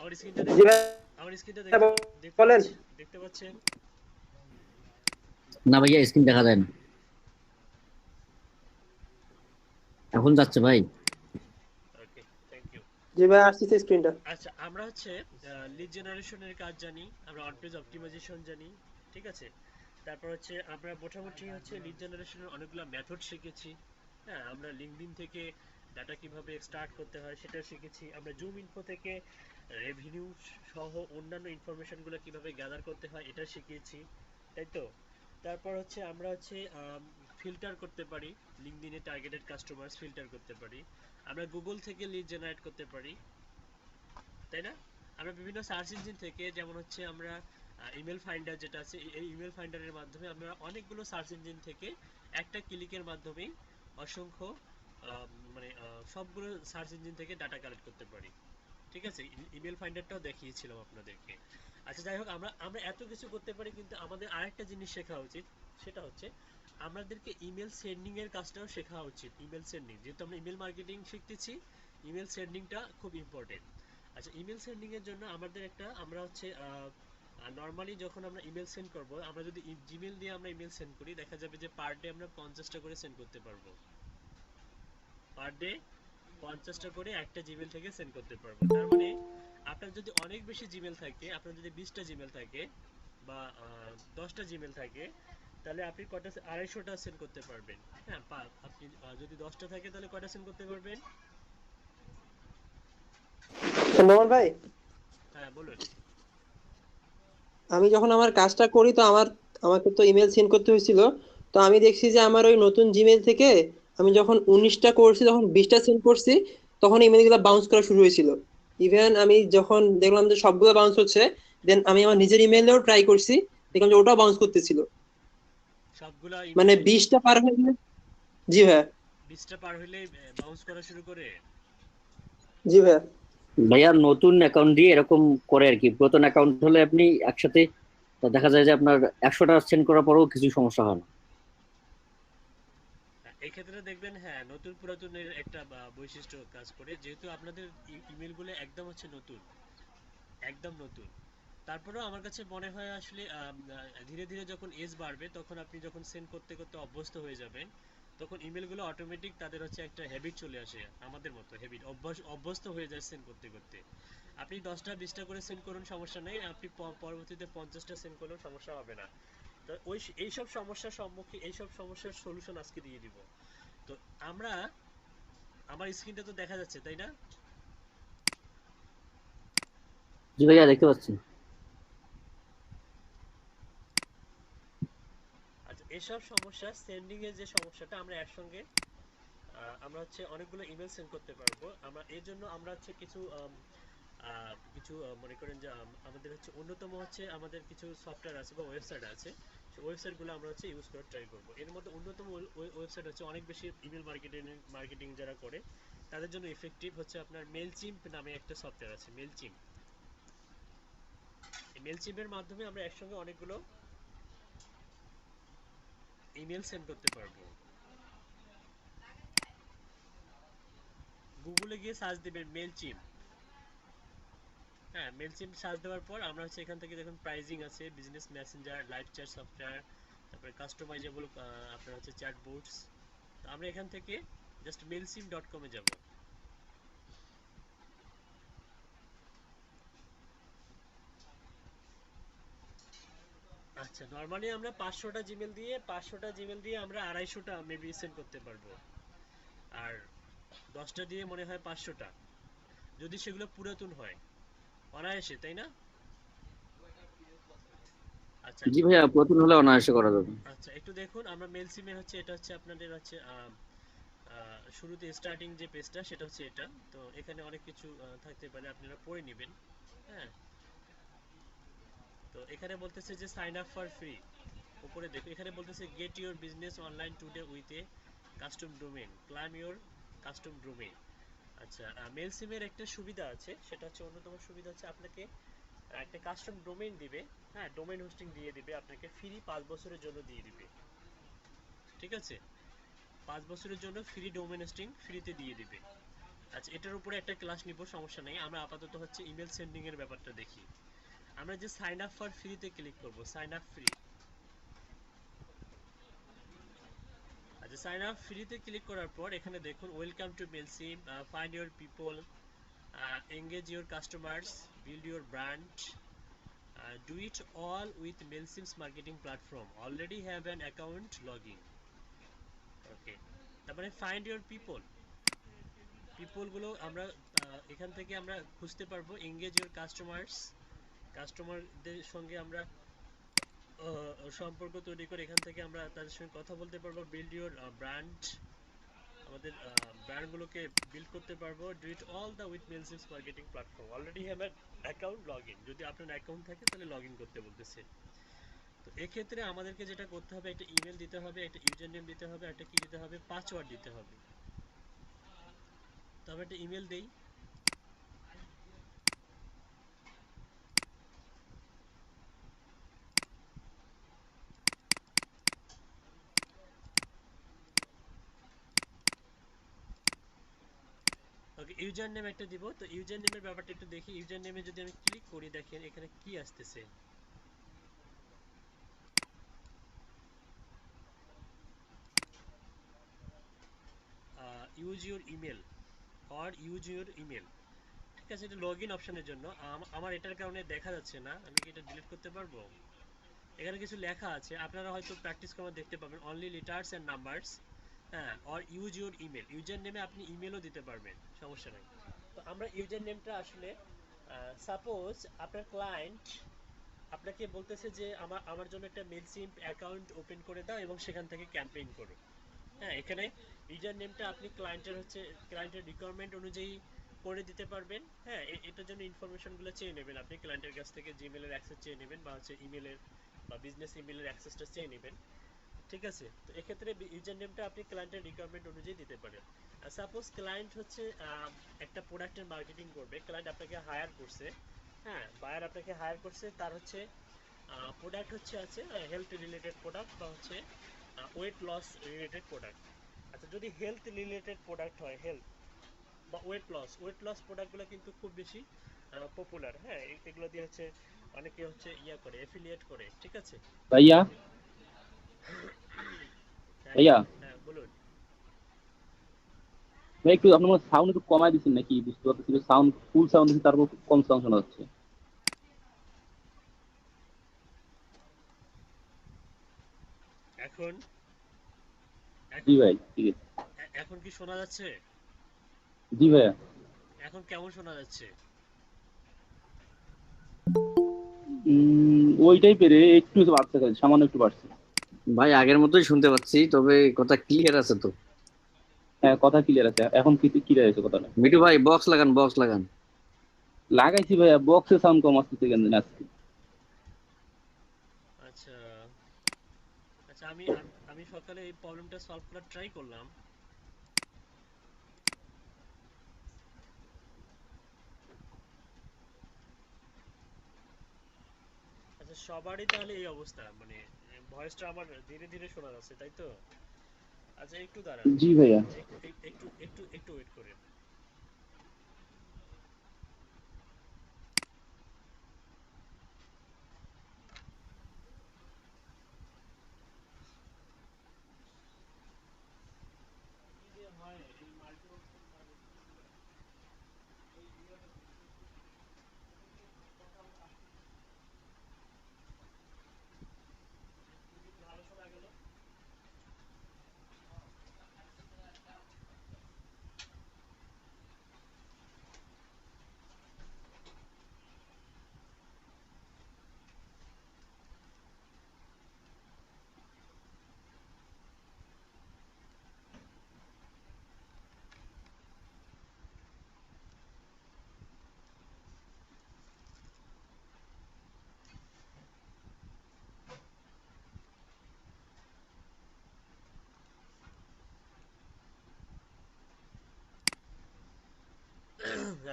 আমার স্ক্রিনটা জি ভাই, আমার স্ক্রিনটা দেখতে দেখতে বলেন। পাচ্ছেন? দেখতে পাচ্ছেন? না ভাইয়া, স্ক্রিন দেখা যায় না। এখন যাচ্ছে ভাই। ওকে, থ্যাংক ইউ। জি ভাই, আসতেছে স্ক্রিনটা। আচ্ছা, আমরা হচ্ছে লিড জেনারেশনের কাজ জানি, আমরা অন পেজ অপটিমাইজেশন জানি, ঠিক আছে? তারপর হচ্ছে আমরা মোটামুটি হচ্ছে লিড জেনারেশনের অনেকগুলো মেথড শিখেছি। হ্যাঁ, আমরা লিঙ্কডইন থেকে ডাটা কিভাবে স্টার্ট করতে হয় সেটা শিখেছি। আমরা জুম ইনফো থেকে রেভিনিউ সহ অন্যান্য ইনফরমেশনগুলো কিভাবে গ্যাদার করতে হয় এটা শিখিয়েছি, তাই তো? তারপর হচ্ছে আমরা হচ্ছে ফিল্টার করতে পারি, লিঙ্কডইনে টার্গেটেড কাস্টমার্স ফিল্টার করতে পারি। আমরা গুগল থেকে লিড জেনারেট করতে পারি, তাই না? আমরা বিভিন্ন সার্চ ইঞ্জিন থেকে, যেমন হচ্ছে আমরা ইমেল ফাইন্ডার যেটা আছে, এই ইমেল ফাইন্ডারের মাধ্যমে আমরা অনেকগুলো সার্চ ইঞ্জিন থেকে একটা ক্লিকের মাধ্যমেই অসংখ্য মানে সবগুলো সার্চ ইঞ্জিন থেকে ডাটা কালেক্ট করতে পারি, ঠিক আছে? ইমেল ফাইন্ডারটাও দেখিয়েছিলাম আপনাদেরকে। আচ্ছা, যাই হোক, আমরা আমরা এত কিছু করতে পারি, কিন্তু আমাদের আরেকটা জিনিস শেখা উচিত। সেটা হচ্ছে আমাদেরকে ইমেল সেন্ডিং এর কাজটাও শেখা উচিত। ইমেল সেন্ডিং, যেহেতু আমরা ইমেল মার্কেটিং শিখতেছি, ইমেল সেন্ডিংটা খুব ইম্পর্টেন্ট। আচ্ছা, ইমেল সেন্ডিং এর জন্য আমাদের একটা, আমরা হচ্ছে নর্মালি যখন আমরা ইমেল সেন্ড করব, আমরা যদি জিমেল দিয়ে আমরা ইমেল সেন্ড করি, দেখা যাবে যে পার ডে আমরা 50টা করে সেন্ড করতে পারবো। পার ডে 50টা করে একটা জিমেল থেকে সেন্ড করতে পারবো। তার মানে আপনার যদি অনেক বেশি জিমেল থাকে, আপনার যদি 20টা জিমেল থাকে বা 10টা জিমেল থাকে, তাহলে আপনি কয়টা, 250টা সেন্ড করতে পারবেন। হ্যাঁ, আপনি যদি 10টা থাকে তাহলে কয়টা সেন্ড করতে পারবেন? নোমান ভাই, হ্যাঁ, বলুন। আমি যখন আমার কাজটা করি তো আমাকে তো ইমেল সেন্ড করতে হয়েছিল। তো আমি দেখছি যে আমার ওই নতুন জিমেল থেকে আমি যখন 19টা করছি, তখন 20টা সেন্ড করছি, তখন ইমেলগুলো বাউন্স করা শুরু হয়েছিল। ইভেন আমি যখন দেখলাম যে সবগুলো বাউন্স হচ্ছে, দেন আমি আমার নিজের ইমেলেও ট্রাই করছি, দেখলাম যে ওটাও বাউন্স করতেছিল। সবগুলা মানে ইমেলে 20টা পার হয়ে গেলে। জি ভাইয়া। 20টা পার হইলে বাউন্স করা শুরু করে? জি ভাইয়া। ভাইয়া নতুন অ্যাকাউন্ট দিয়ে এরকম করে আর কি। পুরাতন অ্যাকাউন্ট হলে আপনি একসাথে দেখা যায় যে আপনার 100টা সেন্ড করার পরেও কিছু সমস্যা হয় না। এই ক্ষেত্রে দেখবেন, হ্যাঁ, নতুন পুরাতনের একটা বৈশিষ্ট্য কাজ করে, যেহেতু আপনাদের ইমেলগুলো একদম হচ্ছে নতুন, একদম নতুন। তারপরেও আমার কাছে মনে হয় আসলে ধীরে ধীরে যখন এজ বাড়বে, তখন আপনি যখন সেন্ড করতে করতে অভ্যস্ত হয়ে যাবেন, তখন ইমেলগুলো অটোমেটিক তাদের হচ্ছে একটা হ্যাবিট চলে আসে, আমাদের মতো হ্যাবিট, অভ্যস্ত হয়ে যায় সেন্ড করতে করতে। আপনি 10টা 20টা করে সেন্ড করুন, সমস্যা নেই। আপনি পরবর্তীতে 50টা সেন্ড করলেও সমস্যা হবে না। তো এইসব সমস্যার সম্মুখীন, এইসব সমস্যার সলিউশন আজকে দিয়ে দিব। তো আমরা, আমার স্ক্রিনটা তো দেখা যাচ্ছে, তাই না? জি ভাইয়া, দেখতে পাচ্ছি। আচ্ছা, এসব সমস্যা, সেন্ডিং এর যে সমস্যাটা, আমরা একসঙ্গে আমরা হচ্ছে অনেকগুলো ইমেল সেন্ড করতে পারবো। আমরা এর জন্য আমরা হচ্ছে কিছু মনে করেন যে আমাদের হচ্ছে অন্যতম হচ্ছে আমাদের কিছু সফটওয়্যার আছে বা ওয়েবসাইট আছে, সেই ওয়েবসাইটগুলো আমরা হচ্ছে ইউজ করে ট্রাই করব। এর মধ্যে অন্যতম ওয়েবসাইট হচ্ছে অনেক বেশি ইমেল মার্কেটিং যারা করে তাদের জন্য ইফেক্টিভ হচ্ছে আপনার মেলচিম্প নামে একটা সফটওয়্যার আছে, মেলচিম্প। এই মেলচিম্পের মাধ্যমে আমরা একসঙ্গে অনেকগুলো ইমেল সেন্ড করতে পারবো। গুগলে গিয়ে সার্চ দিবেন মেলচিম্প। হ্যাঁ, মেলচিম্প সার্চ দেওয়ার পর আমরা হচ্ছে এখান থেকে দেখুন প্রাইজিং আছে, business Messenger, live chat software, তারপরে কাস্টমাইজেবল আপনার হচ্ছে চ্যাটবোটস। তো আমরা এখান থেকে জাস্ট mailsim.com এ যাব। আচ্ছা, নরমালি আমরা 500টা জিমেল দিয়ে আমরা 250টা মেবি সেন্ড করতে পারবো। আর 10টা দিয়ে মনে হয় 500টা, যদি সেগুলো পুরাতন হয়, অনায়াসে, তাই না? আচ্ছা। জি ভাইয়া, পুরাতন হলে অনায়াসে করা যাবে। আচ্ছা, একটু দেখুন, আমরা মেল সিমে হচ্ছে, এটা হচ্ছে আপনাদের হচ্ছে শুরুতে স্টার্টিং যে পেজটা সেটা হচ্ছে এটা। তো এখানে অনেক কিছু থাকতে পারে, আপনারা পড়ে নেবেন। হ্যাঁ, তো এখানে বলতেছে যে সাইন আপ ফর ফ্রি। উপরে দেখো, এখানে বলতেছে get your business online today with a custom domain, claim your custom domain. আচ্ছা, মেল সিমের একটা সুবিধা আছে, সেটা হচ্ছে অন্যতম সুবিধা হচ্ছে আপনাকে একটা কাস্টম ডোমেইন দিবে। হ্যাঁ, ডোমেইন হোস্টিং দিয়ে দিবে আপনাকে, ফ্রি 5 বছরের জন্য দিয়ে দিবে, ঠিক আছে? 5 বছরের জন্য ফ্রি ডোমেইন হোস্টিং ফ্রিতে দিয়ে দিবে। আচ্ছা, এটার উপরে একটা ক্লাস নিব, সমস্যা নেই। আমরা আপাতত হচ্ছে ইমেল সেন্ডিং এর ব্যাপারটা দেখি। আমরা যে সাইন আপ ফর ফ্রিতে ক্লিক করব, সাইন আপ ফ্রি। আচ্ছা, সাইন আপ ফ্রিতে ক্লিক করার পর এখানে দেখুন welcome to Mailchimp, find your people, engage your customers, build your brand, do it all with Mailchimp marketing platform, already have an account login. ওকে, তারপরে find your people, people গুলো আমরা এখান থেকে আমরা খুঁজতে পারবো। এঙ্গেজ ইউর কাস্টমার্স, কাস্টমারদের সঙ্গে আমরা সম্পর্ক তৈরি করে এখান থেকে আমরা তাদের সঙ্গে কথা বলতে পারবো। বিল্ড ইউর ব্র্যান্ড, আমাদের ব্র্যান্ডগুলোকে বিল্ড করতে পারবো। Do it all the with Mailchimp's marketing platform, already have an account log in, যদি আপনার অ্যাকাউন্ট থাকে তাহলে লগ ইন করতে বলতেছে। তো এক্ষেত্রে আমাদেরকে যেটা করতে হবে, একটা ইমেল দিতে হবে, একটা ইউজার নেম দিতে হবে, একটা কি দিতে হবে, পাসওয়ার্ড দিতে হবে। তবে একটা ইমেল দেই। ওকে, ইউজার নেম একটা দিব। তো ইউজার নেমের ব্যাপারটা একটু দেখি। ইউজার নেমে যদি আমি ক্লিক করি, দেখেন এখানে কি আসতেছে। Use your email or use your email, ঠিক আছে। এটা লগ ইন অপশনের জন্য। আমার এটার কারণে দেখা যাচ্ছে না, আমি কি এটা ডিলিট করতে পারবো? এখানে কিছু লেখা আছে, আপনারা হয়তো প্র্যাকটিস করে দেখতে পাবেন, অনলি লেটার্স অ্যান্ড নাম্বারস, হ্যাঁ, or use your email. User নেমে আপনি ইমেলও দিতে পারবেন, সমস্যা নাই। তো আমরা ইউজার নেমটা আসলে, সাপোজ আপনার ক্লায়েন্ট আপনাকে বলতেছে যে আমার জন্য একটা মেলসিম্প অ্যাকাউন্ট ওপেন করে দাও এবং সেখান থেকে ক্যাম্পেইন করো। হ্যাঁ, এখানে ইউজার নেমটা আপনি ক্লায়েন্টের রিকোয়ারমেন্ট অনুযায়ী করে দিতে পারবেন। হ্যাঁ, এটার জন্য ইনফরমেশনগুলো চেয়ে নেবেন আপনি ক্লায়েন্টের কাছ থেকে, জিমেলের অ্যাক্সেস চেয়ে নেবেন, বা হচ্ছে ইমেলের বা বিজনেস ইমেলের অ্যাক্সেসটা চেয়ে নেবেন, ঠিক আছে। তো এক্ষেত্রে ইউজার নেমটা আপনি ক্লায়েন্টের রিকোয়ারমেন্ট অনুযায়ী দিতে পারেন। সাপোজ ক্লায়েন্ট হচ্ছে একটা প্রোডাক্টের মার্কেটিং করবে, ক্লায়েন্ট আপনাকে হায়ার করছে, হ্যাঁ, বায়ার আপনাকে হায়ার করছে, তার হচ্ছে প্রোডাক্ট হচ্ছে আছে হেলথ রিলেটেড প্রোডাক্ট, বা হচ্ছে ওয়েট লস রিলেটেড প্রোডাক্ট। আচ্ছা, যদি হেলথ রিলেটেড প্রোডাক্ট হয়, হেলথ বা ওয়েট লস প্রোডাক্টগুলো কিন্তু খুব বেশি পপুলার। হ্যাঁ, এগুলো দিয়ে হচ্ছে অনেকে হচ্ছে ইয়া করে, এফিলিয়েট করে, ঠিক আছে। ভাইয়া হ্যাঁ, ভাইয়া হ্যাঁ, বলুন। ভাই একটু আপনার সাউন্ড একটু কমায় দিচ্ছেন নাকি? বুঝতে পারতেছি সাউন্ড ফুল সাউন্ড দিচ্ছি, তারপর খুব কম সাউন্ড শোনা যাচ্ছে। এখন জি এখন ভাই, ঠিক আছে। এখন কি শোনা যাচ্ছে? জি ভাইয়া। এখন কেমন শোনা যাচ্ছে? ওইটাই পেরে একটু বাড়ছে, সামান্য একটু বাড়ছে। ভাই আগের মতোই শুনতে পাচ্ছি, তবে কথা ক্লিয়ার আছে তো? হ্যাঁ, কথা ক্লিয়ার আছে, এখন কি ক্লিয়ার আছে কথাটা? মিঠু ভাই বক্স লাগান, বক্স লাগান। লাগাইছি ভাইয়া, বক্সে সাউন্ড কম আসতেছে কেন জানি আজকে। আচ্ছা, আচ্ছা, আমি আমি আমি সকালে এই প্রবলেমটা সলভ করার ট্রাই করলাম। আচ্ছা, সবারই তাহলে এই অবস্থা, মানে ভয়েসটা আমার ধীরে ধীরে শোনা যাচ্ছে, তাই তো? আচ্ছা, একটু দাঁড়ান, জি ভাইয়া। একটু একটু একটু একটু ওয়েট করেন।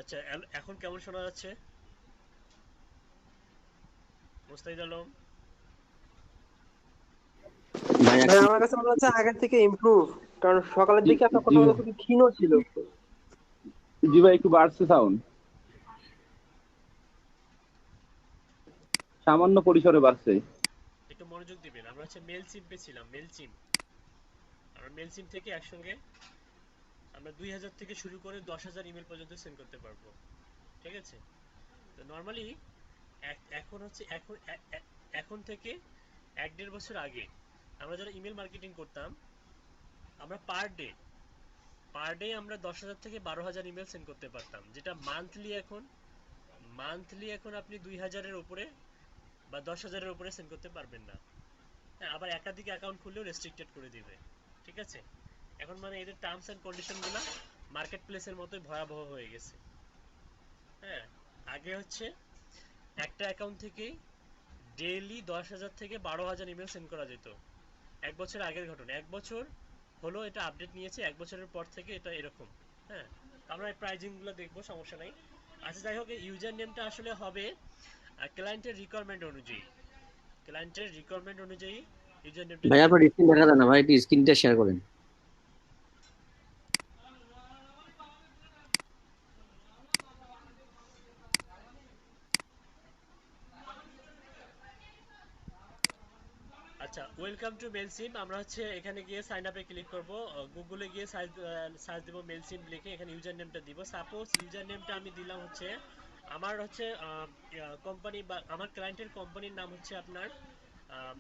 আচ্ছা, এখন কেমন শোনা যাচ্ছে মুস্তাহিদ আলম? ভাই ভাই আমার কাছে মনে হচ্ছে আগের থেকে ইমপ্রুভ, কারণ সকালের দিকে আপনার জি কথাগুলো ভাই। খুবই ক্ষীণ ছিল। জি ভাই, একটু বাড়ছে সাউন্ড, সামান্য পরিসরে বাড়ছে। একটু মনোযোগ দিবেন। আমরা হচ্ছে মেল সিম্পে ছিলাম, মেল সিম। আমরা মেল সিম থেকে একসঙ্গে আমরা 2000 থেকে শুরু করে 10,000 ইমেল পর্যন্ত সেন্ড করতে পারবো। ঠিক আছে? তো নর্মালি এখন হচ্ছে এখন থেকে 1-1.5 বছর আগে আমরা যারা ইমেল মার্কেটিং করতাম, আমরা পার ডে আমরা 10,000 থেকে 12,000 ইমেল সেন্ড করতে পারতাম, যেটা মান্থলি এখন আপনি 2,000-এর উপরে বা 10,000-এর উপরে সেন্ড করতে পারবেন না। হ্যাঁ, আবার একাধিক অ্যাকাউন্ট খুললেও রেস্ট্রিক্টেড করে দিবে। ঠিক আছে? এখন মানে এদের টার্মস অ্যান্ড কন্ডিশনগুলো মার্কেট প্লেসের মতোই ভয়াবহ হয়ে গেছে। হ্যাঁ, আগে হচ্ছে একটা অ্যাকাউন্ট থেকে ডেইলি 10,000 থেকে 12,000 ইমেল সেন্ড করা যেত। 1 বছর আগের ঘটনা, 1 বছর হলো এটা আপডেট নিয়েছে, 1 বছরের পর থেকে এটা এরকম। হ্যাঁ, আমরা এই প্রাইজিংগুলো দেখবো, সমস্যা নাই। আচ্ছা, যাই হোক, এই ইউজার নেমটা আসলে হবে ক্লায়েন্টের রিকোয়ারমেন্ট অনুযায়ী ইউজার নেমটা ভাই দিতে আপনার হবে। স্ক্রিন দেখা যায় না ভাই, একটু স্ক্রিনটা শেয়ার করেন। আচ্ছা, ওয়েলকাম টু মেলসিম। আমরা হচ্ছে এখানে গিয়ে সাইন আপে ক্লিক করব, গুগলে গিয়ে সার্চ দেব মেলসিম লিখে, এখানে ইউজার নেমটা দিব। সাপোজ ইউজার নেমটা আমি দিলাম হচ্ছে আমার হচ্ছে কোম্পানি বা আমার ক্লায়েন্টের কোম্পানির নাম হচ্ছে আপনার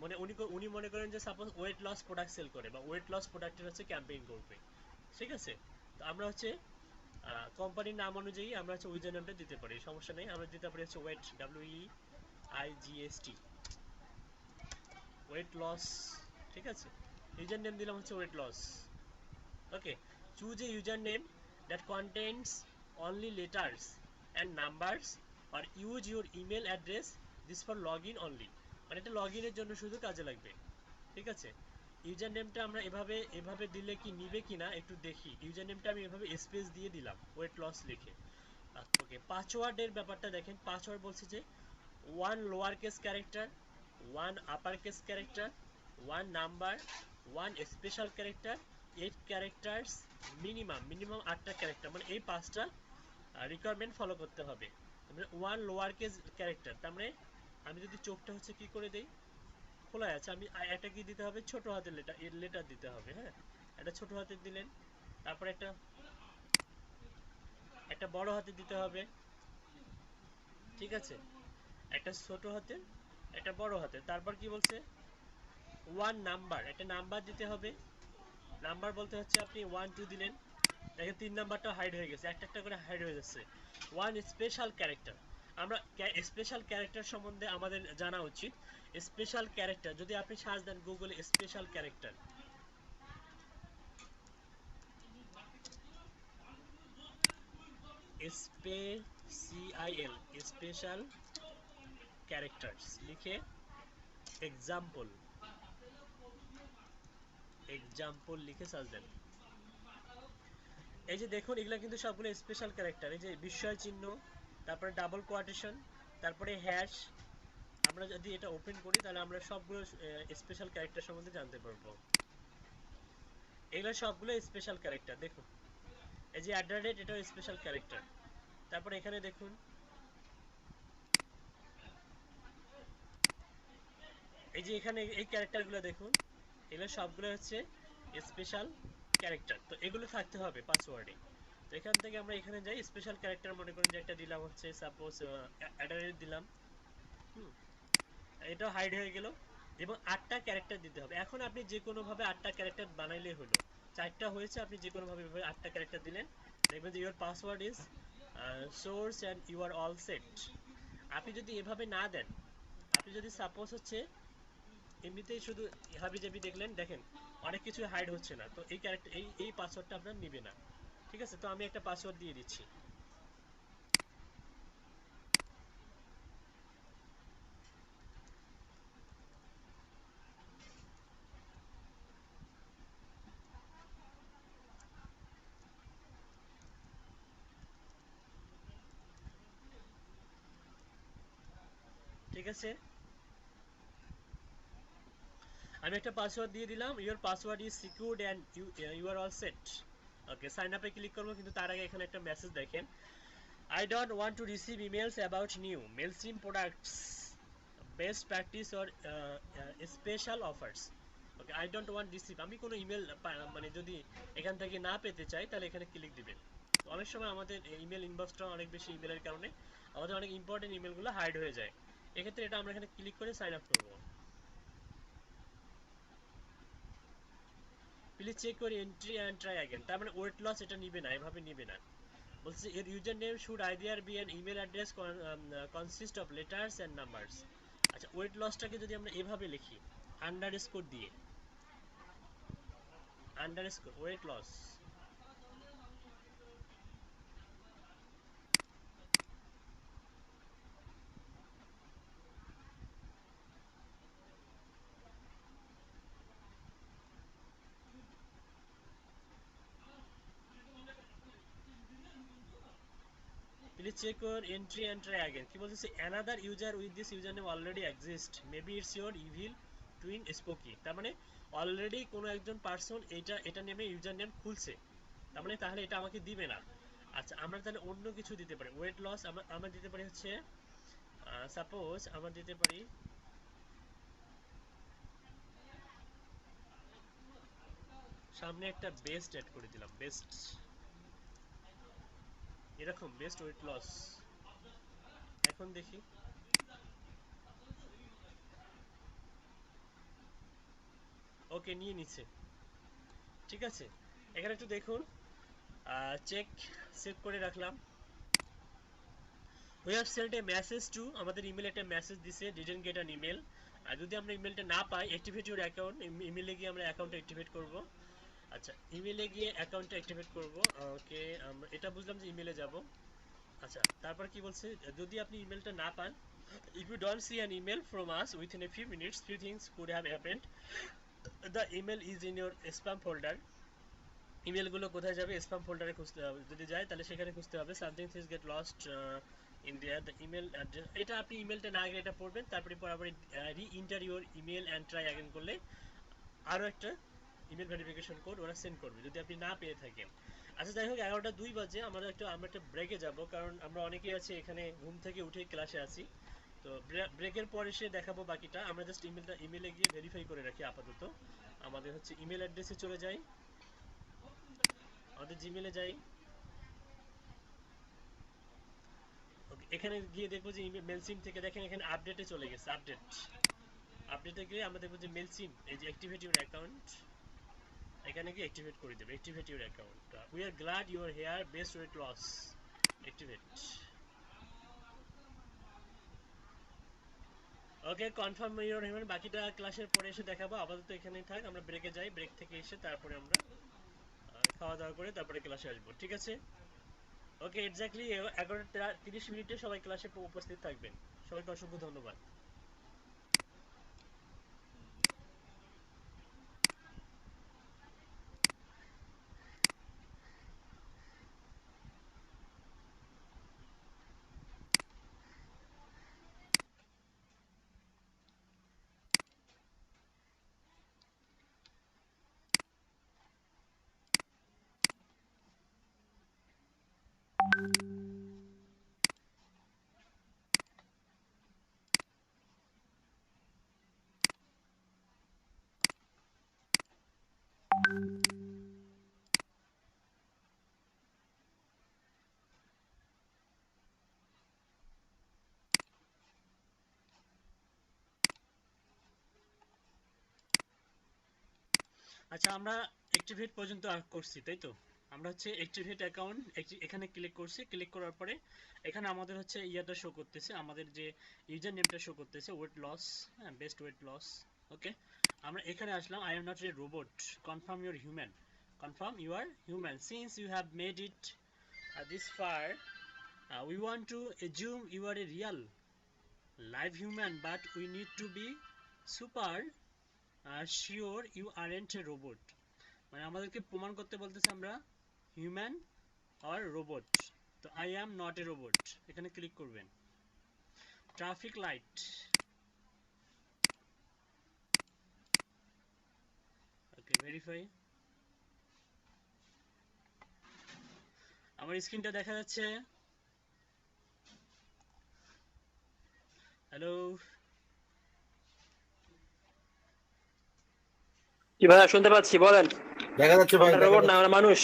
মানে উনি মনে করেন যে suppose weight loss product sale করে বা ওয়েট লস প্রোডাক্টের হচ্ছে ক্যাম্পেইন করবে। ঠিক আছে? তো আমরা হচ্ছে কোম্পানির নাম অনুযায়ী আমরা হচ্ছে ইউজার নেমটা দিতে পারি, সমস্যা নেই। আমরা দিতে পারি হচ্ছে ওয়েট, WEIGST, ওয়েট লস। ঠিক আছে? ইউজার নেম দিলাম হচ্ছে weight loss. Okay, choose a user name that contents only letters and numbers or use your email address this for log in only. মানে এটা লগ ইনের জন্য শুধু কাজে লাগবে। ঠিক আছে? ইউজার নেমটা আমরা এভাবে এভাবে দিলে কি নিবে কিনা একটু দেখি। ইউজার নেমটা আমি এভাবে স্পেস দিয়ে দিলাম ওয়েট লস লিখে। ওকে, পাসওয়ার্ডের ব্যাপারটা দেখেন। পাসওয়ার্ড বলছে যে 1 lower case character, 1 upper case character, 1 number, 1 special character, 8 characters minimum 8টা ক্যারেক্টার, মানে এই 5টা রিকোয়ারমেন্ট ফলো করতে হবে। মানে 1 লোয়ার কেস ক্যারেক্টার, তার মানে আমি যদি চোখটা হচ্ছে কি করে দেই, খোলা আছে, আমি একটা কি দিতে হবে, ছোট হাতের লেটার দিতে হবে। হ্যাঁ, একটা ছোট হাতের দিলেন, তারপর একটা একটা বড় হাতে দিতে হবে। ঠিক আছে? একটা ছোট হাতের, একটা বড় হাতের, তারপর কি বলছে, 1 নাম্বার, একটা নাম্বার দিতে হবে। নাম্বার বলতে হচ্ছে আপনি 1 2 দিলেন, দেখেন 3 নাম্বারটা হাইড হয়ে গেছে, একটা একটা করে হাইড হয়ে যাচ্ছে। 1 স্পেশাল ক্যারেক্টার, আমরা স্পেশাল ক্যারেক্টার সম্বন্ধে আমাদের জানা উচিত। স্পেশাল ক্যারেক্টার যদি আপনি সার্চ দেন গুগলে special character, SPECIAL special characters লিখে এক্সাম্পল লিখে সার্চ দেন। এই যে দেখুন, এগুলা কিন্তু সবগুলো স্পেশাল ক্যারেক্টার। এই যে বিস্ময় চিহ্ন, তারপরে ডাবল কোয়াটেশন, তারপরে হ্যাশ। আমরা যদি এটা ওপেন করি তাহলে আমরা সবগুলো স্পেশাল ক্যারেক্টার সম্বন্ধে জানতে পারবো। এগুলো সবগুলো স্পেশাল ক্যারেক্টার। দেখুন, এই যে @ এটাও স্পেশাল ক্যারেক্টার। তারপরে এখানে দেখুন, এই যে এখানে এই ক্যারেক্টারগুলো দেখুন, এগুলো সবগুলো হচ্ছে স্পেশাল ক্যারেক্টার। তো এগুলো থাকতে হবে পাসওয়ার্ডে। তো এখান থেকে আমরা এখানে যাই, স্পেশাল ক্যারেক্টার মনে করেন যে একটা দিলাম হচ্ছে সাপোজ @ দিলাম। হুম, এটাও হাইড হয়ে গেল। এবং 8টা ক্যারেক্টার দিতে হবে। এখন আপনি যে কোনো ভাবে 8টা ক্যারেক্টার বানাইলেই হলো। 4টা হয়েছে, আপনি যে কোনো ভাবে 8টা ক্যারেক্টার দিলেন, দেখবেন যে your password is source and you are all set. আপনি যদি এভাবে না দেন, আপনি যদি সাপোজ হচ্ছে এমনিতেই শুধু হাবি জাবি দেখলেন, দেখেন অনেক কিছু হাইড হচ্ছে না, তো এই ক্যারেক্টার এই পাসওয়ার্ডটা আপনার নিবে না। ঠিক আছে? তো আমি একটা পাসওয়ার্ড দিয়ে দিচ্ছি। ঠিক আছে? আমি একটা পাসওয়ার্ড দিয়ে দিলাম, your password is secured and you are all set. Okay sign আপে ক্লিক করব, কিন্তু তার আগে এখানে একটা মেসেজ দেখেন, I don't want to receive emails about new MailChimp products, best practice or special offers. Okay I don't want receive, আমি কোনো ইমেল মানে যদি এখান থেকে না পেতে চাই তাহলে এখানে ক্লিক দিবেন। অনেক সময় আমাদের ইমেল ইনবক্সটা অনেক বেশি ইমেলের কারণে আমাদের অনেক ইম্পর্টেন্ট ইমেলগুলো হাইড হয়ে যায়, এক্ষেত্রে এটা আমরা এখানে ক্লিক করে সাইন আপ করবো। Please check your entry and try again, তার মানে ওয়েট লস এটা নিবে না, এভাবে নিবে না। বলছে এর user name should either be an email address consist of letters and numbers. আচ্ছা ওয়েট লসটাকে যদি আমরা এভাবে লিখি আন্ডারস্কোর দিয়ে, underscore weight loss, please check your entry and try again. কি বলতেছে, another user with this user name already exist, maybe it's your evil twin spooky. তার মানে অলরেডি কোনো একজন পার্সন এটা নেমে ইউজার নেম খুলছে, তার মানে তাহলে এটা আমাকে দিবে না। আচ্ছা আমরা তাহলে অন্য কিছু দিতে পারি, ওয়েট লস আমরা দিতে পারি হচ্ছে সাপোজ আমরা দিতে পারি সামনে একটা বেস্ট অ্যাড করে দিলাম, বেস্ট এরকম বেস্ট ওয়েট লস। এখন দেখি ওকে নিয়ে নিচ্ছে, ঠিক আছে। এখানে একটু দেখুন, চেক সেভ করে রাখলাম। We have sent a message to, আমাদের ইমেলে একটা মেসেজ দিছে ডিডন্ট গেট অ্যান ইমেল। আর যদি আমরা ইমেলটা না পাই, অ্যাক্টিভেট ইউর অ্যাকাউন্ট, ইমেলে গিয়ে আমরা অ্যাকাউন্টটা অ্যাক্টিভেট করব। আচ্ছা ইমেলে গিয়ে অ্যাকাউন্টটা অ্যাক্টিভেট করব। ওকে আমরা এটা বুঝলাম যে ইমেলে যাব। আচ্ছা তারপর কি বলছে, যদি আপনি ইমেলটা না পান, if you don't see an email from us within a few minutes, few things could have happened. The email is in your spam folder. ইমেলগুলো কোথায় যাবে, স্প্যাম ফোল্ডারে খুঁজতে হবে, যদি যায় তাহলে সেখানে খুঁজতে হবে। Something things get lost in their, the email address, এটা আপনি ইমেলটা না আগে এটা পড়বেন, তারপরে বরাবর রি inter your email and try again করলে আরও একটা ইমেল ভেরিফিকেশন কোড ওরা সেন্ড করবে যদি আপনি না পেয়ে থাকেন। আচ্ছা যাই হোক 11টা 2 বাজে, আমরা একটা ব্রেকে যাব, কারণ আমরা অনেকেই আছি এখানে ঘুম থেকে উঠে ক্লাসে আছি। তো ব্রেকের পর এসে দেখাবো বাকিটা, আমরা জাস্ট ইমেলে গিয়ে ভেরিফাই করে রাখি আপাতত। আমাদের হচ্ছে ইমেল অ্যাড্রেসে চলে যাই, আমাদের জিমেলে যাই। ওকে এখানে গিয়ে দেখবো যে মেল সিম থেকে দেখেন এখানে আপডেটে চলে গেছে, আপডেটে গিয়ে আমরা দেখবো যে মেল সিম, এই যে অ্যাক্টিভেট ইউর অ্যাকাউন্ট, এখানে গিয়ে অ্যাক্টিভেট করে দেবে, activate your account, we are glad you are here, best weight loss, activate. Okay confirm your human, বাকিটা ক্লাসের পরে এসে দেখাবো, আপাতত এখানেই থাক, আমরা ব্রেকে যাই, ব্রেক থেকে এসে তারপরে আমরা খাওয়া দাওয়া করে তারপরে ক্লাসে আসবো, ঠিক আছে। ওকে এক্স্যাক্টলি 11টা 30 মিনিটে সবাই ক্লাসে উপস্থিত থাকবেন। সবাইকে অসংখ্য ধন্যবাদ। আচ্ছা আমরা অ্যাক্টিভেট পর্যন্ত করছি তাই তো, আমরা হচ্ছে অ্যাক্টিভেট অ্যাকাউন্ট এখানে ক্লিক করছি, ক্লিক করার পরে এখানে আমাদের হচ্ছে ইয়াটা শো করতেছে, আমাদের যে ইউজার নেমটা শো করতেছে ওয়েট লস, হ্যাঁ বেস্ট ওয়েট লস। ওকে আমরা এখানে আসলাম, I am not a robot, confirm your human, confirm you are human, since you have made it this far, we want to assume you are a real live human, but we need to be super sure you aren't a robot. মানে আমাদেরকে প্রমাণ করতে বলতেছে আমরা human or robot, তো I am not a robot, এখানে click করবেন। Traffic light, ওকে verify, আমার স্ক্রিনটা দেখা যাচ্ছে? হ্যালো? কি ভাইয়া, শুনতে পাচ্ছি, বলেন। দেখা যাচ্ছে ভাই, আমরা দেখা রোবট না, যাচ্ছে। আমরা মানুষ।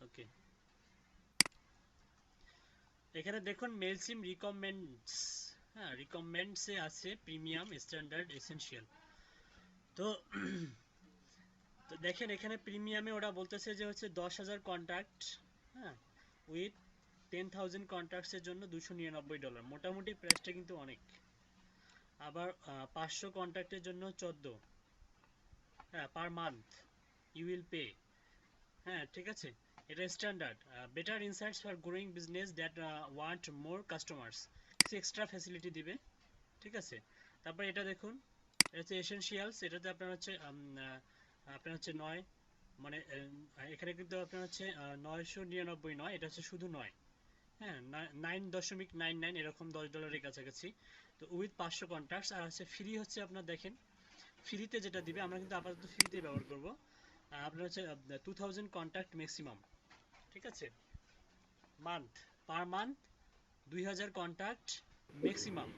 ওকে, এখানে দেখুন মেল সিম রিকমেন্ডস। হ্যাঁ, রিকমেন্ডসে আছে প্রিমিয়াম, স্ট্যান্ডার্ড, এসেনশিয়াল। তো তো দেখেন এখানে প্রিমিয়ামে ওরা বলতেছে যে হচ্ছে 10,000 কন্ট্যাক্ট, হ্যাঁ, উইথ 10,000 কন্ট্যাক্টসের জন্য $299। মোটামুটি প্রাইসটা কিন্তু অনেক। আবার 500 কন্ট্যাক্টের জন্য 14, হ্যাঁ, per month you will pay. হ্যাঁ, ঠিক আছে, এটা standard. Better insights for growing business that want more customers, কিছু এক্সট্রা ফ্যাসিলিটি দিবে, ঠিক আছে। তারপর এটা দেখুন, এটা হচ্ছে এসেনশিয়ালস, এটাতে আপনার হচ্ছে আপনার হচ্ছে 9, মানে এখানে কিন্তু আপনার হচ্ছে 999 নয়, এটা হচ্ছে শুধু 9, হ্যাঁ, 9.99 এরকম $10 কাছাকাছি। তো উইথ 500 কন্ট্যাক্টস। আর হচ্ছে ফ্রি হচ্ছে আপনার দেখেন, ফ্রিতে যেটা দিবে, আমরা কিন্তু আপাতত ফ্রিতে ব্যবহার করব। আপনার হচ্ছে 2000 কন্ট্যাক্ট ম্যাক্সিমাম, ঠিক আছে, month, per month 2000 contact maximum.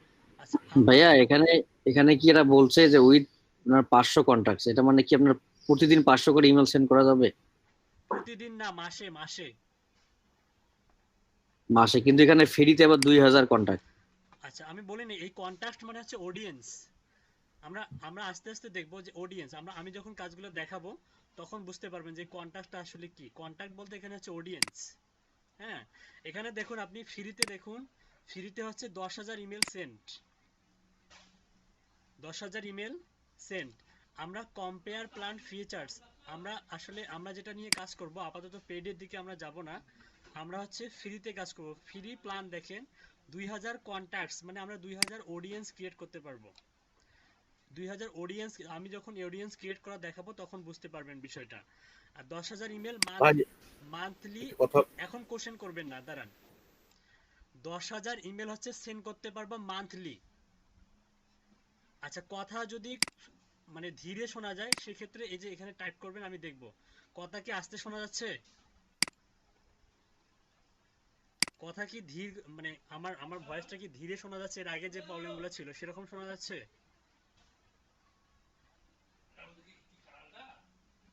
আচ্ছা, আমরা ভাইয়া এখানে এখানে কি এরা বলছে যে উইথ আপনার 500 কন্টাক্টস, এটা মানে কি আপনার প্রতিদিন 500 করে ইমেল সেন্ড করা যাবে? প্রতিদিন না, মাসে মাসে। মাসে, কিন্তু এখানে ফ্রিতে আবার 2000 কন্টাক্ট। আচ্ছা, আমি বলিনি, এই কন্ট্যাক্ট মানে হচ্ছে অডিয়েন্স। আমরা আমরা আস্তে আস্তে দেখবো যে অডিয়েন্স, আমি যখন কাজগুলো দেখাবো তখন বুঝতে পারবেন যে কন্ট্যাক্টটা আসলে কি। কন্ট্যাক্ট বলতে এখানে হচ্ছে অডিয়েন্স। হ্যাঁ, এখানে দেখুন, আপনি ফ্রিতে দেখুন, ফ্রিতে হচ্ছে 10,000 ইমেল সেন্ট, 10,000 ইমেল সেন্ট। আমরা কম্পেয়ার প্ল্যান ফিচার্স, আমরা যেটা নিয়ে কাজ করব, আপাতত পেডের দিকে আমরা যাব না, আমরা হচ্ছে ফ্রিতে কাজ করব। ফ্রি প্ল্যান দেখেন, 2000 কন্ট্যাক্টস, মানে আমরা 2000 অডিয়েন্স ক্রিয়েট করতে পারবো। 2000 অডিয়েন্স, আমি যখন অডিয়েন্স ক্রিয়েট করা দেখাবো তখন বুঝতে পারবেন বিষয়টা। আর 10,000 ইমেল ভাই মান্থলি। একটা কথা, এখন কোশ্চেন করবেন না, দাঁড়ান। 10,000 ইমেল হচ্ছে সেন্ড করতে পারবো মান্থলি। আচ্ছা, কথা যদি মানে ধীরে শোনা যায় সেক্ষেত্রে এই যে এখানে টাইপ করবেন, আমি দেখব কথা কি আস্তে শোনা যাচ্ছে, কথা কি ধীর, মানে আমার আমার ভয়েসটা কি ধীরে শোনা যাচ্ছে, এর আগে যে প্রবলেমগুলো ছিল সেরকম শোনা যাচ্ছে?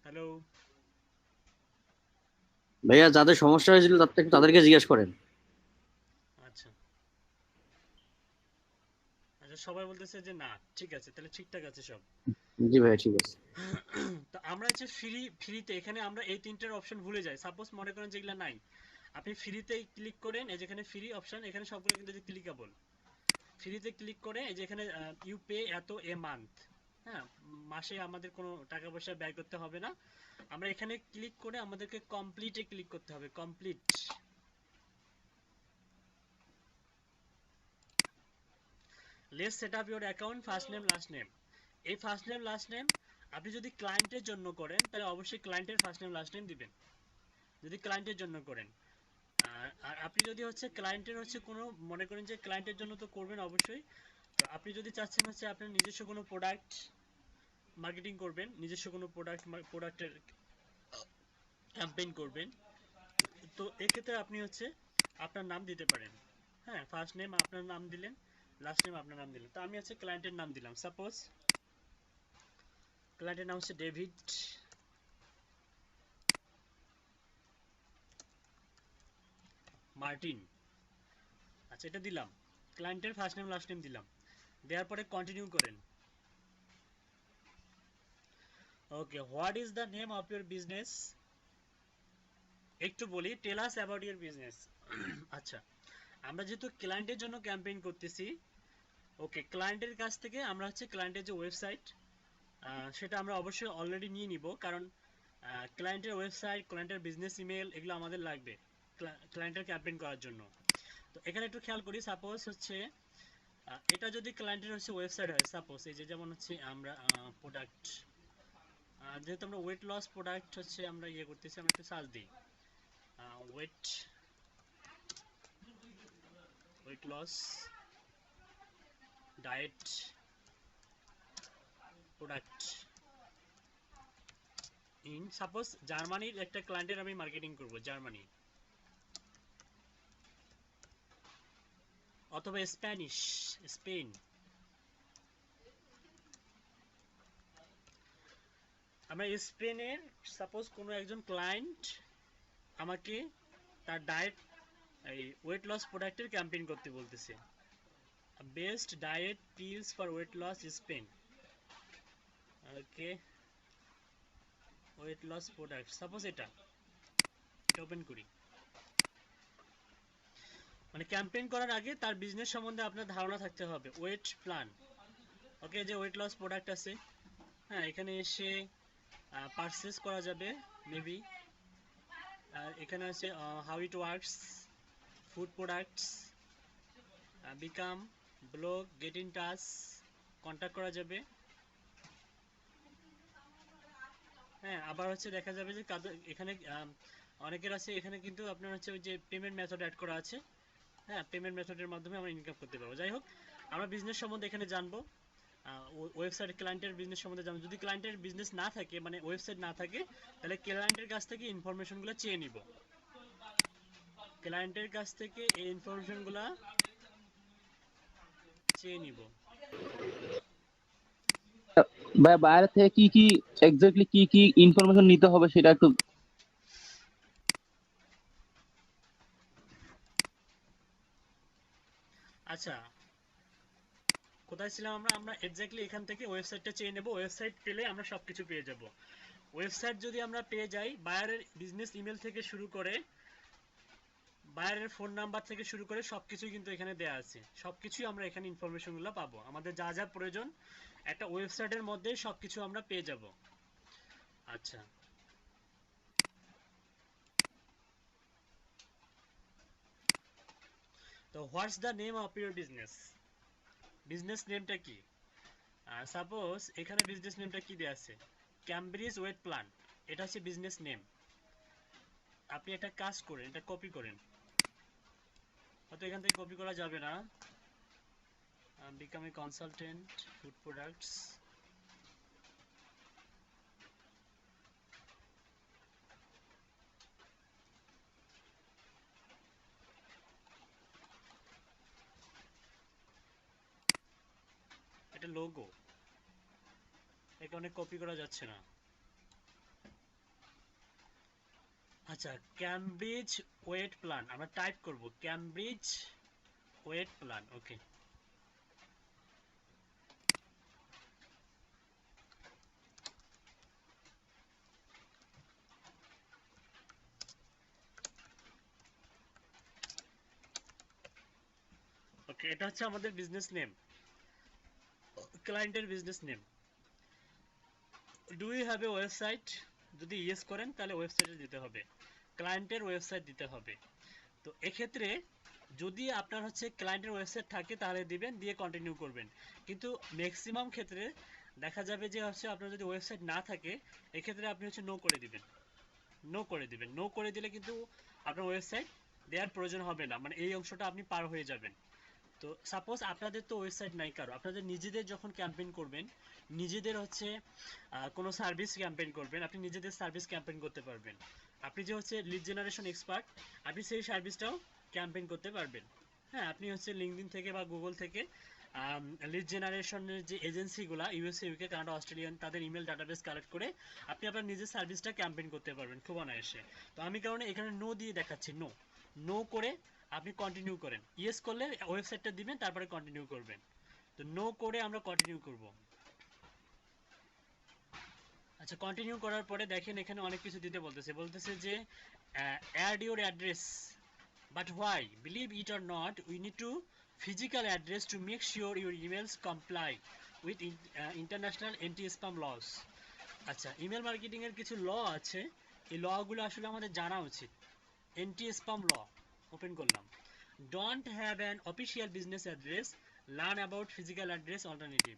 হ্যালো? ভাইয়া যাদের সমস্যা হয়েছিল তাদেরকে জিজ্ঞেস করেন। আচ্ছা আচ্ছা, সবাই বলতেছে যে না, ঠিক আছে, তাহলে ঠিকঠাক আছে সব। জি ভাইয়া, ঠিক আছে। তো আমরা হচ্ছে ফ্রিতে এখানে আমরা এই তিনটার অপশন ভুলে যাই। সাপোজ মনে করেন যেগুলা নাই, আপনি ফ্রিতে ক্লিক করেন, এই যেখানে ফ্রি অপশন, এখানে সবগুলো কিন্তু ক্লিকেবল। ফ্রিতে ক্লিক করে এই যে এখানে ইউ পে এত এ মান্থ, হ্যাঁ, মাসে আমাদের কোনো টাকা পয়সা ব্যয় করতে হবে না। আমরা এখানে ক্লিক করে আমাদেরকে কমপ্লিটে ক্লিক করতে হবে, complete. Let's set up your account, first name last name. এই ফার্স্ট নেম লাস্ট নেম আপনি যদি ক্লায়েন্টের জন্য করেন তাহলে অবশ্যই ক্লায়েন্টের ফার্স্ট নেম লাস্ট নেম দিবেন, যদি ক্লায়েন্টের জন্য করেন। আর আপনি যদি হচ্ছে ক্লায়েন্টের হচ্ছে কোনো, মনে করেন যে ক্লায়েন্টের জন্য তো করবেন অবশ্যই। তো আপনি যদি চাচ্ছেন হচ্ছে আপনার নিজস্ব কোনো প্রোডাক্ট মার্কেটিং করবেন, নিজস্ব কোনো প্রোডাক্টের ক্যাম্পেইন করবেন, তো এক্ষেত্রে আপনি হচ্ছে আপনার নাম দিতে পারেন। হ্যাঁ, ফার্স্ট নেম আপনার নাম দিলেন, লাস্ট নেম আপনার নাম দিলেন। তো আমি হচ্ছে ক্লায়েন্টের নাম দিলাম, সাপোজ ক্লায়েন্টের নাম হচ্ছে ডেভিড মার্টিন। আচ্ছা, এটা দিলাম, ক্লায়েন্টের ফার্স্ট নেম লাস্ট নেম দিলাম, দেওয়ার পরে কন্টিনিউ করেন। Okay, what is the name of your business? একটু বলি, tell us about your business. আচ্ছা, আমরা যেহেতু ক্লায়েন্টের জন্য ক্যাম্পেইন করতেছি, ওকে, ক্লায়েন্টের কাছ থেকে আমরা হচ্ছে ক্লায়েন্টের যে ওয়েবসাইট, সেটা আমরা অবশ্যই অলরেডি নিয়ে নিব, কারণ ক্লায়েন্টের ওয়েবসাইট, ক্লায়েন্টের বিজনেস ইমেল, এগুলো আমাদের লাগবে ক্লায়েন্টের ক্যাম্পেইন করার জন্য। তো এখানে একটু খেয়াল করি, সাপোজ হচ্ছে এটা যদি ক্লায়েন্টের হচ্ছে ওয়েবসাইট হয়, সাপোজ এই যে যেমন হচ্ছে আমরা প্রোডাক্ট, যেহেতু আমরা ওয়েট লস প্রোডাক্ট হচ্ছে আমরা ইয়ে করতেছি, আমরা একটু সার্চ দিই, weight weight loss diet product in suppose জার্মানির একটা ক্লায়েন্টের আমি মার্কেটিং করব, জার্মানি অথবা স্প্যানিশ, স্পেন। আমরা স্পেনের সাপোজ কোনো একজন ক্লায়েন্ট আমাকে তার ডায়েট এই ওয়েট লস প্রোডাক্টের ক্যাম্পেইন করতে বলতেছে, best diet pills for weight loss Spain. Okay, weight loss product suppose এটা ওপেন করি। মানে ক্যাম্পেইন করার আগে তার বিজনেস সম্বন্ধে আপনার ধারণা থাকতে হবে, ওয়েট প্ল্যান। ওকে, যে ওয়েট লস প্রোডাক্ট আছে, হ্যাঁ এখানে এসে পারচেস করা যাবে মেবি। এখানে আছে how it works, food products, become, blog, gate in touch, contact করা যাবে। হ্যাঁ, আবার হচ্ছে দেখা যাবে যে এখানে অনেকের আছে, এখানে কিন্তু আপনার হচ্ছে ওই যে পেমেন্ট মেথড অ্যাড করা আছে। হ্যাঁ, পেমেন্ট মেথডের মাধ্যমে আমরা ইনকাম করতে পারবো। যাই হোক, আমরা বিজনেস সম্বন্ধে এখানে জানবো, ওয়েবসাইট ক্লায়েন্টের বিজনেস সম্বন্ধে জানবো। যদি ক্লায়েন্টের বিজনেস না থাকে, মানে ওয়েবসাইট না থাকে, তাহলে ক্লায়েন্টের কাছ থেকে ইনফরমেশনগুলো চেয়ে নিব। ক্লায়েন্টের কাছ থেকে এই ইনফরমেশনগুলো চেয়ে নিব। ভাই বাইরে থেকে কি কি এক্স্যাক্টলি কি কি ইনফরমেশন নিতে হবে সেটা একটু। আচ্ছা, কোথায় ছিলাম আমরা? আমরা এক্স্যাক্টলি এখান থেকে ওয়েবসাইটটা চেয়ে নেব। ওয়েবসাইট পেলে আমরা সবকিছু পেয়ে যাব। ওয়েবসাইট যদি আমরা পেয়ে যাই, বায়ারের বিজনেস ইমেল থেকে শুরু করে, বায়ারের ফোন নাম্বার থেকে শুরু করে সবকিছু কিন্তু এখানে দেয়া আছে। সবকিছুই আমরা এখানে ইনফরমেশনগুলো পাবো। আমাদের যা যা প্রয়োজন একটা ওয়েবসাইটের মধ্যে সবকিছু আমরা পেয়ে যাব। আচ্ছা, তো what's the name of your business? Business নেমটা কি? সাপোজ এখানে বিজনেস নেমটা কি দেয়া আছে? ক্যামব্রিজ ওয়েট প্ল্যান, এটা হচ্ছে বিজনেস নেম। আপনি একটা কাজ করেন, এটা কপি করেন, হয়তো এখান থেকে কপি করা যাবে না। Become a consultant food products, এটা লোগো, এখানে কপি করা যাচ্ছে না। আচ্ছা, ক্যামব্রিজ ওয়েট প্ল্যান আমরা টাইপ করব, Cambridge weight plan. Okay, okay, এটা হচ্ছে আমাদের বিজনেস নেম, ক্লায়েন্টের business name. Do you have a website? যদি ইয়েস করেন তাহলে ওয়েবসাইটে দিতে হবে, ক্লায়েন্টের ওয়েবসাইট দিতে হবে। তো এক্ষেত্রে যদি আপনার হচ্ছে ক্লায়েন্টের ওয়েবসাইট থাকে তাহলে দিবেন, দিয়ে কন্টিনিউ করবেন। কিন্তু ম্যাক্সিমাম ক্ষেত্রে দেখা যাবে যে হচ্ছে আপনার যদি ওয়েবসাইট না থাকে, এক্ষেত্রে আপনি হচ্ছে নো করে দিবেন, নো করে দিবেন। নো করে দিলে কিন্তু আপনার ওয়েবসাইট দেওয়ার প্রয়োজন হবে না, মানে এই অংশটা আপনি পার হয়ে যাবেন। তো সাপোজ আপনাদের তো ওয়েবসাইট নাই কারো, আপনাদের নিজেদের যখন ক্যাম্পেইন করবেন, নিজেদের হচ্ছে কোনো সার্ভিস ক্যাম্পেইন করবেন, আপনি নিজেদের সার্ভিস ক্যাম্পেইন করতে পারবেন। আপনি যে হচ্ছে লিড জেনারেশন এক্সপার্ট, আপনি সেই সার্ভিসটাও ক্যাম্পেইন করতে পারবেন। হ্যাঁ, আপনি হচ্ছে লিঙ্কডইন থেকে বা গুগল থেকে লিড জেনারেশনের যে এজেন্সিগুলো ইউএসএ, ইউকে, কানাডা, অস্ট্রেলিয়ান, তাদের ইমেল ডাটাবেস কালেক্ট করে আপনি আপনার নিজের সার্ভিসটা ক্যাম্পেইন করতে পারবেন খুব অনায়াসে। তো আমি কারণে এখানে নো দিয়ে দেখাচ্ছি, নো। নো করে আপনি কন্টিনিউ করেন, ইয়েস করলে ওয়েবসাইটটা দিবেন, তারপরে কন্টিনিউ করবেন। তো নো করে আমরা কন্টিনিউ করব। আচ্ছা, কন্টিনিউ করার পরে দেখেন এখানে অনেক কিছু দিতে বলতেছে যে add your address, but why, believe it or not, we need to physical address to make sure your emails comply with international anti-spam laws. আচ্ছা, ইমেল মার্কেটিং এর কিছু ল আছে, এই লগুলো আসলে আমাদের জানা উচিত। এন্টি স্প্যাম ল ওপেন করলাম, don't have an official business address, learn about physical address alternative.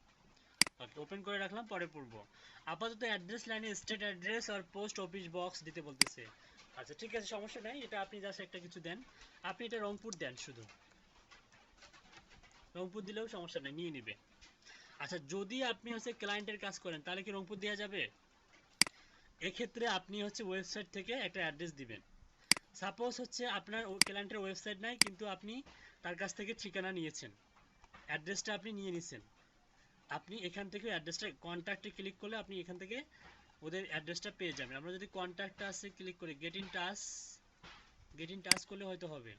Okay, open করে রাখলাম, পরে পড়বো। আপাতত অ্যাড্রেস লাইনে স্টেট অ্যাড্রেস আর পোস্ট অফিস বক্স দিতে বলতেছে। আচ্ছা ঠিক আছে, সমস্যা নাই, এটা আপনি জাস্ট একটা কিছু দেন, আপনি এটা রংপুর দেন শুধু। রংপুর দিলেও সমস্যা নেই, নিয়ে নিবে। আচ্ছা যদি আপনি হচ্ছে ক্লায়েন্টের কাজ করেন তাহলে কি রংপুর দেওয়া যাবে? এক্ষেত্রে আপনি হচ্ছে ওয়েবসাইট থেকে একটা অ্যাড্রেস দিবেন। সাপোজ হচ্ছে আপনার ক্লায়েন্টের ওয়েবসাইট নাই, কিন্তু আপনি তার কাছ থেকে ঠিকানা নিয়েছেন, অ্যাড্রেসটা আপনি নিয়ে নিছেন, আপনি এখান থেকে অ্যাড্রেসটা কন্ট্যাক্টে ক্লিক করলে আপনি এখান থেকে ওদের অ্যাড্রেসটা পেয়ে যাবেন। আমরা যদি কন্ট্যাক্টটা আছে ক্লিক করি, গেট ইন টাচ করলে হয়তো হবে।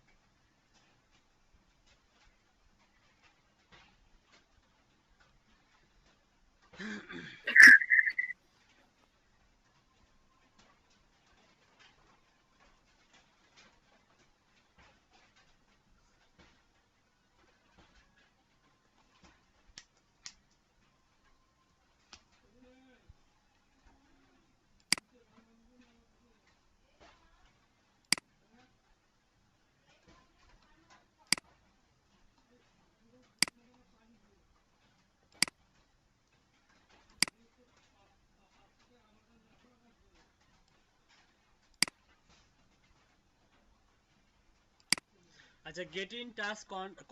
আচ্ছা get in touch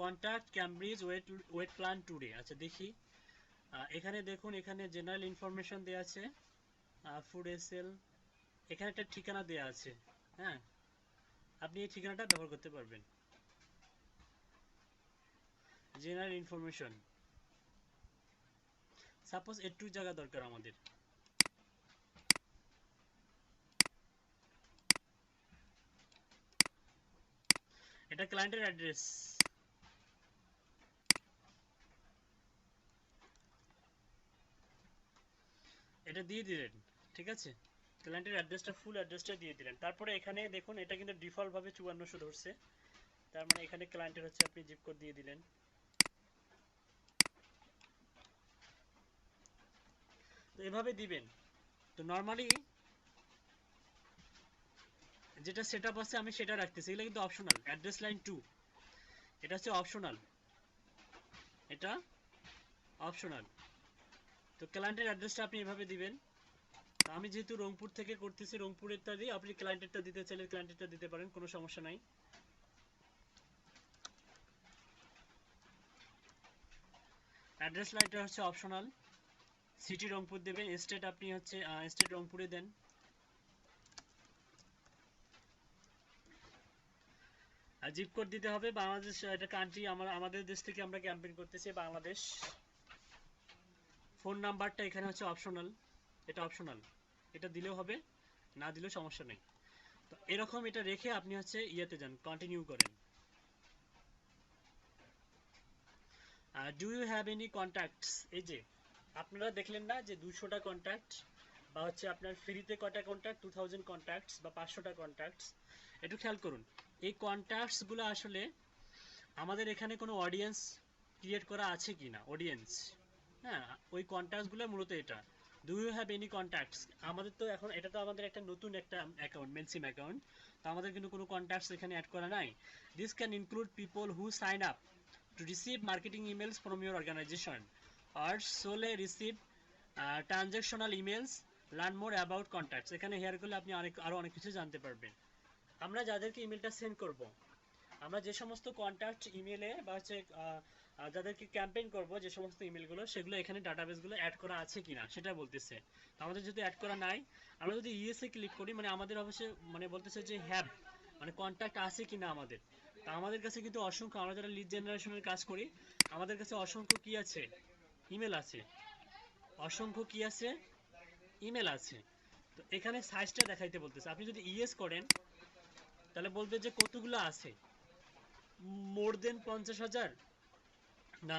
contact Cambridge weight plan today. আচ্ছা দেখি, এখানে দেখুন, এখানে জেনারেল ইনফরমেশন দেওয়া আছে, ফুড এসএল, এখানে একটা ঠিকানা দেওয়া আছে। হ্যাঁ, আপনি এই ঠিকানাটা ব্যবহার করতে পারবেন। জেনারেল ইনফরমেশন, সাপোজ একটু জায়গা দরকার আমাদের, এটা ক্লায়েন্টের অ্যাড্রেস, এটা দিয়ে দিলেন, ঠিক আছে, ক্লায়েন্টের অ্যাড্রেসটা ফুল অ্যাড্রেসটা দিয়ে দিলেন। তারপরে এখানে দেখুন এটা কিন্তু ডিফল্ট ভাবে 5400 ধরছে, তার মানে এখানে ক্লায়েন্টের হচ্ছে আপনি জিপ কোড দিয়ে দিলেন। তো এভাবে দিবেন। তো নরমালি যেটা সেটআপ আছে আমি সেটা রাখতেছি, এগুলো কিন্তু অপশনাল। অ্যাড্রেস লাইন 2 এটা হচ্ছে অপশনাল, এটা অপশনাল। তো ক্লায়েন্টের অ্যাড্রেসটা আপনি এভাবে দিবেন। তো আমি যেহেতু রংপুর থেকে করতেছি, রংপুরেরটা দিয়ে আপনি ক্লায়েন্টেরটা দিতে চাইলে ক্লায়েন্টেরটা দিতে পারেন, কোনো সমস্যা নাই। অ্যাড্রেস লাইনটা হচ্ছে অপশনাল। সিটি রংপুর দেবেন, স্টেট আপনি হচ্ছে স্টেট রংপুরে দেন। আর জিপ কোড দিতে হবে বাংলাদেশ, এটা কান্ট্রি, আমাদের দেশ থেকে আমরা ক্যাম্পেইন করতেছি বাংলাদেশ। ফোন নাম্বারটা এখানে হচ্ছে অপশনাল, এটা অপশনাল, এটা দিলেও হবে, না দিলেও সমস্যা নেই। তো এরকম এটা রেখে আপনি হচ্ছে ইয়েতে যান, কন্টিনিউ করেন। Do you have any contacts, এই যে আপনারা দেখলেন না যে 200টা কন্ট্যাক্ট, বা হচ্ছে আপনার ফ্রিতে কয়টা কন্ট্যাক্ট, 2000 কন্ট্যাক্টস বা 500টা কন্ট্যাক্টস। একটু খেয়াল করুন, এই কন্ট্যাক্টসগুলো আসলে আমাদের এখানে কোনো অডিয়েন্স ক্রিয়েট করা আছে কি না, অডিয়েন্স, হ্যাঁ, ওই কন্ট্যাক্টসগুলো মূলত এটা। Do you have any contacts, আমাদের তো এখন এটা তো আমাদের একটা নতুন একটা অ্যাকাউন্ট, মেলসিম অ্যাকাউন্ট, তো আমাদের কিন্তু কোনো কন্ট্যাক্টস এখানে অ্যাড করা নাই। This can include people who sign up to receive marketing emails from your organization or solely receive transactional emails, learn more about contacts। এখানে হেয়ার করলে আপনি আরো অনেক কিছু জানতে পারবেন। আমরা যাদেরকে ইমেলটা সেন্ড করব, আমরা যে সমস্ত কন্ট্যাক্ট ইমেলে বা হচ্ছে যাদেরকে ক্যাম্পেইন করব, যে সমস্ত ইমেলগুলো, সেগুলো এখানে ডাটাবেসগুলো অ্যাড করা আছে কিনা সেটা বলতেছে। আমাদের যদি অ্যাড করা নাই, আমরা যদি ইএসএ ক্লিক করি, মানে আমাদের অবশ্যই মানে বলতেছে যে হ্যাভ, মানে কন্ট্যাক্ট আছে কিনা আমাদের। তা আমাদের কাছে কিন্তু অসংখ্য, আমরা যারা লিড জেনারেশনের কাজ করি, আমাদের কাছে অসংখ্য কি আছে, ইমেল আছে, অসংখ্য কি আছে, ইমেল আছে। তো এখানে সাইজটা দেখাইতে বলতেছে, আপনি যদি ইএস করেন তাহলে বলবে যে কতগুলো আছে, মোর দেন 50,000, না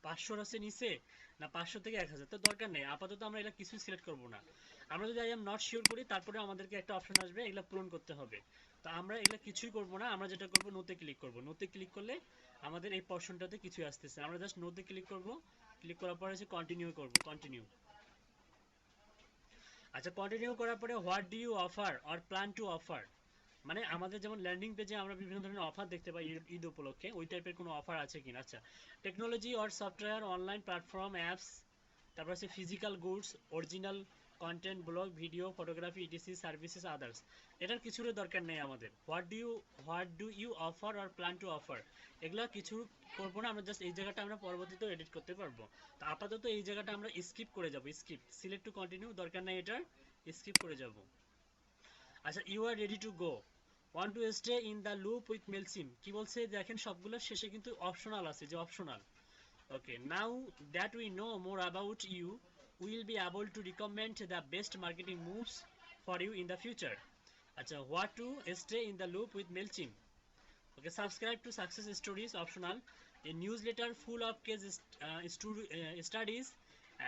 500 আছে নিচে, না 500 থেকে 1000। তো দরকার নেই, আপাতত আমরা এটা কিছু সিলেক্ট করব না। আমরা যদি আই এম নট শিওর করি, তারপরে আমাদেরকে একটা অপশন আসবে এগুলো পূরণ করতে হবে। তো আমরা এগুলো কিছুই করব না, আমরা যেটা করব নোতে ক্লিক করব। নোতে ক্লিক করলে আমাদের এই পোরশনটাতে কিছুই আসতেছে, আমরা জাস্ট নোতে ক্লিক করব। ক্লিক করার পরে হচ্ছে কন্টিনিউ করব, কন্টিনিউ। আচ্ছা কন্টিনিউ করার পরে what do you offer or plan to offer, মানে আমাদের যেমন ল্যান্ডিং পেজে আমরা বিভিন্ন ধরনের অফার দেখতে পাই ঈদ উপলক্ষে, ওই টাইপের কোনো অফার আছে কিনা। আচ্ছা, technology or software, online platform, apps, তারপর হচ্ছে physical goods, original content, blog, video, photography, etc, services, others. এটার কিছুর দরকার নেই আমাদের। What do you offer or plan to offer, এগুলো কিছু করবো না আমরা, জাস্ট এই জায়গাটা আমরা পরবর্তীতে এডিট করতে পারবো। তো আপাতত এই জায়গাটা আমরা স্কিপ করে যাব, স্কিপ, সিলেক্ট টু কন্টিনিউ দরকার নেই, এটার স্কিপ করে যাব। আচ্ছা, you are ready to go, want to stay in the loop with Mailchimp, কি বলছে দেখেন সবগুলোর শেষে কিন্তু অপশনাল আছে, যে optional. Okay, now that we know more about you, we will be able to recommend the best marketing moves for you in the future. Acha, what to stay in the loop with MailChimp. Okay, subscribe to Success Stories, optional. A newsletter full of case studies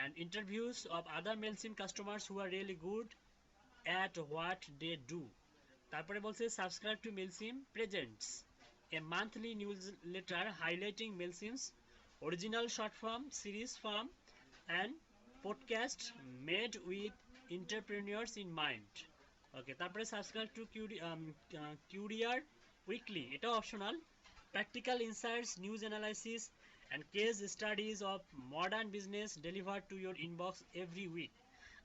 and interviews of other MailChimp customers who are really good at what they do. তারপরে বলছে subscribe to Mailchimp presents, a monthly newsletter highlighting Mailchimp's original short form, series form and podcast made with entrepreneurs in mind. Okay, তারপরে subscribe to Courier Weekly, এটা optional. Practical insights, news analysis and case studies of modern business delivered to your inbox every week.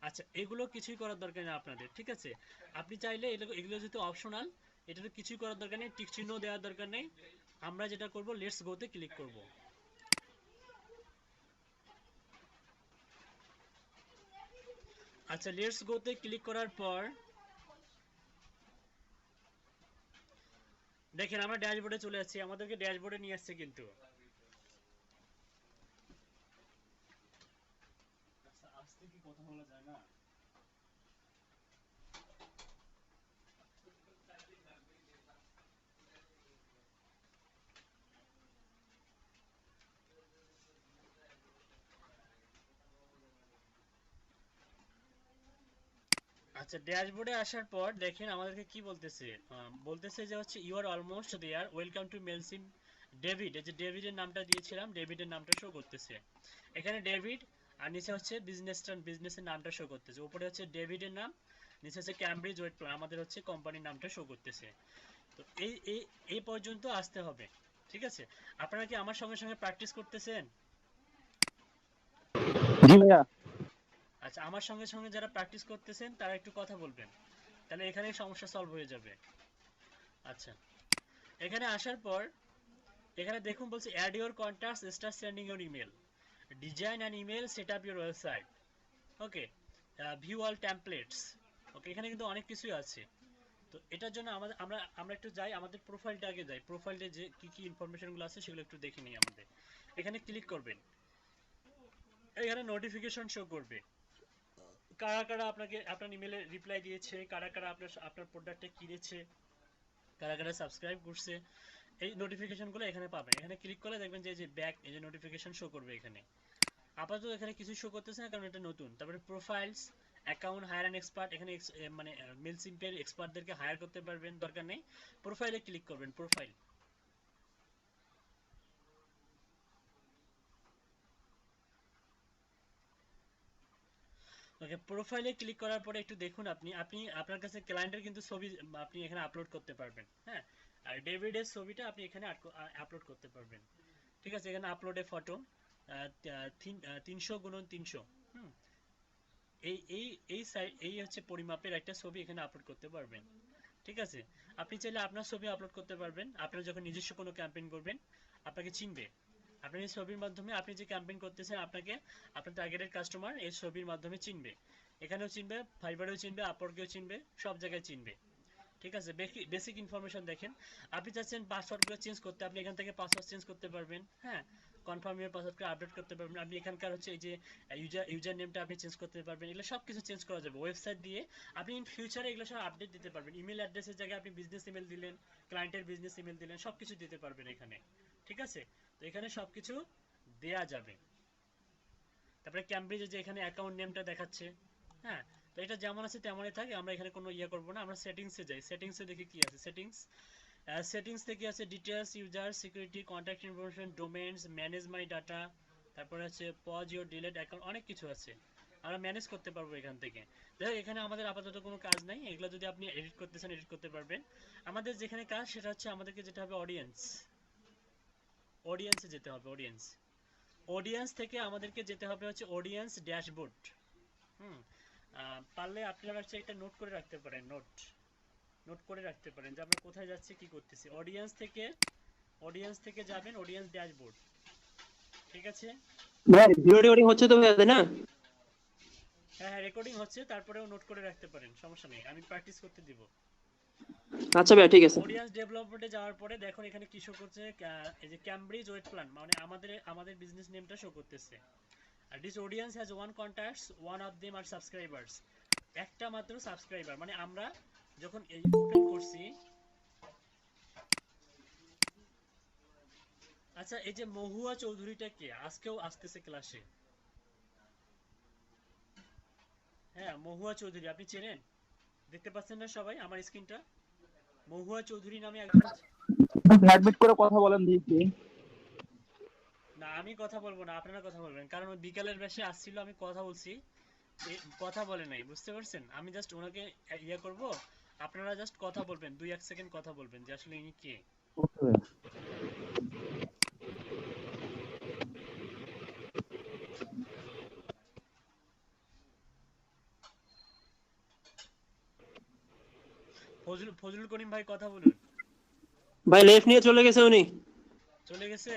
আচ্ছা, এগুলো কিছুই করার দরকার নেই আপনাদের, ঠিক আছে? আপনি চাইলে এগুলো যেহেতু অপশনাল, এটাতে কিছুই করার দরকার নেই, টিক চিহ্ন দেওয়ার দরকার নেই। আমরা যেটা করব, লেটস গোতে ক্লিক করব। আচ্ছা, লেটস গোতে ক্লিক করার পর দেখেন আমরা ড্যাশবোর্ডে চলে যাচ্ছি, আমাদেরকে ড্যাশবোর্ডে নিয়ে আসছে কিন্তু। আচ্ছা, আস্তে কি কথা বলা যায় না? আচ্ছা, ড্যাশবোর্ডে আসার পর দেখেন আমাদেরকে কি বলতেছে, বলতেছে যে হচ্ছে you are almost there, welcome to Mailchimp David. এই যে ডেভিডের নামটা দিয়েছিলাম, ডেভিডের নামটা শো করতেছে এখানে, ডেভিড, আর নিচে হচ্ছে বিজনেসের নামটা শো করতেছে। উপরে হচ্ছে ডেভিডের নাম, নিচে হচ্ছে ক্যামব্রিজ ওয়েট প্ল্যান, আমাদের হচ্ছে কোম্পানির নামটা শো করতেছে। তো এই পর্যন্ত আসতে হবে, ঠিক আছে? আপনারা কি আমার সঙ্গে সঙ্গে প্র্যাকটিস করতেছেন? জি ভাইয়া। আচ্ছা, আমার সঙ্গে সঙ্গে যারা প্র্যাকটিস করতেছেন তারা একটু কথা বলবেন, তাহলে এখানেই সমস্যা সলভ হয়ে যাবে। আচ্ছা, এখানে আসার পর এখানে দেখুন বলছে add your contacts, start sending your email, design an email, set up your website, okay, view all templates. Okay, এখানে কিন্তু অনেক কিছুই আছে। তো এটার জন্য আমরা একটু যাই, আমাদের প্রোফাইলটা আগে যাই, প্রোফাইলে যে কি ইনফরমেশনগুলো আছে সেগুলো একটু দেখে নিই। আমাদের এখানে ক্লিক করবেন, এখানে নোটিফিকেশন শো করবে কারা কারা আপনার ইমেলে রিপ্লাই দিয়েছে, কারা কারা আপনার প্রোডাক্টটা কিনেছে, কারা কারা সাবস্ক্রাইব করছে, এই নোটিফিকেশনগুলো এখানে পাবেন। এখানে ক্লিক করলে দেখবেন যে ব্যাক, এই যে নোটিফিকেশন শো করবে এখানে। আপাতত এখানে কিছু শো করতেছে না, কারণ এটা নতুন। তারপরে profiles, account, hire and expert, এখানে মানে মেলসিম্পের এক্সপার্টদেরকে হায়ার করতে পারবেন, দরকার নেই। প্রোফাইলে ক্লিক করবেন, প্রোফাইল। ওকে, প্রোফাইলে ক্লিক করার পরে একটু দেখুন, আপনার কাছে ক্লায়েন্টের কিন্তু ছবি আপনি এখানে আপলোড করতে পারবেন, হ্যাঁ। আর ডেভিডের ছবিটা আপনি এখানে আপলোড করতে পারবেন, ঠিক আছে? এখানে আপলোডে ফটো 300x300, হুম, এই এই এই এই হচ্ছে পরিমাপের একটা ছবি এখানে আপলোড করতে পারবেন, ঠিক আছে? আপনি চাইলে আপনার ছবি আপলোড করতে পারবেন। আপনারা যখন নিজস্ব কোনো ক্যাম্পেইন করবেন, আপনাকে চিনবে, আপনার এই ছবির মাধ্যমে, আপনি যে ক্যাম্পেইন করতেছেন আপনাকে আপনার টার্গেটেড কাস্টমার এই ছবির মাধ্যমে চিনবে, এখানেও চিনবে, ফাইবারেও চিনবে, আপওয়ার্কেও চিনবে, সব জায়গায় চিনবে, ঠিক আছে? বেসিক ইনফরমেশন দেখেন। আপনি চাচ্ছেন পাসওয়ার্ডগুলো চেঞ্জ করতে, আপনি এখান থেকে পাসওয়ার্ড চেঞ্জ করতে পারবেন, হ্যাঁ। কনফার্ম ইউর পাসওয়ার্ডকে আপডেট করতে পারবেন, আপনি এখানকার হচ্ছে এই যে ইউজার নেমটা আপনি চেঞ্জ করতে পারবেন, এগুলো সব কিছু চেঞ্জ করা যাবে ওয়েবসাইট দিয়ে। আপনি ইন ফিউচারে এগুলো সব আপডেট দিতে পারবেন। ইমেল অ্যাড্রেসের জায়গায় আপনি বিজনেস ইমেল দিলেন, ক্লায়েন্টের বিজনেস ইমেল দিলেন, সব কিছু দিতে পারবেন এখানে, ঠিক আছে? তো এখানে সব কিছু দেয়া যাবে। তারপরে ক্যামব্রিজের যে এখানে অ্যাকাউন্ট নেমটা দেখাচ্ছে, হ্যাঁ। তো এটা যেমন আছে তেমনই থাকে, আমরা এখানে কোনো করবো না। আমরা সেটিংসে যাই, সেটিংসে দেখি কি আছে। সেটিংস থেকে আছে details, user security, contact information, domains, manage মাই ডাটা, তারপরে আছে পজ ইউর ডিলেট অ্যাকাউন্ট, অনেক কিছু আছে, আমরা ম্যানেজ করতে পারবো এখান থেকে। দেখো, এখানে আমাদের আপাতত কোনো কাজ নাই, এগুলো যদি আপনি এডিট করতে চান এডিট করতে পারবেন। আমাদের যেখানে কাজ সেটা হচ্ছে আমাদেরকে যেতে হবে অডিয়েন্সে যেতে হবে। অডিয়েন্স থেকে আমাদেরকে যেতে হবে হচ্ছে অডিয়েন্স ড্যাশবোর্ড, হুম। পারলে আপনারা হচ্ছে একটা নোট করে রাখতে পারেন, নোট করে রাখতে পারেন যে আমরা কোথায় যাচ্ছি কি করতেছি। অডিয়েন্স থেকে যাবেন অডিয়েন্স ড্যাশবোর্ড, ঠিক আছে? ভাই ভিডিও রেকর্ডিং হচ্ছে তো ভাই না? হ্যাঁ হ্যাঁ রেকর্ডিং হচ্ছে, তারপরেও নোট করে রাখতে পারেন, সমস্যা নেই, আমি প্র্যাকটিস করতে দিব। আচ্ছা ভাই ঠিক আছে। অডিয়েন্স ডেভেলপমেন্টে যাওয়ার পরে দেখুন এখানে কি শো করছে, এই যে ক্যামব্রিজ ওয়েট প্ল্যান, মানে আমাদের বিজনেস নেমটা শো করতেছে। আর this audience has one contacts, one of them are subscribers, একটা মাত্র সাবস্ক্রাইবার। মানে আমরা যখন এই ওপেন করছি, আচ্ছা এই যে মহুয়া চৌধুরীটা কে? আজকেও আসতেছে ক্লাসে। হ্যাঁ মহুয়া চৌধুরী আপনি চেনেন? দেখতে পাচ্ছেন না সবাই আমার স্ক্রিনটা? মহুয়া চৌধুরী নামে একজন আছে। অ্যাডমিট করে কথা বলেন দিয়েছি। না আমি কথা বলবো না, আপনারা কথা বলবেন, কারণ ওই বিকালের বেশে আসছিল, আমি কথা বলছি, কথা বলে নাই, বুঝতে পারছেন? আমি জাস্ট ওনাকে ইয়ে করব, আপনারা জাস্ট কথা বলবেন, 2-1 সেকেন্ড কথা বলবেন যে আসলে ইনি কে। ফজলুল করিম ভাই কথা বলুন। ভাই লেফট নিয়ে চলে গেছে উনি। চলে গেছে?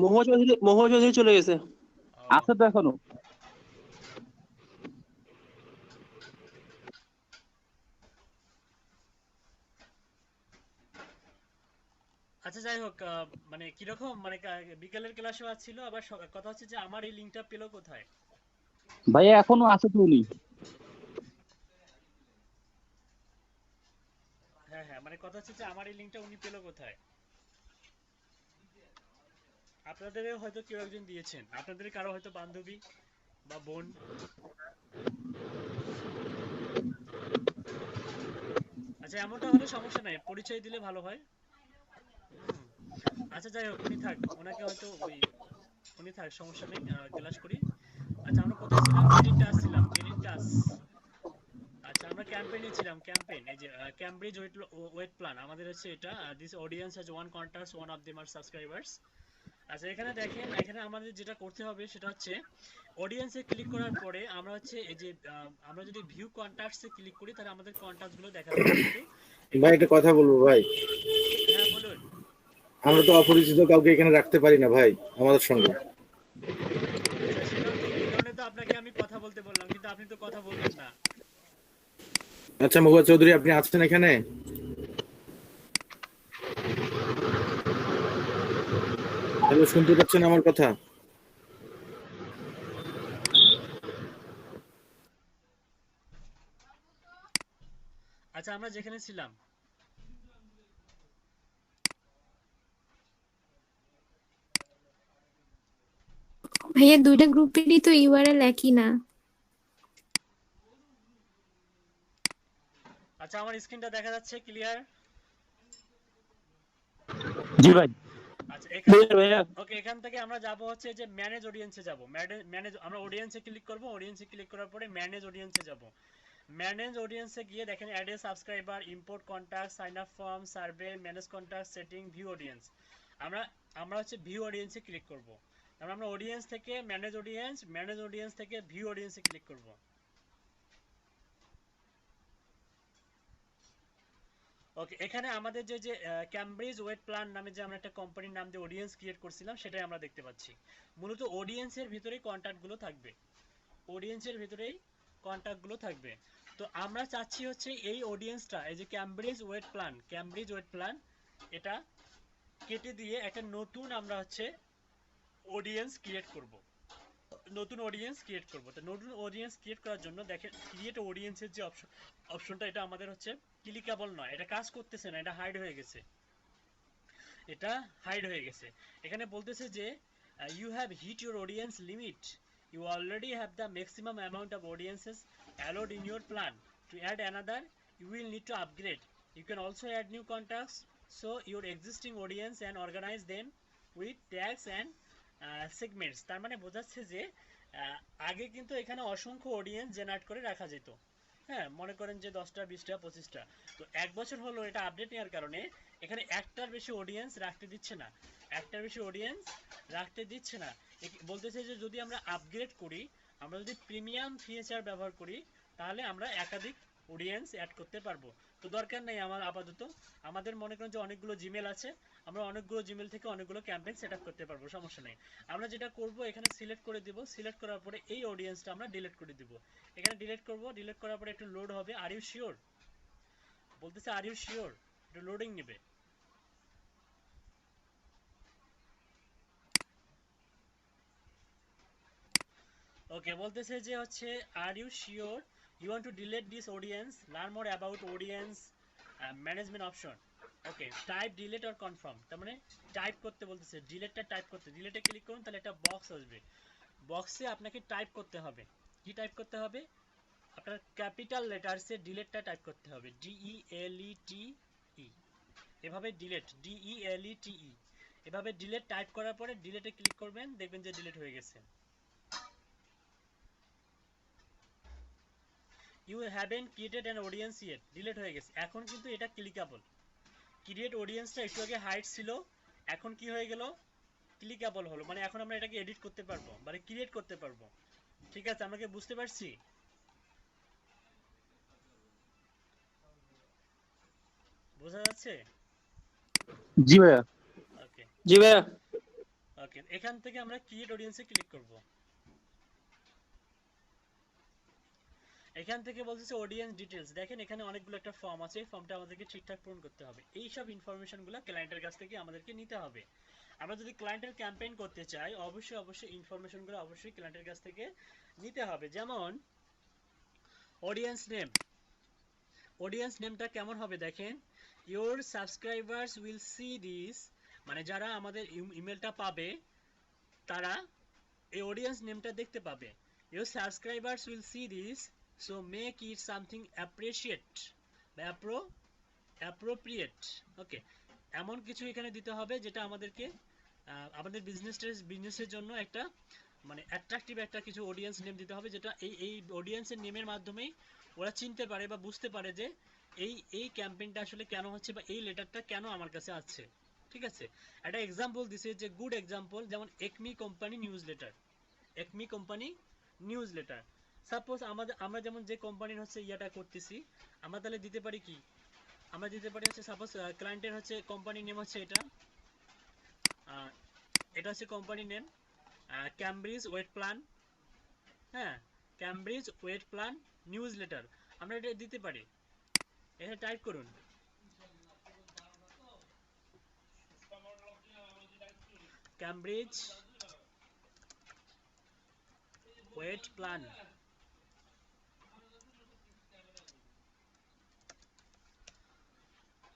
মহুয়া চৌধুরী চলে গেছে। ও, আছে তো এখনো। আচ্ছা যাই হোক, মানে কিরকম, মানে বিকালের ক্লাসও ছিল, আবার কথা হচ্ছে যে আমার এই লিঙ্কটা পেলো কোথায়? ভাইয়া এখনো আছে তো উনি। হ্যাঁ হ্যাঁ, মানে কথা হচ্ছে যে আমার এই লিঙ্কটা উনি পেলো কোথায়? আপনাদের হয়তো কেউ একজন দিয়েছেন, আপনাদের কারো হয়তো বান্ধবী বা বোন। আচ্ছা এমনটা হলে সমস্যা নাই, পরিচয় দিলে ভালো হয়। হুম। আচ্ছা যাই হোক, উনি থাক, ওনাকে হয়তো উনি থাক, সমস্যা নেই, ক্লাস করি। আচ্ছা আমরা কোথায় ছিলাম? গ্রিন টাস। আচ্ছা আমরা ক্যাম্পেইনে ছিলাম, ক্যাম্পেইন এই যে ক্যামব্রিজ ওয়েট প্ল্যান আমাদের হচ্ছে এটা। This audience has one contacts, one of them are subscribers. আচ্ছা এখানে দেখেন, এখানে আমাদের যেটা করতে হবে সেটা হচ্ছে অডিয়েন্সে ক্লিক করার পরে আমরা হচ্ছে এই যে আমরা যদি ভিউ কন্টাক্টসে ক্লিক করি তাহলে আমাদের কন্টাক্টস গুলো দেখা যাবে, কিন্তু ভাই এখানে একটা কথা বলবো ভাই, হ্যাঁ বলুন। আমরা তো অপরিচিত কাউকে এখানে রাখতে পারি না ভাই আমাদের সঙ্গে। আচ্ছা সেটাও ঠিক, এই কারণে তো আপনাকে আমি কথা বলতে বললাম, কিন্তু আপনি তো কথা বললেন না। আচ্ছা মহুয়া চৌধুরী আপনি আছেন এখানে? হ্যালো, শুনতে পাচ্ছেন আমার কথা? আচ্ছা আমরা যেখানে ছিলাম, ভাইয়া দুইটা গ্রুপেরই তো ইউআরএল একই না। আচ্ছা আমার স্ক্রিনটা দেখা যাচ্ছে ক্লিয়ার? জি ভাই। আচ্ছা এখান ভাইয়া ওকে, এখান থেকে আমরা যাব হচ্ছে যে ম্যানেজ অডিয়েন্সে যাব। ম্যানেজ আমরা অডিয়েন্সে ক্লিক করব, অডিয়েন্সে ক্লিক করার পরে ম্যানেজ অডিয়েন্সে যাব। ম্যানেজ অডিয়েন্সে গিয়ে দেখেন add a subscriber, import contact, sign up form, survey, manage contact, setting, view audience. আমরা আমরা হচ্ছে ভিউ অডিয়েন্সে ক্লিক করব। আমরা অডিয়েন্স থেকে ম্যানেজ অডিয়েন্স থেকে ভিউ অডিয়েন্সে ক্লিক করব। ওকে, এখানে আমাদের যে ক্যামব্রিজ ওয়েট প্ল্যান নামে যে আমরা একটা কোম্পানির নাম দিয়ে অডিয়েন্স ক্রিয়েট করছিলাম সেটাই আমরা দেখতে পাচ্ছি। মূলত অডিয়েন্সের ভিতরেই কন্টাক্টগুলো থাকবে, অডিয়েন্সের ভিতরেই কন্টাক্টগুলো থাকবে। তো আমরা চাচ্ছি হচ্ছে এই অডিয়েন্সটা, এই যে ক্যামব্রিজ ওয়েট প্ল্যান এটা কেটে দিয়ে একটা নতুন আমরা হচ্ছে অডিয়েন্স ক্রিয়েট করব। তো নতুন অডিয়েন্স ক্রিয়েট করার জন্য দেখেন ক্রিয়েট অডিয়েন্সের যে অপশনটা, এটা আমাদের হচ্ছে ক্লিকেবল নয়, এটা কাজ করতেছে না, এটা হাইড হয়ে গেছে। এখানে বলতেছে যে you have hit your audience limit, you already have the maximum amount of audiences allowed in your plan, to add another you will need to upgrade. You can also add new contacts, so your existing audience and organize them with tags and segments. তার মানে বোঝাচ্ছে যে আগে কিন্তু এখানে অসংখ্য audience generate করে রাখা যেত। হ্যাঁ মনে করেন যে 10টা 20টা 25টা, তো 1 বছর হলো এটা আপডেট নেওয়ার কারণে এখানে একটার বেশি অডিয়েন্স রাখতে দিচ্ছে না, বলতেছে যে যদি আমরা আপগ্রেড করি আমরা যদি প্রিমিয়াম ফিচার ব্যবহার করি তাহলে আমরা একাধিক অডিয়েন্স অ্যাড করতে পারবো। তো দরকার নেই আমার আপাতত, আমাদের মনে করেন যে অনেকগুলো জিমেল আছে, আমরা অনেকগুলো জিমেল থেকে অনেকগুলো ক্যাম্পেইন সেট আপ করতে পারবো, সমস্যা নেই। আমরা যেটা করব এখানে সিলেক্ট করে দিব, সিলেক্ট করার পরে এই অডিয়েন্সটা আমরা ডিলিট করে দিব। এখানে ডিলিট করব, ডিলিট করার পরে একটু লোড হবে। আর ইউ শিওর বলতেছে, আর ইউ শিওর, একটু লোডিং নেবে। ওকে, বলতেছে যে হচ্ছে are you sure you want to delete this audience, learn more about audience management option. Okay, type delete or confirm, তার মানে টাইপ করতে বলতেছে, ডিলিটটা টাইপ করতে, ডিলিটে ক্লিক করুন তাহলে একটা বক্স আসবে, বক্সে আপনাকে টাইপ করতে হবে। কি টাইপ করতে হবে? আপনার ক্যাপিটাল লেটারসে ডিলিটটা টাইপ করতে হবে, DELETE, এভাবে ডিলিট, DELETE, এভাবে ডিলিট টাইপ করার পরে ডিলিটে ক্লিক করবেন, দেখবেন যে ডিলিট হয়ে গেছে। You haven't created an audience yet, delete হয়ে গেছে। এখন কিন্তু এটা ক্লিকেবল। ক্রিয়েট অডিয়েন্সটা একটু আগে হাইড ছিল, এখন কি হয়ে গেল? ক্লিকেবল হলো, মানে এখন আমরা এটাকে এডিট করতে পারবো, মানে ক্রিয়েট করতে পারবো। ঠিক আছে, আমরা কি বুঝতে পারছি? বোঝা যাচ্ছে? জি ভাইয়া। ওকে জি ভাইয়া। ওকে, এখান থেকে আমরা ক্রিয়েট অডিয়েন্সে ক্লিক করব। এখান থেকে বলতেছে অডিয়েন্স ডিটেইলস, দেখেন এখানে অনেকগুলো একটা ফর্ম আছে, এই ফর্মটা আমাদেরকে ঠিকঠাক পূরণ করতে হবে। এই সব ইনফরমেশনগুলো ক্লায়েন্টের কাছ থেকে আমাদেরকে নিতে হবে। আমরা যদি ক্লায়েন্টের ক্যাম্পেইন করতে চাই অবশ্যই ইনফরমেশনগুলো অবশ্যই ক্লায়েন্টের কাছ থেকে নিতে হবে। যেমন অডিয়েন্স নেম, অডিয়েন্স নেমটা কেমন হবে দেখেন, your subscribers will see this, মানে যারা আমাদের ইমেলটা পাবে তারা এই অডিয়েন্স নেমটা দেখতে পাবে। Your subscribers will see this, so make it something appreciate বা অ্যাপ্রোপ্রিয়েট। ওকে, এমন কিছু এখানে দিতে হবে যেটা আমাদেরকে আমাদের বিজনেসের জন্য একটা মানে অ্যাট্রাকটিভ একটা কিছু অডিয়েন্স নেম দিতে হবে, যেটা এই অডিয়েন্সের নেমের মাধ্যমেই ওরা চিনতে পারে বা বুঝতে পারে যে এই ক্যাম্পেইনটা আসলে কেন হচ্ছে বা এই লেটারটা কেন আমার কাছে আছে। ঠিক আছে, একটা এক্সাম্পল দিছে যে গুড এক্সাম্পল, যেমন Acme company news letter, Acme company news letter. Suppose আমরা যেমন যে কোম্পানির হচ্ছে ইয়াটা করতেছি, আমরা তাহলে দিতে পারি কি, আমরা দিতে পারি হচ্ছে সাপোজ ক্লায়েন্টের হচ্ছে কোম্পানির নেম হচ্ছে এটা, এটা হচ্ছে কোম্পানির নেম ক্যামব্রিজ ওয়েট প্ল্যান। হ্যাঁ, Cambridge weight plan newsletter, আমরা এটা দিতে পারি। এখানে টাইপ করুন Cambridge weight plan,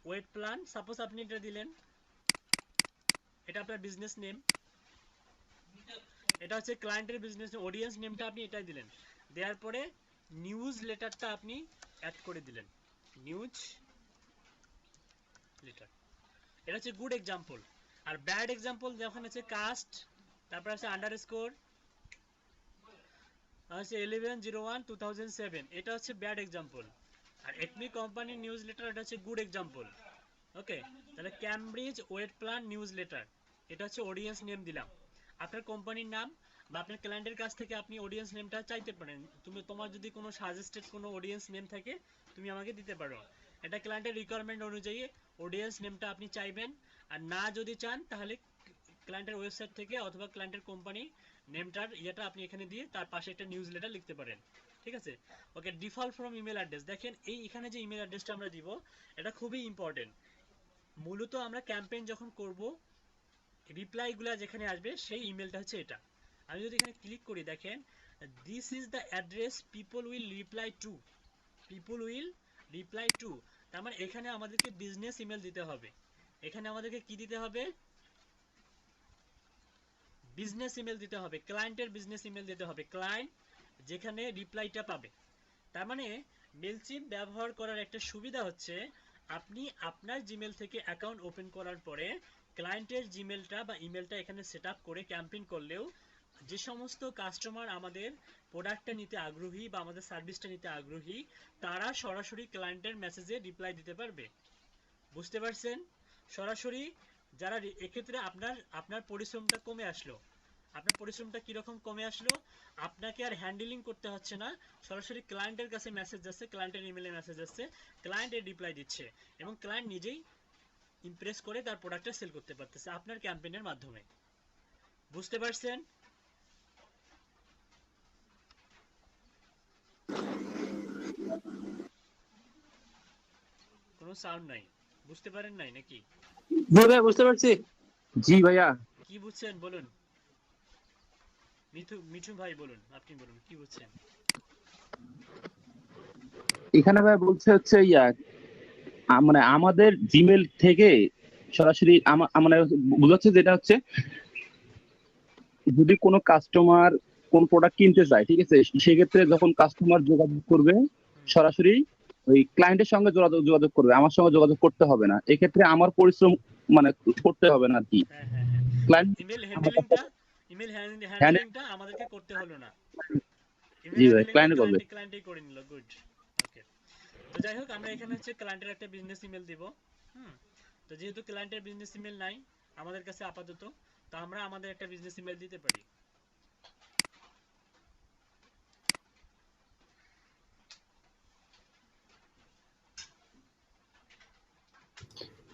weight plan. Suppose আপনি এটা দিলেন, এটা আপনার বিজনেস নেম, এটা হচ্ছে ক্লায়েন্টের বিজনেস অডিয়েন্স নেমটা আপনি এটাই দিলেন, দেওয়ার পরে নিউজ লেটারটা আপনি অ্যাড করে দিলেন, নিউজ লেটার। এটা হচ্ছে গুড এক্সাম্পল। আর ব্যাড এক্সাম্পল যখন হচ্ছে কাস্ট, তারপর আছে আন্ডারস্কোর, হচ্ছে 11/01/2007, এটা হচ্ছে ব্যাড এক্সাম্পল। আর একমি কোম্পানি নিউজ লেটার, এটা হচ্ছে গুড এক্সাম্পল। ওকে, তাহলে Cambridge weight plan newsletter, এটা হচ্ছে অডিয়েন্স নেম দিলাম। আপনার কোম্পানির নাম বা আপনার ক্লায়েন্টের কাছ থেকে আপনি অডিয়েন্স নেমটা চাইতে পারেন, তোমার যদি কোনো সাজেস্টেড কোনো অডিয়েন্স নেম থাকে তুমি আমাকে দিতে পারো। এটা ক্লায়েন্টের রিকোয়ারমেন্ট অনুযায়ী অডিয়েন্স নেমটা আপনি চাইবেন। আর না যদি চান তাহলে ক্লায়েন্টের ওয়েবসাইট থেকে অথবা ক্লায়েন্টের কোম্পানি নেমটার ইয়েটা আপনি এখানে দিয়ে তার পাশে একটা নিউজ লেটার লিখতে পারেন। ঠিক আছে, ওকে। ডিফল্ট ফ্রম ইমেল অ্যাড্রেস, দেখেন এখানে যে ইমেল অ্যাড্রেসটা আমরা দিব এটা খুবই ইম্পর্টেন্ট। মূলত আমরা ক্যাম্পেইন যখন করব রিপ্লাইগুলো যেখানে আসবে সেই ইমেলটা হচ্ছে এটা। আমি যদি এখানে ক্লিক করি, দেখেন this is the address people will reply to, people will reply to, তার মানে এখানে আমাদেরকে বিজনেস ইমেল দিতে হবে। এখানে আমাদেরকে কি দিতে হবে? বিজনেস ইমেল দিতে হবে, ক্লায়েন্টের বিজনেস ইমেল দিতে হবে, ক্লায়েন্ট যেখানে রিপ্লাইটা পাবে। তার মানে মেলচিম্প ব্যবহার করার একটা সুবিধা হচ্ছে আপনি আপনার জিমেল থেকে অ্যাকাউন্ট ওপেন করার পরে ক্লায়েন্টের জিমেলটা বা ইমেলটা এখানে সেট আপ করে ক্যাম্পেইন করলেও যে সমস্ত কাস্টমার আমাদের প্রোডাক্টটা নিতে আগ্রহী বা আমাদের সার্ভিসটা নিতে আগ্রহী তারা সরাসরি ক্লায়েন্টের মেসেজে রিপ্লাই দিতে পারবে। বুঝতে পারছেন? সরাসরি যারা, এক্ষেত্রে আপনার পরিশ্রমটা কমে আসলো। আপনার পরিশ্রমটা কিরকম কমে আসলো? আপনাকে আর হ্যান্ডেলিং করতে হচ্ছে না, সরাসরি ক্লায়েন্টের কাছে মেসেজ যাচ্ছে, ক্লায়েন্টের ইমেলে মেসেজ যাচ্ছে, ক্লায়েন্ট এর রিপ্লাই দিচ্ছে এবং ক্লায়েন্ট নিজেই ইমপ্রেস করে তার প্রোডাক্টটা সেল করতে পারতেছে আপনার ক্যাম্পেইনের মাধ্যমে। বুঝতে পারছেন? কোনো সাউন্ড নাই, বুঝতে পারেন নাই নাকি? জি ভাই, বুঝতে পারছি। জি ভাইয়া। কি বুঝছেন বলুন? মিঠু ভাই বলুন, আপনি বলুন কি বুঝছেন? এখানে ভাই বলছে হচ্ছে মানে আমাদের জিমেল থেকে সরাসরি মানে বোঝাচ্ছে যেটা হচ্ছে যদি কোনো কাস্টমার কোন প্রোডাক্ট কিনতে চায়, ঠিক আছে, সেক্ষেত্রে যখন কাস্টমার যোগাযোগ করবে সরাসরি ওই ক্লায়েন্টের সঙ্গে যোগাযোগ করবে, আমার সঙ্গে যোগাযোগ করতে হবে না, এক্ষেত্রে আমার পরিশ্রম মানে করতে হবে না আর কি। হ্যাঁ হ্যাঁ হ্যাঁ, ক্লায়েন্ট ইমেল হ্যান্ডলিংটা আমাদেরকে করতে হলো না, ইমেল জি ভাই, হ্যান্ডলিংটা ক্লায়েন্ট করবে। ক্লায়েন্টই করে নিল। গুড, ওকে। তো যাই হোক, আমরা এখানে হচ্ছে ক্লায়েন্টের একটা বিজনেস ইমেল দিব। তো যেহেতু ক্লায়েন্টের বিজনেস ইমেল নাই আমাদের কাছে আপাতত, তো আমরা আমাদের একটা বিজনেস ইমেল দিতে পারি।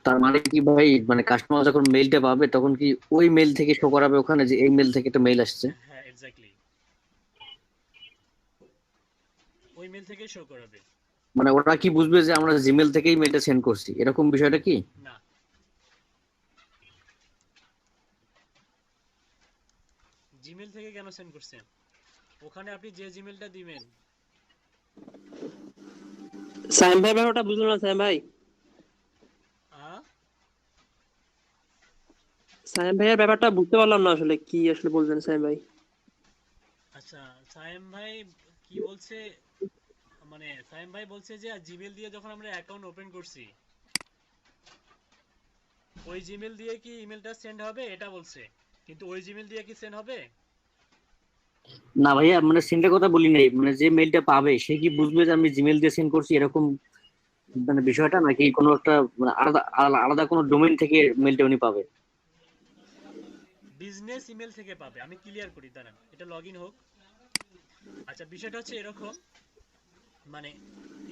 তার মানে কি ভাই, মানে কাস্টমার যখন মেইলটা পাবে তখন কি ওই মেইল থেকে শো করাবে ওখানে যে এই মেইল থেকে একটা মেইল আসছে? হ্যাঁ এক্স্যাক্টলি, ওই মেল থেকে শো করাবে। মানে ওরা কি বুঝবে যে আমরা জিমেল থেকেই মেইলটা সেন্ড করছি, এরকম বিষয়টা কি? না, জিমেল থেকে কেন সেন্ড করছেন? ওখানে আপনি যে জিমেলটা দিবেন। সাইম ভাই, ব্যাপারটা বুঝলো না সাইম ভাই। সাইম ভাইয়ের ব্যাপারটা বুঝতে পারলাম না, আসলে কি আসলে বলবেন সাইম ভাই? আচ্ছা, সায়েম ভাই কি বলছে, মানে সায়েম ভাই বলছে যে জিমেল দিয়ে যখন আমরা অ্যাকাউন্ট ওপেন করছি ওই জিমেল দিয়ে কি ইমেলটা সেন্ড হবে এটা বলছে, কিন্তু ওই জিমেল দিয়ে কি সেন্ড হবে? না ভাইয়া, মানে সেন্ডের কথা বলি নাই, মানে যে মেইলটা পাবে সে কি বুঝবে যে আমি জিমেল দিয়ে সেন্ড করছি, এরকম মানে বিষয়টা, নাকি কোনো একটা মানে আলাদা আলাদা আলাদা কোনো ডোমেইন থেকে মেইলটা উনি পাবে? বিজনেস ইমেল থেকে পাবে। আমি ক্লিয়ার করি, দাঁড়ান এটা লগইন হোক। আচ্ছা, বিষয়টা হচ্ছে এরকম, মানে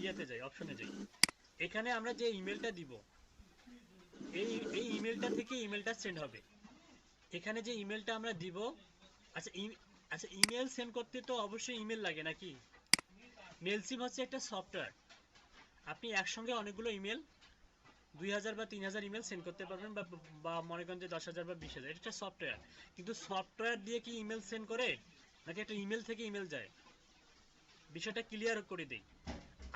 ইয়েতে যাই, অপশনে যাই, এখানে আমরা যে ইমেলটা দিব এই এই ইমেলটা থেকে ইমেলটা সেন্ড হবে। এখানে যে ইমেলটা আমরা দিব, আচ্ছা আচ্ছা, ইমেল সেন্ড করতে তো অবশ্যই ইমেল লাগে নাকি? মেলসিম হচ্ছে একটা সফটওয়্যার, আপনি একসঙ্গে অনেকগুলো ইমেল 2000 বা 3000 ইমেল সেন্ড করতে পারবেন, বা মনে করেন যে 10,000 বা 20,000, এটা একটা সফটওয়্যার। কিন্তু সফটওয়্যার দিয়ে কি ইমেল সেন্ড করে নাকি একটা ইমেল থেকে ইমেল যায়? বিষয়টা ক্লিয়ার করে দেই।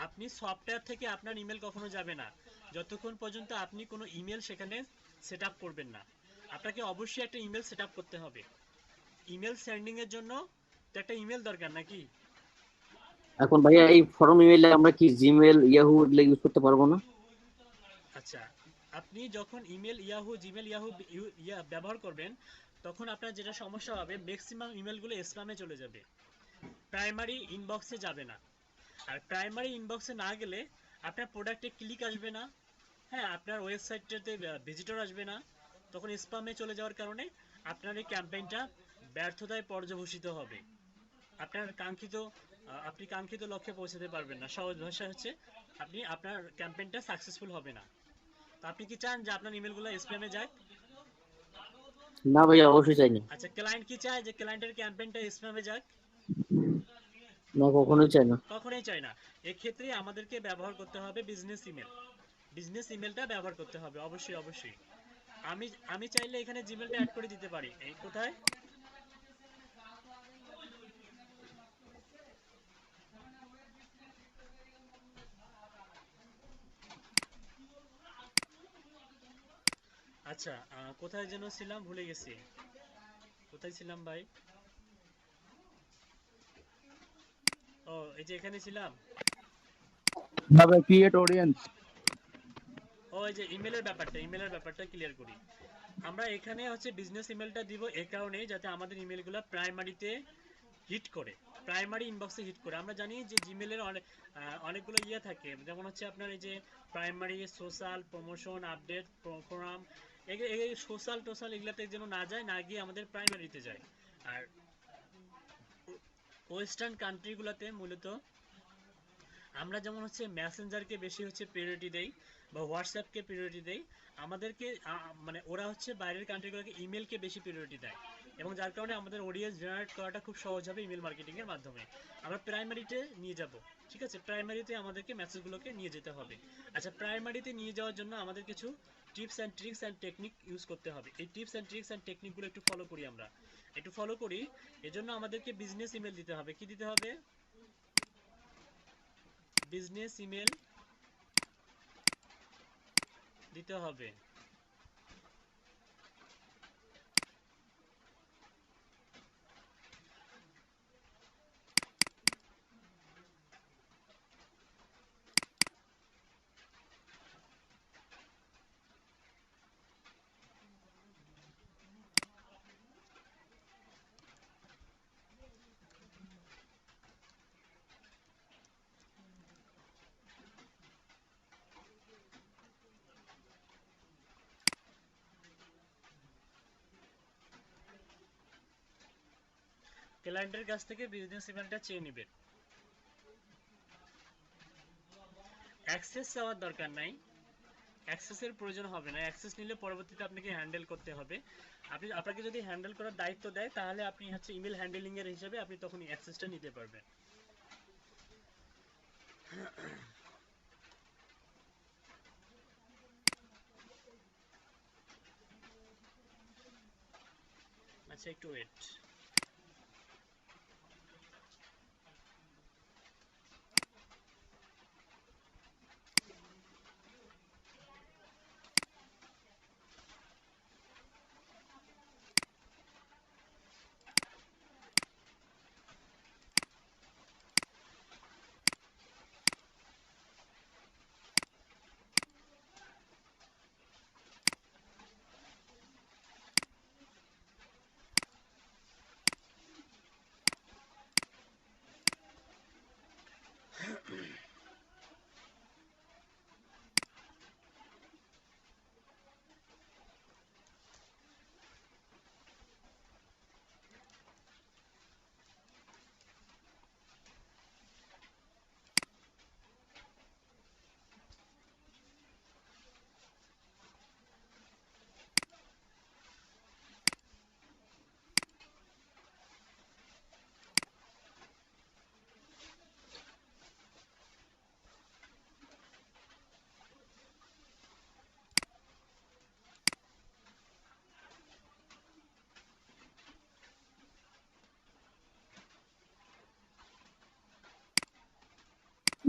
আপনি সফটওয়্যার থেকে আপনার ইমেল কখনো যাবে না যতক্ষণ পর্যন্ত আপনি কোনো ইমেল সেখানে সেট আপ করবেন না। আপনাকে অবশ্যই একটা ইমেল সেট আপ করতে হবে। ইমেল সেন্ডিং এর জন্য তো একটা ইমেল দরকার নাকি? এখন ভাইয়া এই ফর্ম ইমেইলে আমরা কি জিমেল ইয়াহু এগুলো ইউজ করতে পারবো না? আচ্ছা, আপনি যখন ইমেল ইয়াহু জিমেল ইয়াহু ব্যবহার করবেন তখন আপনার যেটা সমস্যা হবে, ম্যাক্সিমাম ইমেলগুলো স্প্যামে চলে যাবে, প্রাইমারি ইনবক্সে যাবে না। আর প্রাইমারি ইনবক্সে না গেলে আপনার প্রোডাক্টে ক্লিক আসবে না, হ্যাঁ, আপনার ওয়েবসাইটটাতে ভিজিটর আসবে না, তখন স্প্যামে চলে যাওয়ার কারণে আপনার এই ক্যাম্পেইনটা ব্যর্থতায় পর্যবসিত হবে। আপনি কাঙ্ক্ষিত লক্ষ্যে পৌঁছাতে পারবেন না। সহজ ভাষা হচ্ছে আপনি আপনার ক্যাম্পেইনটা সাকসেসফুল হবে না। তো আপনি কি চান যে আপনার ইমেলগুলো স্প্যামে যাক? না ভাইয়া, অবশ্যই চাই না। আচ্ছা, ক্লায়েন্ট কি চায় যে ক্লায়েন্টের ক্যাম্পেইনটা স্প্যামে যাক? না, কখনোই চাই না। কখনোই চায় না। এক্ষেত্রে আমাদেরকে ব্যবহার করতে হবে বিজনেস ইমেল। বিজনেস ইমেলটা ব্যবহার করতে হবে অবশ্যই অবশ্যই। আমি আমি চাইলে এখানে জিমেলটা অ্যাড করে দিতে পারি। এই কোথায়? আচ্ছা, কোথায় যেন ছিলাম, ভুলে গেছি। কোথায় ছিলাম ভাই? ও, এই যে এখানে ছিলাম। ভাবে ক্রিয়েট অডিয়েন্স। ও, এই যে ইমেলের ব্যাপারটা ক্লিয়ার করি। আমরা এখানে হচ্ছে বিজনেস ইমেলটা দিব এই কারণেই যাতে আমাদের ইমেলগুলো প্রাইমারিতে হিট করে, প্রাইমারি ইনবক্সে হিট করে। আমরা জানি যে জিমেলের অনেকগুলো ইয়ে থাকে, যেমন হচ্ছে আপনার এই যে primary, social, promotion, update, program, এই সোশ্যাল টোশ্যাল এগুলাতে যেন না যায়, না গিয়ে আমাদের প্রাইমারিতে যায়। আর ওয়েস্টার্ন কান্ট্রিগুলোতে মূলত আমরা যেমন হচ্ছে মেসেঞ্জারকে বেশি হচ্ছে প্রায়োরিটি দেই বা হোয়াটসঅ্যাপকে প্রায়োরিটি দেই, আমাদেরকে মানে ওরা হচ্ছে বাইরের কান্ট্রিগুলোকে ইমেলকে বেশি প্রায়োরিটি দেয়, এবং যার কারণে আমাদের অডিয়েন্স জেনারেট করাটা খুব সহজ হবে ইমেল মার্কেটিংয়ের মাধ্যমে। আমরা প্রাইমারিতে নিয়ে যাব, ঠিক আছে, প্রাইমারিতে আমাদেরকে মেসেজগুলোকে নিয়ে যেতে হবে। আচ্ছা, প্রাইমারিতে নিয়ে যাওয়ার জন্য আমাদের কিছু tips and tricks and technique use করতে হবে। এই টিপস অ্যান্ড ট্রিক্স অ্যান্ড টেকনিকগুলো একটু ফলো করি আমরা, একটু ফলো করি। এজন্য আমাদেরকে বিজনেস ইমেল দিতে হবে। কি দিতে হবে? বিজনেস ইমেল দিতে হবে। ক্লায়েন্টের কাছ থেকে বিজনেস ইমেলটা চেয়ে নেবেন। অ্যাক্সেস চাওয়ার দরকার নাই, অ্যাক্সেসের প্রয়োজন হবে না। অ্যাক্সেস নিলে পরবর্তীতে আপনাকে হ্যান্ডেল করতে হবে। আপনাকে যদি হ্যান্ডেল করার দায়িত্ব দেয় তাহলে আপনি হচ্ছে ইমেল হ্যান্ডেলিং এর হিসাবে আপনি তখন অ্যাক্সেসটা নিতে পারবেন। আচ্ছা, একটু ওয়েট।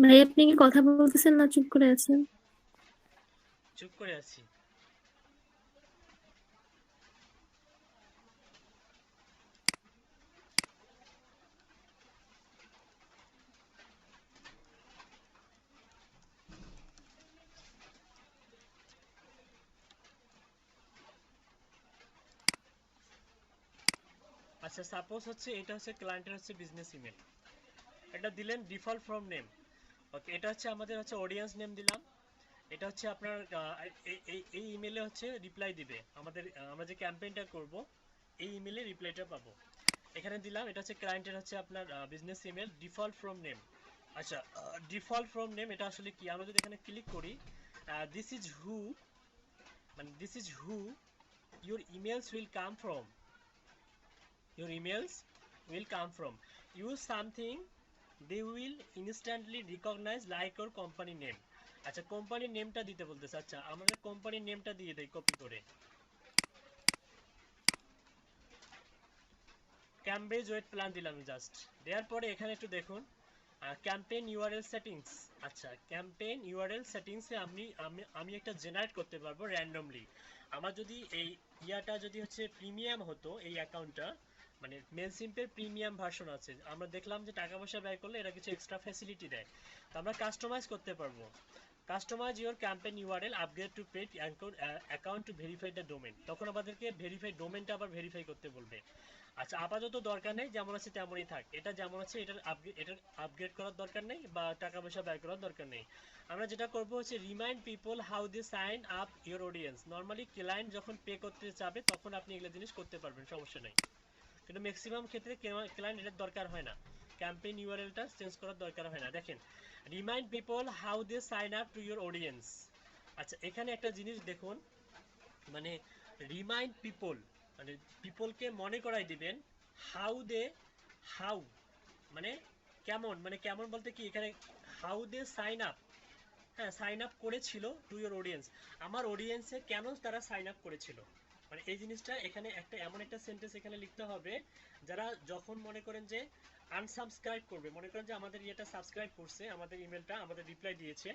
ভাই আপনি কি কথা বলতেছেন না চুপ করে আছেন? চুপ করে আছি। আচ্ছা, সাপোজ হচ্ছে এটা হচ্ছে ক্লায়েন্টের হচ্ছে বিজনেস ইমেল, এটা দিলেন ডিফল্ট ফ্রম নেম। ওকে, এটা হচ্ছে আমাদের হচ্ছে অডিয়েন্স নেম দিলাম। এটা হচ্ছে আপনার এই ইমেলে হচ্ছে রিপ্লাই দিবে আমাদের, আমরা যে ক্যাম্পেইনটা করব এই ইমেলে রিপ্লাইটা পাবো। এখানে দিলাম এটা হচ্ছে ক্লায়েন্টের হচ্ছে আপনার business email default from name. আচ্ছা, ডিফল্ট ফ্রম নেম এটা আসলে কি? আমরা যদি এখানে ক্লিক করি, দিস ইজ হু, মানে this is who your emails will come from, your emails will come from, use something they will instantly recognize like your company name। আচ্ছা, কোম্পানির নেমটা দিতে বলতেছে। আচ্ছা, আমাদের কোম্পানির নেমটা দিয়ে দেই কপি করে, ক্যামব্রিজ ওয়েট প্ল্যান দিলাম জাস্ট। দেওয়ার পরে এখানে একটু দেখুন ক্যাম্পেইন ইউআরএল সেটিংস। আচ্ছা, ক্যাম্পেইন ইউআরএল সেটিংসে আমি একটা জেনারেট করতে পারবো র্যান্ডমলি। আমার যদি এই ইয়াটা যদি হচ্ছে প্রিমিয়াম হতো, এই অ্যাকাউন্টটা মানে মেলসিম্পের প্রিমিয়াম ভার্সন আছে, আমরা দেখলাম যে টাকা পয়সা ব্যয় করলে এরা কিছু এক্সট্রা ফ্যাসিলিটি দেয়, তো আমরা কাস্টমাইজ করতে পারবো। Customize your campaign URL upgrade to paid account to verify the domain, তখন আমাদেরকে ভেরিফাই ডোমেনটা আবার ভেরিফাই করতে বলবে। আচ্ছা, আপাতত দরকার নেই, যেমন আছে তেমনই থাক। এটা যেমন আছে এটার আপগ্রেড করার দরকার নেই বা টাকা পয়সা ব্যয় করার দরকার নেই। আমরা যেটা করব হচ্ছে remind people how they sign up your audience. Normally client যখন পে করতে চাবে তখন আপনি এগুলো জিনিস করতে পারবেন, সমস্যা নেই। কিন্তু ম্যাক্সিমাম ক্ষেত্রে ক্লায়েন্ট এটার দরকার হয় না, ক্যাম্পেইন ইউআরএলটা চেঞ্জ করার দরকার হয় না। দেখেন, remind people how they sign up to your audience. আচ্ছা, এখানে একটা জিনিস দেখুন, মানে রিমাইন্ড পিপল মানে পিপলকে মনে করাই দিবেন, হাউ মানে কেমন, মানে কেমন বলতে কি এখানে হাউ দে সাইন আপ, হ্যাঁ সাইন আপ করেছিল টু ইউর অডিয়েন্স, আমার অডিয়েন্সে কেন তারা সাইন আপ করেছিল, মানে এই জিনিসটা এখানে একটা এমন একটা সেন্টেন্স এখানে লিখতে হবে, যারা যখন মনে করেন যে আনসাবস্ক্রাইব করবে, মনে করেন যে আমাদের ইয়েটা সাবস্ক্রাইব করছে, আমাদের ইমেলটা, আমাদের রিপ্লাই দিয়েছে,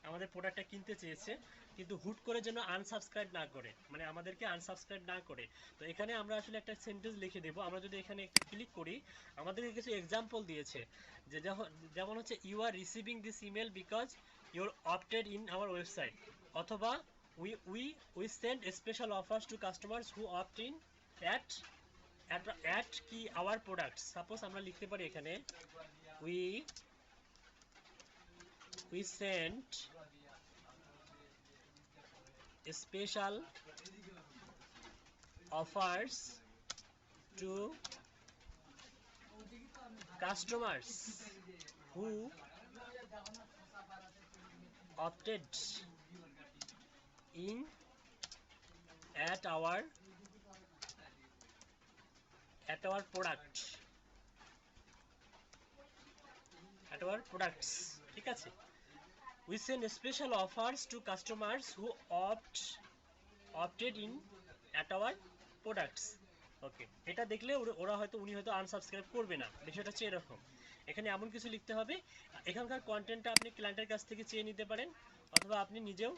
আমাদের প্রোডাক্টটা কিনতে চেয়েছে, কিন্তু হুট করে যেন আনসাবস্ক্রাইব না করে, মানে আমাদেরকে আনসাবস্ক্রাইব না করে। তো এখানে আমরা আসলে একটা সেন্টেন্স লিখে দেবো। আমরা যদি এখানে একটা ক্লিক করি, আমাদেরকে কিছু এক্সাম্পল দিয়েছে, যে যেমন হচ্ছে you are receiving this email because your opted in our website, অথবা we send special offers to customers who opt in at কি our products। সাপোজ আমরা লিখতে পারি এখানে we send special offers to customers who opted in at our products, ঠিক আছে। we send special offers to customers who opted in at our products। ওকে, এটা দেখলে উনি হয়তো আনসাবস্ক্রাইব করবে না, বিষয়টা হচ্ছে এরকম। এখানে এমন কিছু লিখতে হবে, এখানকার কন্টেন্টটা আপনি ক্লায়েন্টের কাছ থেকে চেয়ে নিতে পারেন, অথবা আপনি নিজেও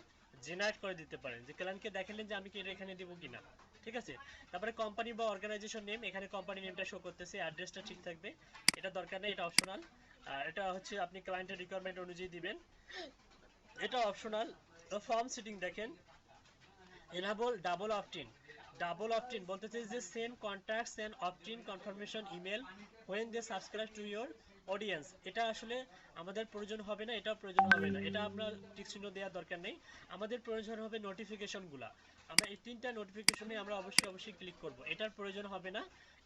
জেনারেট করে দিতে পারেন, যে ক্লায়েন্টকে দেখালেন যে আমি কি এটা এখানে দেবো কিনা, ঠিক আছে। তারপরে কোম্পানি বা অর্গানাইজেশন নেম, এখানে কোম্পানি নেমটা শো করতেছে, অ্যাড্রেসটা ঠিক থাকবে, এটা দরকার নেই, এটা অপশনাল। এটা হচ্ছে আপনি ক্লায়েন্টের রিকোয়ারমেন্ট অনুযায়ী দিবেন, এটা অপশনাল। ফর্ম সিটিং দেখেন, enable double opt-in বলতেছে যে send contacts and opt-in confirmation email when they subscribe to your audience। এটা আসলে আমাদের প্রয়োজন হবে না, এটাও প্রয়োজন হবে না, এটা আমরা টিক চিহ্ন দেওয়ার দরকার নেই। আমাদের প্রয়োজন হবে নোটিফিকেশনগুলা, আমরা এই তিনটা নোটিফিকেশনে আমরা অবশ্যই ক্লিক করব, এটার প্রয়োজন হবে না,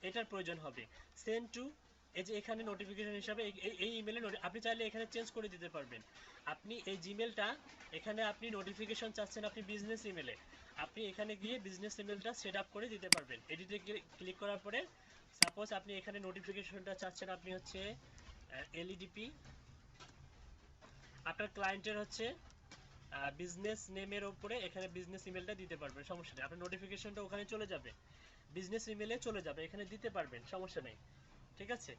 এটার প্রয়োজন হবে। সেন্ড টু, এই যে এখানে নোটিফিকেশন হিসাবে এই ইমেলে আপনি চাইলে এখানে চেঞ্জ করে দিতে পারবেন। আপনি এই জিমেলটা এখানে আপনি নোটিফিকেশন চাচ্ছেন আপনি বিজনেস ইমেলে, আপনি এখানে গিয়ে বিজনেস ইমেলটা সেট আপ করে দিতে পারবেন। এডিটে ক্লিক করার পরে সাপোজ আপনি এখানে নোটিফিকেশনটা চাচ্ছেন আপনি হচ্ছে এলইডিপি, আপনার ক্লায়েন্টের হচ্ছে বিজনেস নেমের উপরে এখানে বিজনেস ইমেলটা দিতে পারবেন, সমস্যা নেই। আপনার নোটিফিকেশনটা ওখানে চলে যাবে, বিজনেস ইমেলে চলে যাবে, এখানে দিতে পারবেন, সমস্যা নেই, ঠিক আছে।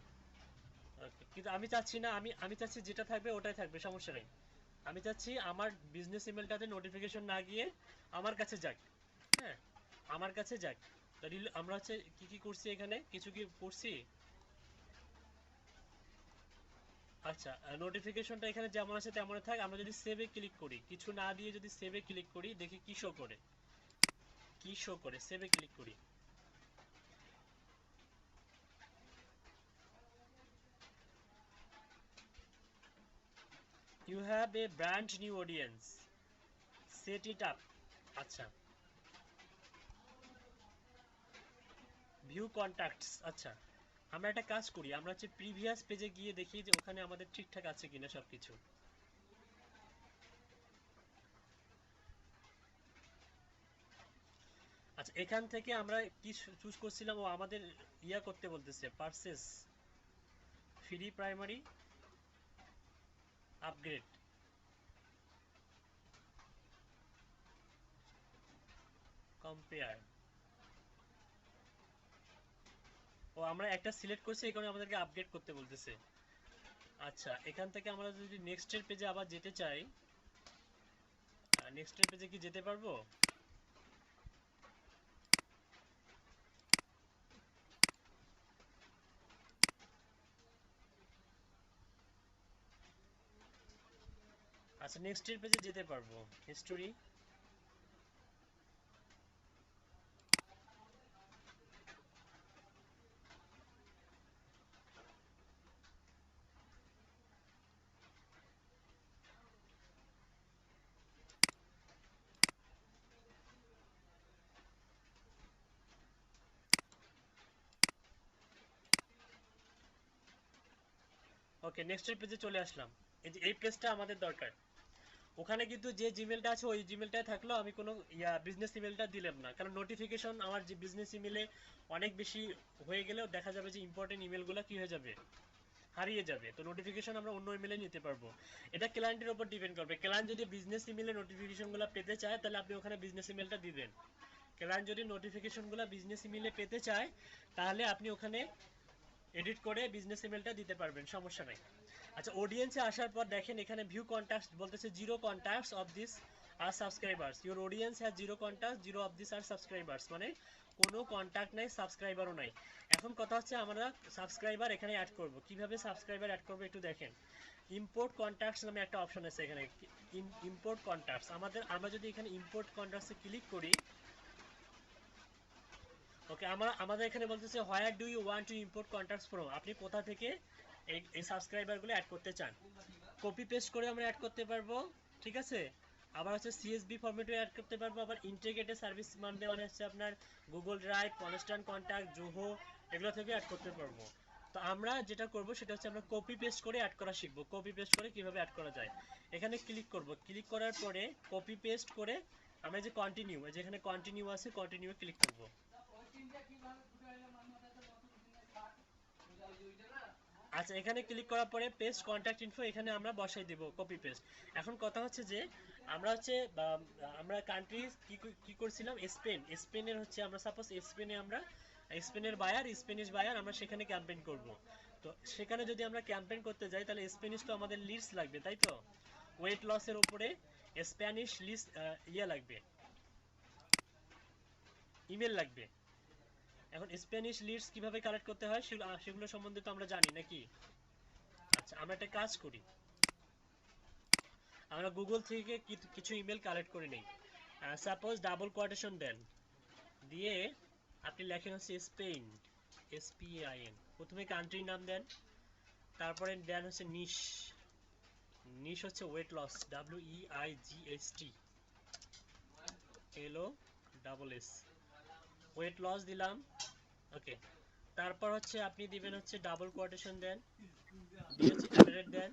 ওকে, কিন্তু আমি চাচ্ছি না, আমি চাচ্ছি যেটা থাকবে ওটাই থাকবে, সমস্যা নেই। আমি চাচ্ছি আমার বিজনেস ইমেলটাতে নোটিফিকেশন না গিয়ে আমার কাছে যাক, হ্যাঁ আমার কাছে যাক। আমরা হচ্ছে কি করছি এখানে, কিছু কি করছি। আচ্ছা, নোটিফিকেশনটা এখানে যেমন আছে তেমন থাক। আমরা যদি সেভে ক্লিক করি, কিছু না দিয়ে যদি সেভে ক্লিক করি, দেখি কি শো করে, সেভে ক্লিক করি। You have a brand new audience, set it up। আচ্ছা, ভিউ কন্ট্যাক্টস। আচ্ছা, আমরা একটা কাজ করি, আমরা হচ্ছে প্রিভিয়াস পেজে গিয়ে দেখি যে ওখানে আমাদের ঠিকঠাক আছে কিনা সবকিছু। আচ্ছা, এখান থেকে আমরা কি চুজ করছিলাম, ও আমাদের ইয়া করতে বলতেছে, purchase free primary upgrade, compare. ও আমরা একটা সিলেক্ট করছি, এই কারণে আমাদেরকে আপডেট করতে বলতেছে। আচ্ছা, এখান থেকে আমরা যদি নেক্সটের পেজে আবার যেতে চাই, নেক্সটের পেজে কি যেতে পারবো? আচ্ছা, নেক্সটের পেজে যেতে পারবো, হিস্টোরি। ওকে, নেক্সটের পেজে চলে আসলাম। এই পেজটা আমাদের দরকার। ওখানে কিন্তু যে জিমেলটা আছে ওই জিমেলটাই থাকলো, আমি কোনো বিজনেস ইমেলটা দিলাম না, কারণ নোটিফিকেশন আমার যে বিজনেস ইমেলে অনেক বেশি হয়ে গেলেও দেখা যাবে যে ইম্পর্টেন্ট ইমেলগুলো কি হয়ে যাবে, হারিয়ে যাবে। তো নোটিফিকেশন আমরা অন্য ইমেলে নিতে পারবো। এটা ক্লায়েন্টের উপর ডিপেন্ড করবে। ক্লায়েন্ট যদি বিজনেস ইমেলে নোটিফিকেশনগুলো পেতে চায় তাহলে আপনি ওখানে বিজনেস ইমেলটা দিবেন। ক্লায়েন্ট যদি নোটিফিকেশনগুলো বিজনেস ইমেলে পেতে চায় তাহলে আপনি ওখানে এডিট করে বিজনেস ইমেলটা দিতে পারবেন, সমস্যা নাই। আচ্ছা, অডিয়েন্সে আসার পর দেখেন এখানে ভিউ কন্টাক্টস বলতেছে zero contacts of this are subscribers, your audience has zero contact, zero of this are subscribers, মানে কোনো কন্টাক্ট নাই, সাবস্ক্রাইবারও নাই। এখন কথা হচ্ছে আমরা সাবস্ক্রাইবার এখানে অ্যাড করব। কিভাবে সাবস্ক্রাইবার অ্যাড করব একটু দেখেন। ইম্পোর্ট কন্টাক্টস নামে একটা অপশন আছে এখানে, ইম্পোর্ট কন্টাক্টস। আমরা যদি এখানে ইম্পোর্ট কন্টাক্টসে ক্লিক করি, ওকে, আমাদের এখানে বলতেছে where do you want to import contacts from, আপনি কোথা থেকে এই সাবস্ক্রাইবারগুলো অ্যাড করতে চান। কপি পেস্ট করে আমরা অ্যাড করতে পারবো, ঠিক আছে। আবার হচ্ছে সিএসভি ফরম্যাটে অ্যাড করতে পারবো। আবার ইন্টিগ্রেটেড সার্ভিস মানে হচ্ছে আপনার Google drive, constant contact, Zoho, এগুলো থেকে অ্যাড করতে পারবো। তো আমরা যেটা করব সেটা হচ্ছে আমরা কপি পেস্ট করে অ্যাড করা শিখবো। কপি পেস্ট করে কিভাবে অ্যাড করা যায়, এখানে ক্লিক করব। ক্লিক করার পরে কপি পেস্ট করে আমরা যে কন্টিনিউ, যেখানে কন্টিনিউ আছে কন্টিনিউ ক্লিক করব। আচ্ছা, এখানে ক্লিক করার পরে পেস্ট কন্ট্যাক্ট ইনফো এখানে আমরা বসাই দেব কপি পেস্ট। এখন কথা হচ্ছে যে আমরা হচ্ছে আমরা কান্ট্রি কি করছিলাম, স্পেনের হচ্ছে আমরা সাপোজ স্পেনের বায়ার, স্প্যানিশ বায়ার, আমরা সেখানে ক্যাম্পেইন করব। তো সেখানে যদি আমরা ক্যাম্পেইন করতে যাই তাহলে স্প্যানিশ তো আমাদের লিস্ট লাগবে, তাই তো। ওয়েট লসের উপরে স্প্যানিশ লিস্ট লাগবে, ইমেল লাগবে। এখন স্প্যানিশ লিডস কিভাবে কালেক্ট করতে হয় সেগুলো সম্বন্ধে তো আমরা জানি নাকি। আচ্ছা, আমরা একটা কাজ করি, আমরা গুগল থেকে কিছু ইমেল কালেক্ট করে নেই। সাপোজ ডাবল কোটেশন দেন, দিয়ে আপনি লেখেন হচ্ছে স্পেন, SPAIN, প্রথমে কান্ট্রির নাম দেন, তারপরে দেন হচ্ছে নিশ হচ্ছে weight loss, WEIGHT LOSS, weight loss দিলাম। ওকে, তারপর হচ্ছে আপনি দিবেন হচ্ছে ডাবল কোটেশন দেন, দিয়ে হচ্ছে অ্যাড্রেস দেন,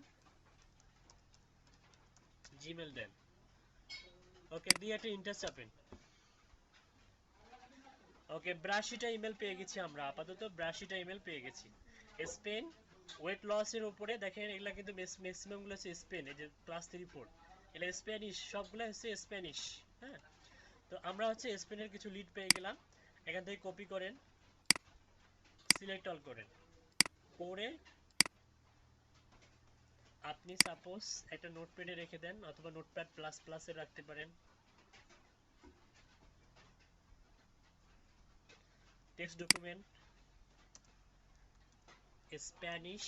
জিমেল দেন। ওকে, দিয়ে একটা ইন্টার চাপেন। ওকে, 82টা ইমেল পেয়ে গেছি আমরা, আপাতত 82টা ইমেল পেয়ে গেছি। স্পেন ওয়েট লসের উপরে দেখেন এগুলা কিন্তু ম্যাক্সিমাম গুলো হচ্ছে স্পেন, এই যে +34 এগুলা স্প্যানিশ, সবগুলো হচ্ছে স্প্যানিশ। হ্যাঁ, তো আমরা হচ্ছে স্পেনের কিছু লিড পেয়ে গেলাম। এখান থেকে কপি করেন, সিলেক্ট অল করেন, করে আপনি সাপোজ একটা নোটপ্যাডে রেখে দেন, অথবা নোটপ্যাড প্লাস প্লাসে রাখতে পারেন। Text document Spanish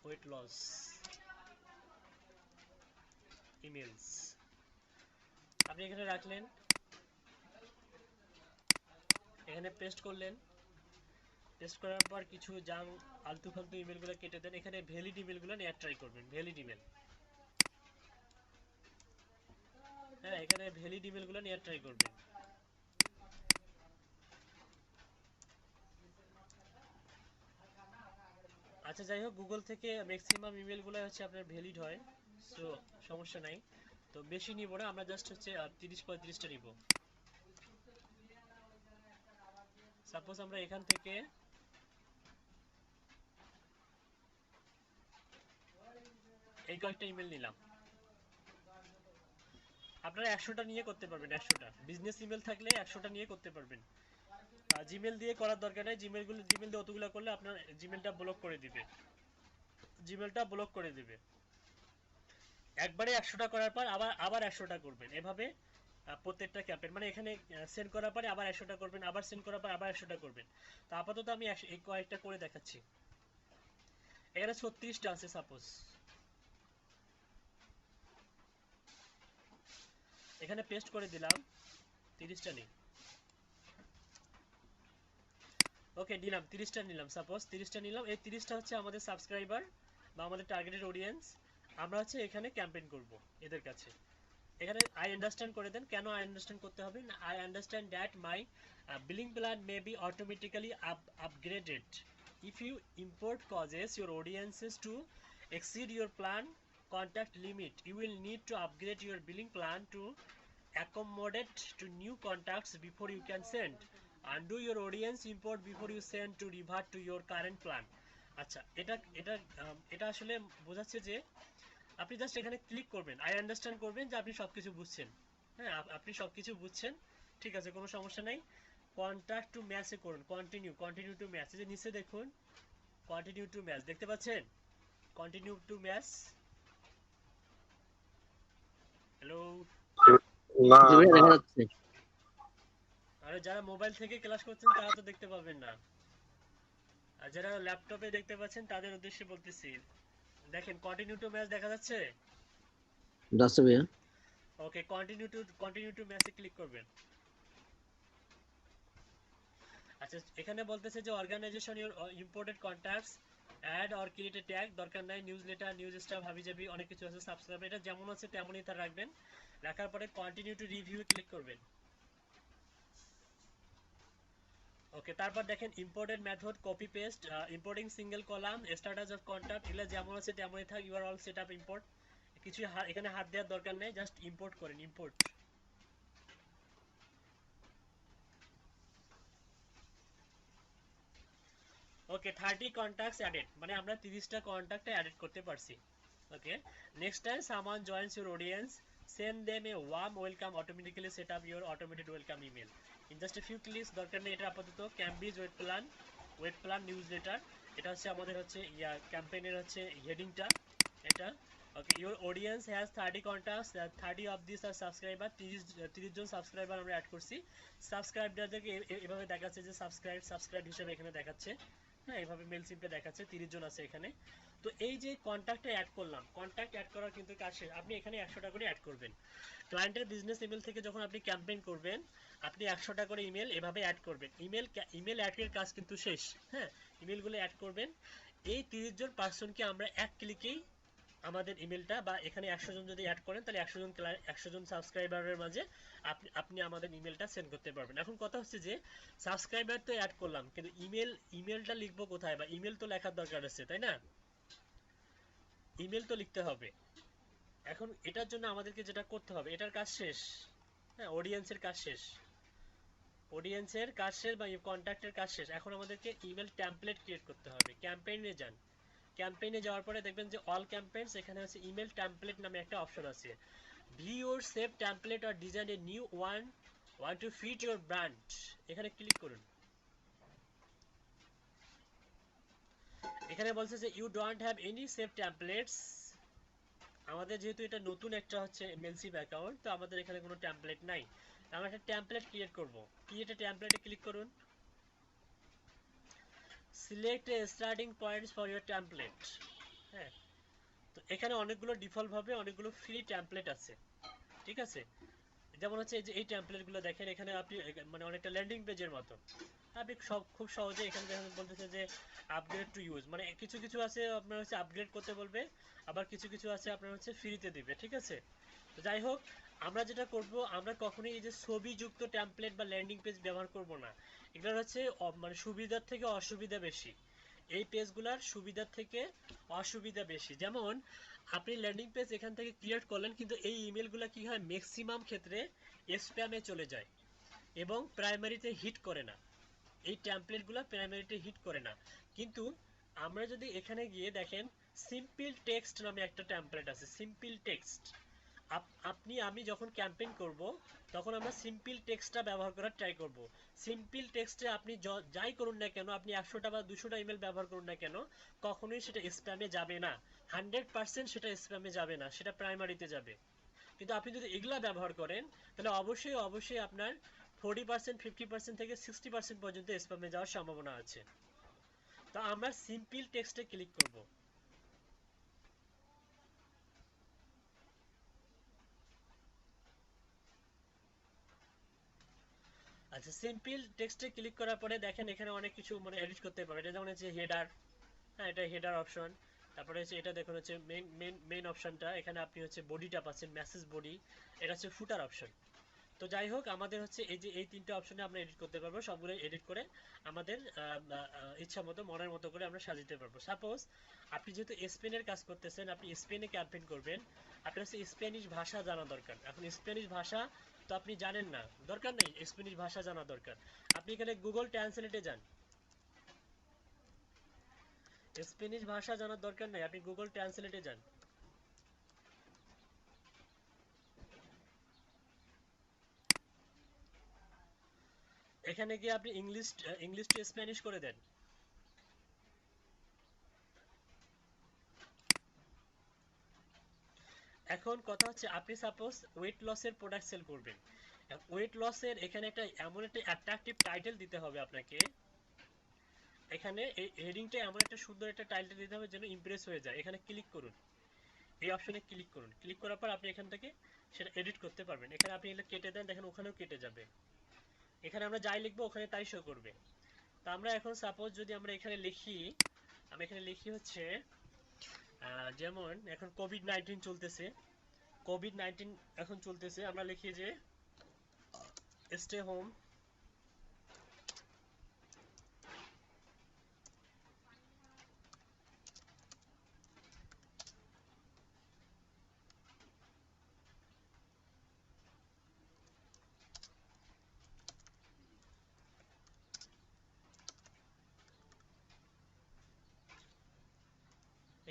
weight loss emails, আপনি এখানে রাখলেন, এখানে পেস্ট করলেন। পেস্ট করার পর কিছু আলতু ফালতু ইমেলগুলো কেটে দেন। এখানে ভ্যালিড ইমেলগুলো নিয়ে ট্রাই করবেন, ভ্যালিড ইমেল। হ্যাঁ, এখানে ভ্যালিড ইমেলগুলো নিয়ে ট্রাই করবেন। আচ্ছা, যাই হোক, গুগল থেকে ম্যাক্সিমাম ইমেলগুলো হচ্ছে আপনার ভ্যালিড হয়, সো সমস্যা নাই। তো বেশি নিব না, আমরা জাস্ট হচ্ছে 30-35টা নিব। সাপোজ আমরা এখান থেকে এই কয়েকটা ইমেল নিলাম। আপনারা 100টা নিয়ে করতে পারবেন, 100টা বিজনেস ইমেল থাকলে 100টা নিয়ে করতে পারবেন। জিমেল দিয়ে করার দরকার নাই, জিমেল দিয়ে অতগুলো করলে আপনার জিমেলটা ব্লক করে দিবে। একবারে 100টা করার পর আবার 100টা করবেন, এভাবে প্রত্যেকটা ক্যাম্পেইন, মানে এখানে সেন্ড করার পরে আবার 100টা করবেন, আবার সেন্ড করার পর আবার 100টা করবেন। তো আপাতত আমি এই কয়েকটা করে দেখাচ্ছি। এখানে 36টা আছে সাপোজ, এখানে পেস্ট করে দিলাম, 30টা নেই। ওকে, নিলাম 30টা নিলাম, সাপোজ 30টা নিলাম। এই 30টা হচ্ছে আমাদের সাবস্ক্রাইবার বা আমাদের টার্গেটেড অডিয়েন্স। আমরা হচ্ছে এখানে ক্যাম্পেইন করব এদের কাছে। এখানে আই আন্ডারস্ট্যান্ড করে দেন। কেন আই আন্ডারস্ট্যান্ড করতে হবে না, I understand that my billing plan may be automatically upgraded if you import causes your audiences to exceed your plan contact limit, you will need to upgrade your billing plan to accommodate to new contacts before you can send. Undo your audience import before you send to revert to your current plan. আচ্ছা, এটা এটা এটা আসলে বোঝাচ্ছে যে আপনি just এখানে click করবেন, আই আন্ডারস্ট্যান্ড করবেন যে আপনি সবকিছু বুঝছেন। হ্যাঁ, আপনি সবকিছু বুঝছেন, ঠিক আছে, কোনো সমস্যা নাই। কন্ট্যাক্ট টু ম্যাচে করুন, কন্টিনিউ টু ম্যাচ, যে নিচে দেখুন কন্টিনিউ টু ম্যাচ, দেখতে পাচ্ছেন কন্টিনিউ টু ম্যাচ। হ্যালো, না জি ভাইয়া না দেখা যাচ্ছে। আরে যারা মোবাইল থেকে ক্লাস করছেন তারা তো দেখতে পাবেন না, আর যারা ল্যাপটপে দেখতে পাচ্ছেন তাদের উদ্দেশ্যে বলতেছি। দেখেন কন্টিনিউ টু ম্যাচ দেখা যাচ্ছে। যাচ্ছে ভাইয়া। ওকে, কন্টিনিউ টু ম্যাচে ক্লিক করবেন। আচ্ছা, এখানে বলতেছে যে organisation your imported contacts add or create a tag, দরকার নাই নিউজ লেটার নিউজ স্টাফ হাবিজাবি অনেক কিছু আছে, সাবস্ক্রাইব, এটা যেমন আছে তেমনই তার রাখবেন। রাখার পরে কন্টিনিউ টু রিভিউ ক্লিক করবেন। ওকে, তারপর দেখেন imported method copy paste, importing single column, status of contact, এগুলো যেমন আছে তেমনই থাক, you are all set up import. কিছু এখানে হাত দেওয়ার দরকার নেই, জাস্ট ইম্পোর্ট করেন, ইম্পোর্ট। ওকে, 30 কন্ট্যাক্টস অ্যাডেড, মানে আমরা 30টা কন্ট্যাক্টে অ্যাডেড করতে পারছি। Okay, next time someone joins your audience send them a warm welcome, automatically set up your automated welcome email in just a few clicks. দরকার নেই এটা আপাতত। Cambridge weight plan newsletter, এটা হচ্ছে আমাদের হচ্ছে ক্যাম্পেইনের হচ্ছে হেডিংটা এটা। Okay, your audience has 30 contacts, 30 of this are subscriber, 30 জন সাবস্ক্রাইবার আমরা অ্যাড করছি। সাবস্ক্রাইবারদেরকে এভাবে দেখাচ্ছে যে সাবস্ক্রাইব হিসেবে এখানে দেখাচ্ছে। হ্যাঁ, এইভাবে মেল সিম্পে দেখাচ্ছে 30 জন আছে এখানে। তো এই যে কন্ট্যাক্টে অ্যাড করলাম, কন্ট্যাক্ট অ্যাড করার কিন্তু কাজ শেষ। আপনি এখানে 100টা করে অ্যাড করবেন। ক্লায়েন্টের বিজনেস ইমেল থেকে যখন আপনি ক্যাম্পেইন করবেন, আপনি 100টা করে ইমেল এভাবে অ্যাড করবেন। ইমেল অ্যাডের কাজ কিন্তু শেষ। হ্যাঁ, ইমেলগুলো অ্যাড করবেন। এই 30 জন পার্সনকে আমরা এক ক্লিকেই আমাদের ইমেলটা, বা এখানে 100 জন যদি অ্যাড করেন তাহলে 100 জন সাবস্ক্রাইবারের মাঝে আপনি আমাদের ইমেলটা সেন্ড করতে পারবেন। এখন কথা হচ্ছে যে সাবস্ক্রাইবার তো অ্যাড করলাম, কিন্তু ইমেলটা লিখবো কোথায়, বা ইমেল তো লেখার দরকার আছে, তাই না? ইমেল তো লিখতে হবে। এখন এটার জন্য আমাদেরকে যেটা করতে হবে, এটার কাজ শেষ। হ্যাঁ, অডিয়েন্সের কাজ শেষ, বা কন্ট্যাক্টের কাজ শেষ। এখন আমাদেরকে ইমেল টেমপ্লেট ক্রিয়েট করতে হবে। ক্যাম্পেইনে যান, ক্যাম্পেইনে যাওয়ার পরে দেখবেন যে অল ক্যাম্পেইনস, এখানে হচ্ছে ইমেল টেমপ্লেট নামে একটা অপশন আছে। View your save template or design a new one to fit your brand, এখানে ক্লিক করুন। এখানে বলছে যে you don't have any save templates. আমাদের যেহেতু এটা নতুন একটা হচ্ছে মেলসিপ অ্যাকাউন্ট, তো আমাদের এখানে কোনো টেমপ্লেট নাই। আমরা একটা টেমপ্লেট ক্রিয়েট করব। ক্রিয়েট এ টেমপ্লেটে ক্লিক করুন। Select A starting points for your template. হ্যাঁ, তো এখানে অনেকগুলো ডিফল্ট ভাবে অনেকগুলো ফ্রি টেমপ্লেট আছে, ঠিক আছে। যেমন হচ্ছে এই যে এই টেমপ্লেটগুলো দেখেন, এখানে আপনি মানে অনেকটা ল্যান্ডিং পেজের মতো। আপনি খুব সহজে এখানে দেখেন বলতেছে যে আপগ্রেড টু ইউজ, মানে কিছু কিছু আছে আপনার হচ্ছে আপগ্রেড করতে বলবে, আবার কিছু কিছু আছে আপনার হচ্ছে ফ্রিতে দিবে, ঠিক আছে। তো যাই হোক, আমরা যেটা করব, আমরা কখনোই এই যে ছবিযুক্ত টেমপ্লেট বা ল্যান্ডিং পেজ ব্যবহার করব না। এগুলোর হচ্ছে মানে সুবিধার থেকে অসুবিধা বেশি। এই পেজগুলোর সুবিধার থেকে অসুবিধা বেশি। যেমন আপনি ল্যান্ডিং পেজ এখান থেকে ক্রিয়েট করলেন, কিন্তু এই ইমেলগুলো কি হয়, ম্যাক্সিমাম ক্ষেত্রে স্প্যামে চলে যায় এবং প্রাইমারিতে হিট করে না। এই টেমপ্লেটগুলো প্রাইমারিতে হিট করে না। কিন্তু আমরা যদি এখানে গিয়ে দেখেন, সিম্পল টেক্সট নামে একটা টেমপ্লেট আছে, সিম্পল টেক্সট। আমি যখন ক্যাম্পেইন করব, তখন আমরা সিম্পল টেক্সটটা ব্যবহার করার ট্রাই করব। সিম্পল টেক্সটে আপনি যাই করুন না কেন, আপনি 100টা বা 200টা ইমেল ব্যবহার করুন না কেন, কখনোই সেটা স্প্যামে যাবে না। 100% সেটা স্প্যামে যাবে না, সেটা প্রাইমারিতে যাবে। কিন্তু আপনি যদি এগুলা ব্যবহার করেন, তাহলে অবশ্যই আপনার 40%, 50% থেকে 60% পর্যন্ত স্প্যামে যাওয়ার সম্ভাবনা আছে। তো আমরা সিম্পল টেক্সটে ক্লিক করব। আচ্ছা, সিম্পল টেক্সটে ক্লিক করার পরে দেখেন এখানে অনেক কিছু মানে এডিট করতে পারবেন। এটা যেমন হচ্ছে হেডার। হ্যাঁ, এটা হেডার অপশন। তারপরে হচ্ছে এটা দেখুন হচ্ছে মেইন অপশনটা, এখানে আপনি হচ্ছে বডিটা পাচ্ছেন, মেসেজ বডি, এটা হচ্ছে ফুটার অপশন। তো যাই হোক, আমাদের হচ্ছে এই যে এই তিনটা অপশনে আমরা এডিট করতে পারবো, সবগুলো এডিট করে আমাদের ইচ্ছা মতো মনের মতো করে আমরা সাজাতে পারবো। সাপোজ আপনি যেহেতু স্পেনের কাজ করতেছেন, আপনি স্পেনে ক্যাম্পেইন করবেন, আপনার হচ্ছে স্প্যানিশ ভাষা জানা দরকার। এখন স্প্যানিশ ভাষা তো আপনি জানেন না, দরকার নেই স্প্যানিশ ভাষা জানা দরকার। আপনি এখানে গুগল ট্রান্সলেটে যান, স্প্যানিশ ভাষা জানার দরকার নেই, আপনি গুগল ট্রান্সলেটে যান। এখানে গিয়ে আপনি ইংলিশ টু স্প্যানিশ করে দেন। এখন কথা হচ্ছে আপনি সাপোজ ওয়েট লসের প্রোডাক্ট সেল করবেন। ওয়েট লসের এখানে একটা এমন একটা অ্যাট্রাকটিভ টাইটেল দিতে হবে আপনাকে, এখানে এই হেডিংটা এমন একটা সুন্দর একটা টাইটেল দিতে হবে যেন ইমপ্রেস হয়ে যায়। এখানে ক্লিক করুন, এই অপশনে ক্লিক করুন, ক্লিক করার পর আপনি এখান থেকে সেটা এডিট করতে পারবেন। এখানে আপনি এগুলো কেটে দেন, দেখেন ওখানেও কেটে যাবে। এখানে আমরা যাই লিখবো ওখানে তাই শো করবে। তো আমরা এখন সাপোজ যদি আমরা এখানে লিখি, আমি এখানে লিখি হচ্ছে যেমন এখন কোভিড-19 চলতেছে, কোভিড-19 এখন চলতেছে, আমরা লিখি যে স্টে হোম,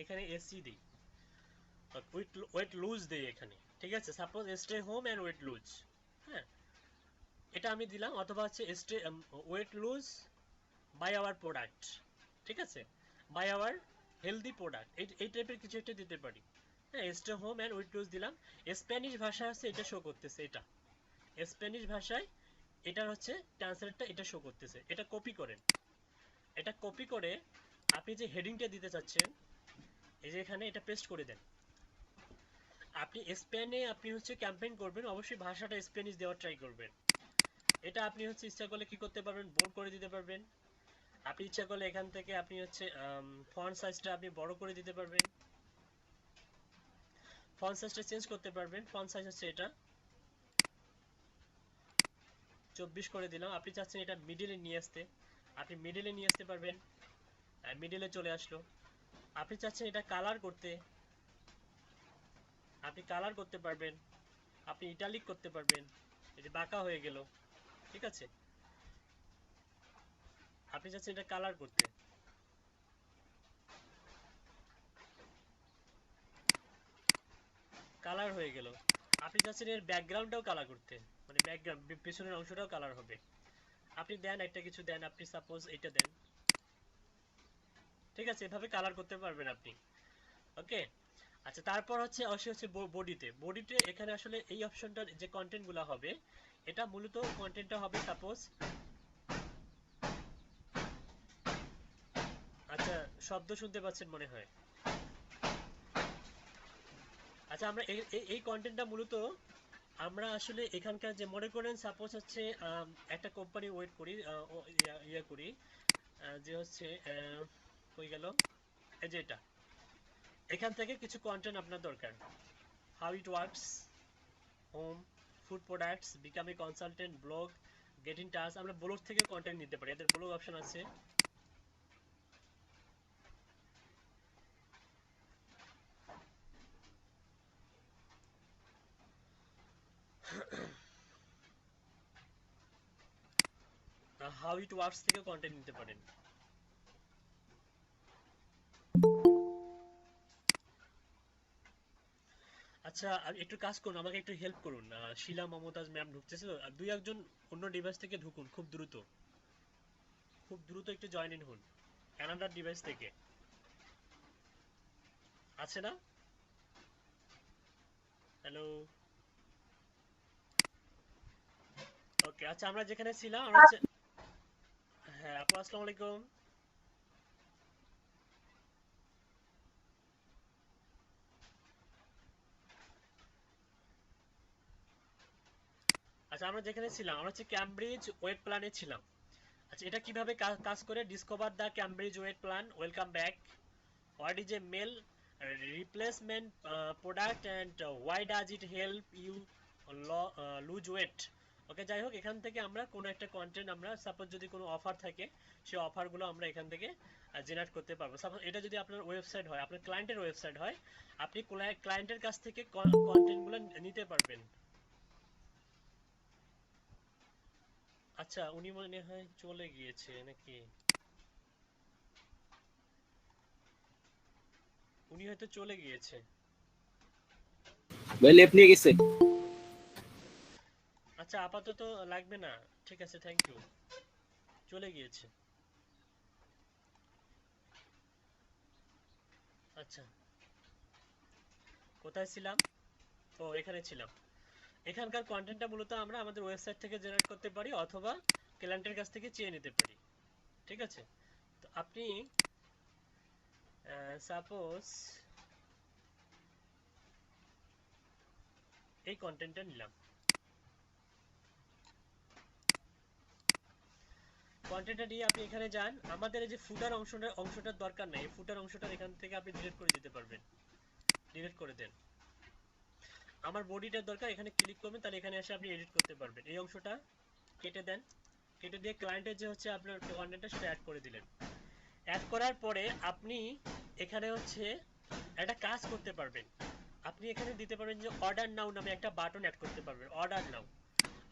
এখানে এসি দিই, ওয়েট লুজ দেই এখানে, ঠিক আছে। Suppose stay home and weight lose, হ্যাঁ এটা আমি দিলাম। অথবা হচ্ছে stay weight lose by our product, ঠিক আছে, বাই আওয়ার হেলদি প্রোডাক্ট, এই টাইপের কিছু একটা দিতে পারি। হ্যাঁ, stay home and weight lose দিলাম। স্প্যানিশ ভাষা আছে, এটা শো করতেছে, এটা স্প্যানিশ ভাষায় এটার হচ্ছে ট্রান্সলেটটা এটা শো করতেছে। এটা কপি করেন, এটা কপি করে আপনি যে হেডিংটা দিতে চাচ্ছেন এই যে এখানে এটা পেস্ট করে দেন। আপনি স্পেনে আপনি হচ্ছে ক্যাম্পেইন করবেন, অবশ্যই ভাষাটা স্প্যানিশ দেওয়ার ট্রাই করবেন। এটা আপনি হচ্ছে ইচ্ছা করলে কি করতে পারবেন, বোল্ড করে দিতে পারবেন। আপনি ইচ্ছা করলে এখান থেকে আপনি হচ্ছে ফন্ট সাইজটা আপনি বড় করে দিতে পারবেন, ফন্ট সাইজটা চেঞ্জ করতে পারবেন। ফন্ট সাইজ হচ্ছে এটা 24 করে দিলাম। আপনি চাচ্ছেন এটা মিডলে নিয়ে আসতে, আপনি মিডলে নিয়ে আসতে পারবেন, মিডলে চলে আসলো। আপনি চাচ্ছেন এটা কালার করতে, আপনি কালার করতে পারবেন, আপনি ইটালিক করতে পারবেন, এই যে বাঁকা হয়ে গেল, ঠিক আছে। আপনি চাচ্ছেন এটা কালার করতে, কালার হয়ে গেল। আপনি চাচ্ছেন এর ব্যাকগ্রাউন্ডটাও কালার করতে, মানে ব্যাকগ্রাউন্ড পেছনের অংশটাও কালার হবে। আপনি দেন একটা কিছু দেন, আপনি সাপোজ এটা দেন, ঠিক আছে, এভাবে কালার করতে পারবেন আপনি। ওকে, আচ্ছা তারপর হচ্ছে হচ্ছে বডিতে এখানে আসলে এই অপশনটার যে কন্টেন্টগুলো হবে, এটা মূলত কন্টেন্টটা হবে সাপোজ, আচ্ছা শব্দ শুনতে পাচ্ছেন মনে হয়। আচ্ছা আমরা এই কন্টেন্টটা মূলত আমরা আসলে এখানকার যে মনে করেন সাপোজ হচ্ছে একটা কোম্পানি ওয়েট করি, ইয়া করি, যে হচ্ছে কই গেল, এই যে এটা, এখান থেকে কিছু কন্টেন্ট আপনার দরকার। How it works, home, food products, become a consultant, blog, gate in touch. আমরা ব্লগ থেকে কন্টেন্ট নিতে পারি, এদের ব্লগ অপশন আছে। হাউ ইট ওয়ার্কস থেকে কন্টেন্ট নিতে পারেন। আচ্ছা একটু কাজ করুন, আমাকে একটু হেল্প করুন, শিলা মমতাজ ম্যাম ঢুকতেছে তো, দুই একজন অন্য ডিভাইস থেকে ঢুকুন, খুব দ্রুত, খুব দ্রুত একটু জয়েন ইন হন অ্যানাদার ডিভাইস থেকে, আছে না? হ্যালো, ওকে, আচ্ছা আমরা যেখানে ছিলাম আমরা হচ্ছে, হ্যাঁ আপু আসসালামু আলাইকুম। আচ্ছা আমরা যেখানে ছিলাম আমরা হচ্ছে ক্যামব্রিজ ওয়েট প্ল্যানে ছিলাম। আচ্ছা এটা কিভাবে কাজ করে, discover the Cambridge weight plan, welcome back. What is a mail replacement product and why does it help you lose weight? ওকে, যাই হোক, এখান থেকে আমরা কোনো একটা কন্টেন্ট, আমরা সাপোজ যদি কোনো অফার থাকে, সেই অফারগুলো আমরা এখান থেকে জেনারেট করতে পারবো। সাপোজ এটা যদি আপনার ওয়েবসাইট হয়, আপনার ক্লায়েন্টের ওয়েবসাইট হয়, আপনি ক্লায়েন্টের কাছ থেকে কন্টেন্টগুলো নিতে পারবেন। আচ্ছা, উনি মনে হয় চলে গিয়েছে নাকি? উনি হয়তো চলে গিয়েছে। ভাই লেপ নিয়ে গেছে। আচ্ছা, আপাতত লাগবে না, ঠিক আছে, থ্যাংক ইউ। চলে গিয়েছে। আচ্ছা, কোথায় ছিলাম? ও, এখানে ছিলাম। এখানকার কন্টেন্টটা মূলত আমরা আমাদের ওয়েবসাইট থেকে জেনারেট করতে পারি অথবা ক্লায়েন্টের কাছ থেকে চেয়ে নিতে পারি, ঠিক আছে? তো আপনি সাপোজ এই কন্টেন্টটা নিলাম। কন্টেন্টটা নিয়ে আপনি এখানে যান। আমাদের এই যে ফুটার অংশটার দরকার নাই, এই ফুটার অংশটা এখান থেকে আপনি ডিলিট করে দিতে পারবেন। ডিলিট করে দেন। আমার বডিটার দরকার, এখানে ক্লিক করবেন, তাহলে এখানে এসে আপনি এডিট করতে পারবেন। এই অংশটা কেটে দেন। কেটে দিয়ে ক্লায়েন্টের যে হচ্ছে আপনার কন্টেন্টটা সেটা অ্যাড করে দিলেন। অ্যাড করার পরে আপনি এখানে হচ্ছে একটা কাজ করতে পারবেন। আপনি এখানে দিতে পারবেন যে অর্ডার নাও নামে একটা বাটন অ্যাড করতে পারবেন, অর্ডার নাও।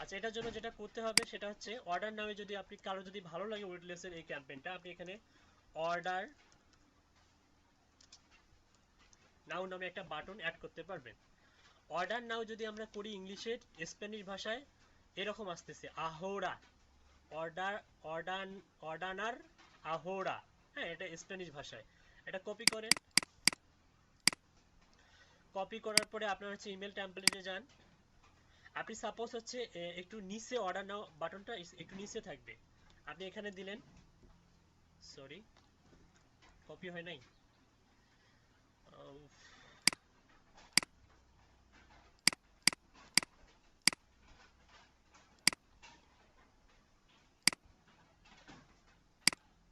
আচ্ছা, এটার জন্য যেটা করতে হবে সেটা হচ্ছে অর্ডার নাও, যদি আপনি কারো যদি ভালো লাগে ওয়েটলেসের এই ক্যাম্পেইনটা, আপনি এখানে অর্ডার নাও নামে একটা বাটন অ্যাড করতে পারবেন। অর্ডার নাও যদি আমরা করি ইংলিশে, স্প্যানিশ ভাষায় এরকম আসতেছে, আহোরা। অর্ডার অর্ডান অর্ডানার আহোরা। হ্যাঁ, এটা স্প্যানিশ ভাষায়। এটা কপি করেন। কপি করার পরে আপনার হচ্ছে ইমেল টেমপ্লেটে যান। আপনি সাপোজ হচ্ছে একটু নিচে অর্ডার নাও বাটনটা একটু নিচে থাকবে, আপনি এখানে দিলেন। সরি, কপি হয় নাই।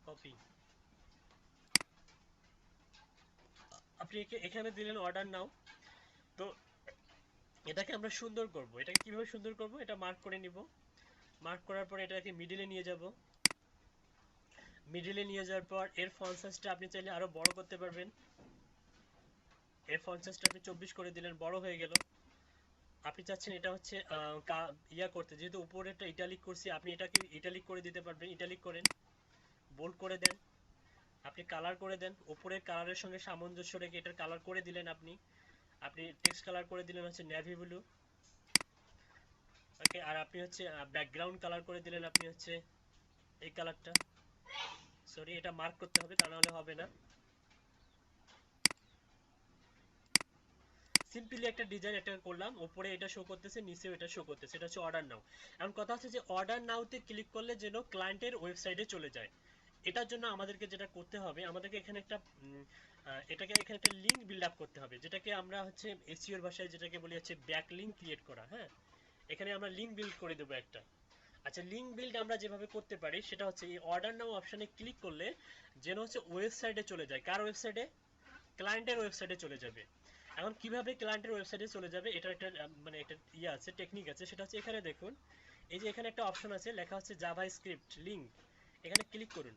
কপি, আপনি এখানে দিলেন অর্ডার নাও। তো এটাকে আমরা সুন্দর করব। এটাকে কিভাবে সুন্দর করব? এটা মার্ক করে নিব। মার্ক করার পরে এটাকে মিডলে নিয়ে যাব। মিডলে নিয়ে যাওয়ার পর এর ফন্ট সাইজটা আপনি চাইলে আরো বড় করতে পারবেন। এর ফন্ট সাইজটা আপনি 24 করে দিলেন, বড় হয়ে গেল। আপনি চাচ্ছেন এটা হচ্ছে করতে, যেহেতু উপরেরটা ইটালিক করছি, আপনি এটাকে ইটালিক করে দিতে পারবেন। ইটালিক করেন, বোল্ড করে দেন। আপনি কালার করে দেন, উপরের কালারের সঙ্গে সামঞ্জস্য রেখে এটার কালার করে দিলেন। আপনি আপনি টেক্সট কালার করে দিলেন হচ্ছে নেভি ব্লু। ওকে, আর আপনি হচ্ছে ব্যাকগ্রাউন্ড কালার করে দিলেন আপনি হচ্ছে এই কালারটা। সরি, এটা মার্ক করতে হবে, তা নাহলে হবে না। সিম্পলি একটা ডিজাইন একটা করলাম, উপরে এটা শো করতেছে, নিচেও এটা শো করতেছে। এটা হচ্ছে অর্ডার নাও। এখন কথা হচ্ছে যে অর্ডার নাওতে ক্লিক করলে যেন ক্লায়েন্টের ওয়েবসাইটে চলে যায়। এটার জন্য আমাদেরকে যেটা করতে হবে, আমাদেরকে এখানে একটা এটাকে এখানে একটা লিঙ্ক বিল্ড আপ করতে হবে, যেটাকে আমরা হচ্ছে এসইওর ভাষায় যেটাকে বলি হচ্ছে ব্যাক লিঙ্ক ক্রিয়েট করা। হ্যাঁ, এখানে আমরা লিঙ্ক বিল্ড করে দেবো একটা। আচ্ছা, লিঙ্ক বিল্ড আমরা যেভাবে করতে পারি সেটা হচ্ছে এই অর্ডার নাও অপশনে ক্লিক করলে যেন হচ্ছে ওয়েবসাইটে চলে যায়। কার ওয়েবসাইটে? ক্লায়েন্টের ওয়েবসাইটে চলে যাবে। এখন কিভাবে ক্লায়েন্টের ওয়েবসাইটে চলে যাবে, এটার একটা মানে একটা ইয়ে আছে, টেকনিক আছে। সেটা হচ্ছে এখানে দেখুন, এই যে এখানে একটা অপশন আছে, লেখা হচ্ছে জাভাস্ক্রিপ্ট লিঙ্ক। এখানে ক্লিক করুন।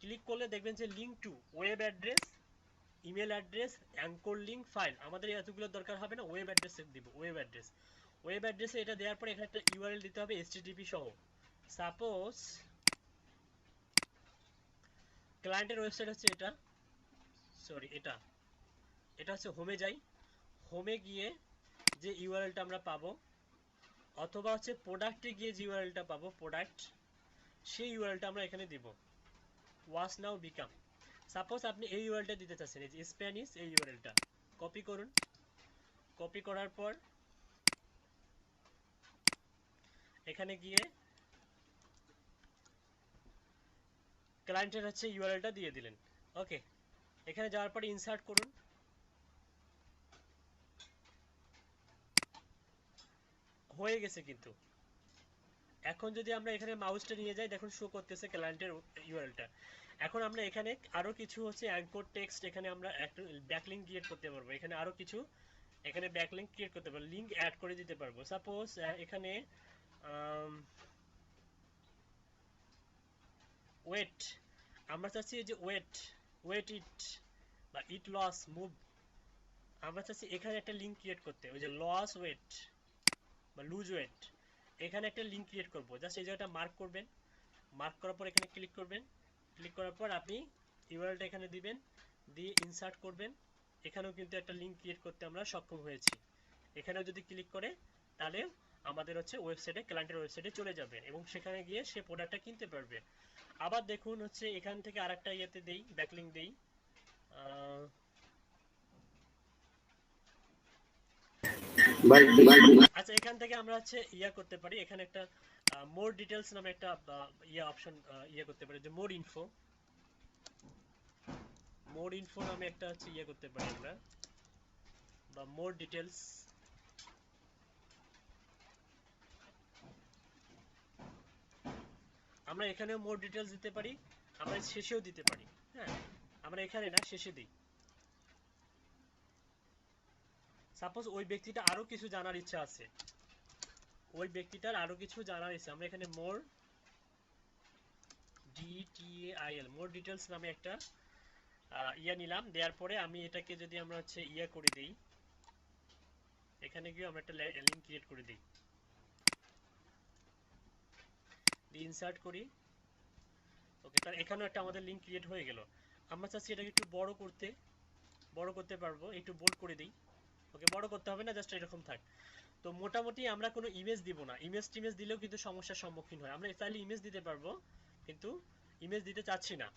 ক্লিক করলে দেখবেন যে link to web address, email address, anchor link, file. আমাদের এতগুলো দরকার হবে না, ওয়েব অ্যাড্রেসে দিব। ওয়েব অ্যাড্রেস, ওয়েব অ্যাড্রেসে এটা দেওয়ার পরে এখানে একটা ইউআরএল দিতে হবে এইচটিটিপি সহ। সাপোজ ক্লায়েন্টের ওয়েবসাইট হচ্ছে এটা, সরি এটা এটা হচ্ছে হোমে যাই। হোমে গিয়ে যে ইউআরএলটা আমরা পাবো, অথবা হচ্ছে প্রোডাক্টে গিয়ে যে ইউআরএলটা পাবো, প্রোডাক্ট, সেই ইউআরএলটা আমরা এখানে দিব। ওয়াচ নাও বিকাম। সাপোজ আপনি এই ইউআরএলটা দিতে চাচ্ছেন, এই যে স্প্যানিশ, এই ইউআরএলটা কপি করুন। কপি করার পর এখানে গিয়ে ক্লায়েন্টের হচ্ছে ইউআরএলটা দিয়ে দিলেন। ওকে, এখানে যাওয়ার পরে ইনসার্ট করুন। হয়ে গেছে কিন্তু। এখন যদি আমরা এখানে মাউসটা নিয়ে যাই, দেখুন শো করতেছে ক্লায়েন্টের ইউআরএলটা। এখন আমরা এখানে আরো কিছু হচ্ছে অ্যাঙ্কর টেক্সট, এখানে আমরা একটা ব্যাকলিংক ক্রিয়েট করতে পারবো, এখানে আরো কিছু এখানে ব্যাকলিংক ক্রিয়েট করতে পারবো, লিংক অ্যাড করে দিতে পারবো। সাপোজ এখানে ওয়েট, আমরা চাচ্ছি যে ওয়েট ইট বা ইট লস মুভ, আমরা চাচ্ছি এখানে একটা লিংক ক্রিয়েট করতে, ওই যে লস ওয়েট বা লুজ ওয়েট, এখানে একটা লিংক ক্রিয়েট করবো। জাস্ট এই জায়গাটা মার্ক করবেন, মার্ক করার পর এখানে ক্লিক করবেন, ক্লিক করার পর আপনি ইউআরএলটা এখানে দিবেন, দিয়ে ইনসার্ট করবেন। এখানেও কিন্তু একটা লিংক ক্রিয়েট করতে আমরা সক্ষম হয়েছি। এখানেও যদি ক্লিক করে তাহলে আমাদের হচ্ছে ওয়েবসাইটে, ক্লায়েন্টের ওয়েবসাইটে চলে যাবে এবং সেখানে গিয়ে সে প্রোডাক্টটা কিনতে পারবে। আবার দেখুন হচ্ছে এখান থেকে আরেকটা ইয়েতে দেই, ব্যাকলিংক দেই। আচ্ছা, এখান থেকে আমরা হচ্ছে ইয়া করতে পারি, এখানে একটা মোর ডিটেলস নামে একটা ইয়া অপশন ইয়া করতে পারি, যে মোর ইনফো নামে একটা হচ্ছে ইয়ে করতে পারি আমরা, বা মোর ডিটেলস। আমরা এখানেও মোর ডিটেলস দিতে পারি, আমরা শেষেও দিতে পারি। হ্যাঁ, আমরা এখানে না, শেষে দিই। সাপোজ ওই ব্যক্তিটা আরো কিছু জানার ইচ্ছা আছে, ওই ব্যক্তিটার আরো কিছু জানার ইচ্ছা, আমরা এখানে মোর ডিটিএআইএল মোর ডিটেলস নামে একটা ইয়া নিলাম। দেওয়ার পরে আমি এটাকে যদি আমরা হচ্ছে ইয়া করে দিই, এখানে গিয়ে আমরা একটা লিংক ক্রিয়েট করে দিই, ইনসার্ট করি। ওকে, তার এখানেও একটা আমাদের লিংক ক্রিয়েট হয়ে গেল। আমরা চাচ্ছি এটাকে একটু বড় করতে পারবো, একটু বোল্ড করে দিই। ওকে, বড় করতে হবে না, জাস্ট এরকম থাক। তো মোটামুটি আমরা কোনো ইমেজ দিব না, ইমেজ দিলেও কিন্তু সমস্যার সম্মুখীন হয়। আমরা চাইলে ইমেজ দিতে পারবো, কিন্তু ইমেজ দিতে চাচ্ছি না।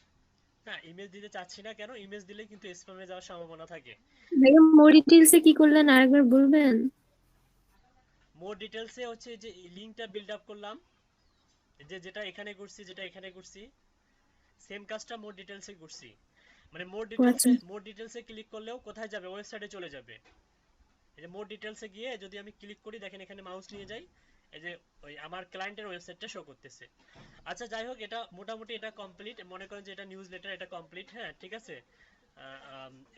হ্যাঁ, ইমেজ দিতে চাচ্ছি না কেন? ইমেজ দিলে কিন্তু স্প্যামে যাওয়ার সম্ভাবনা থাকে। ভাইয়া মোর ডিটেইলসে কি করলেন আরেকবার বলবেন? মোর ডিটেলসে হচ্ছে যে লিংকটা বিল্ড আপ করলাম, যেটা এখানে করছি সেম কাজটা মোর ডিটেলসে করছি। মানে আচ্ছা। মোর ডিটেলসে ক্লিক করলেও কোথায় যাবে? ওয়েবসাইটে চলে যাবে। এই যে মোর ডিটেলসে গিয়ে যদি আমি ক্লিক করি, দেখেন এখানে মাউস নিয়ে যাই, এই যে ওই আমার ক্লায়েন্টের ওয়েবসাইটটা শো করতেছে। আচ্ছা, যাই হোক, এটা মোটামুটি এটা কমপ্লিট। মনে করেন যে এটা নিউজ লেটার, এটা কমপ্লিট। হ্যাঁ, ঠিক আছে।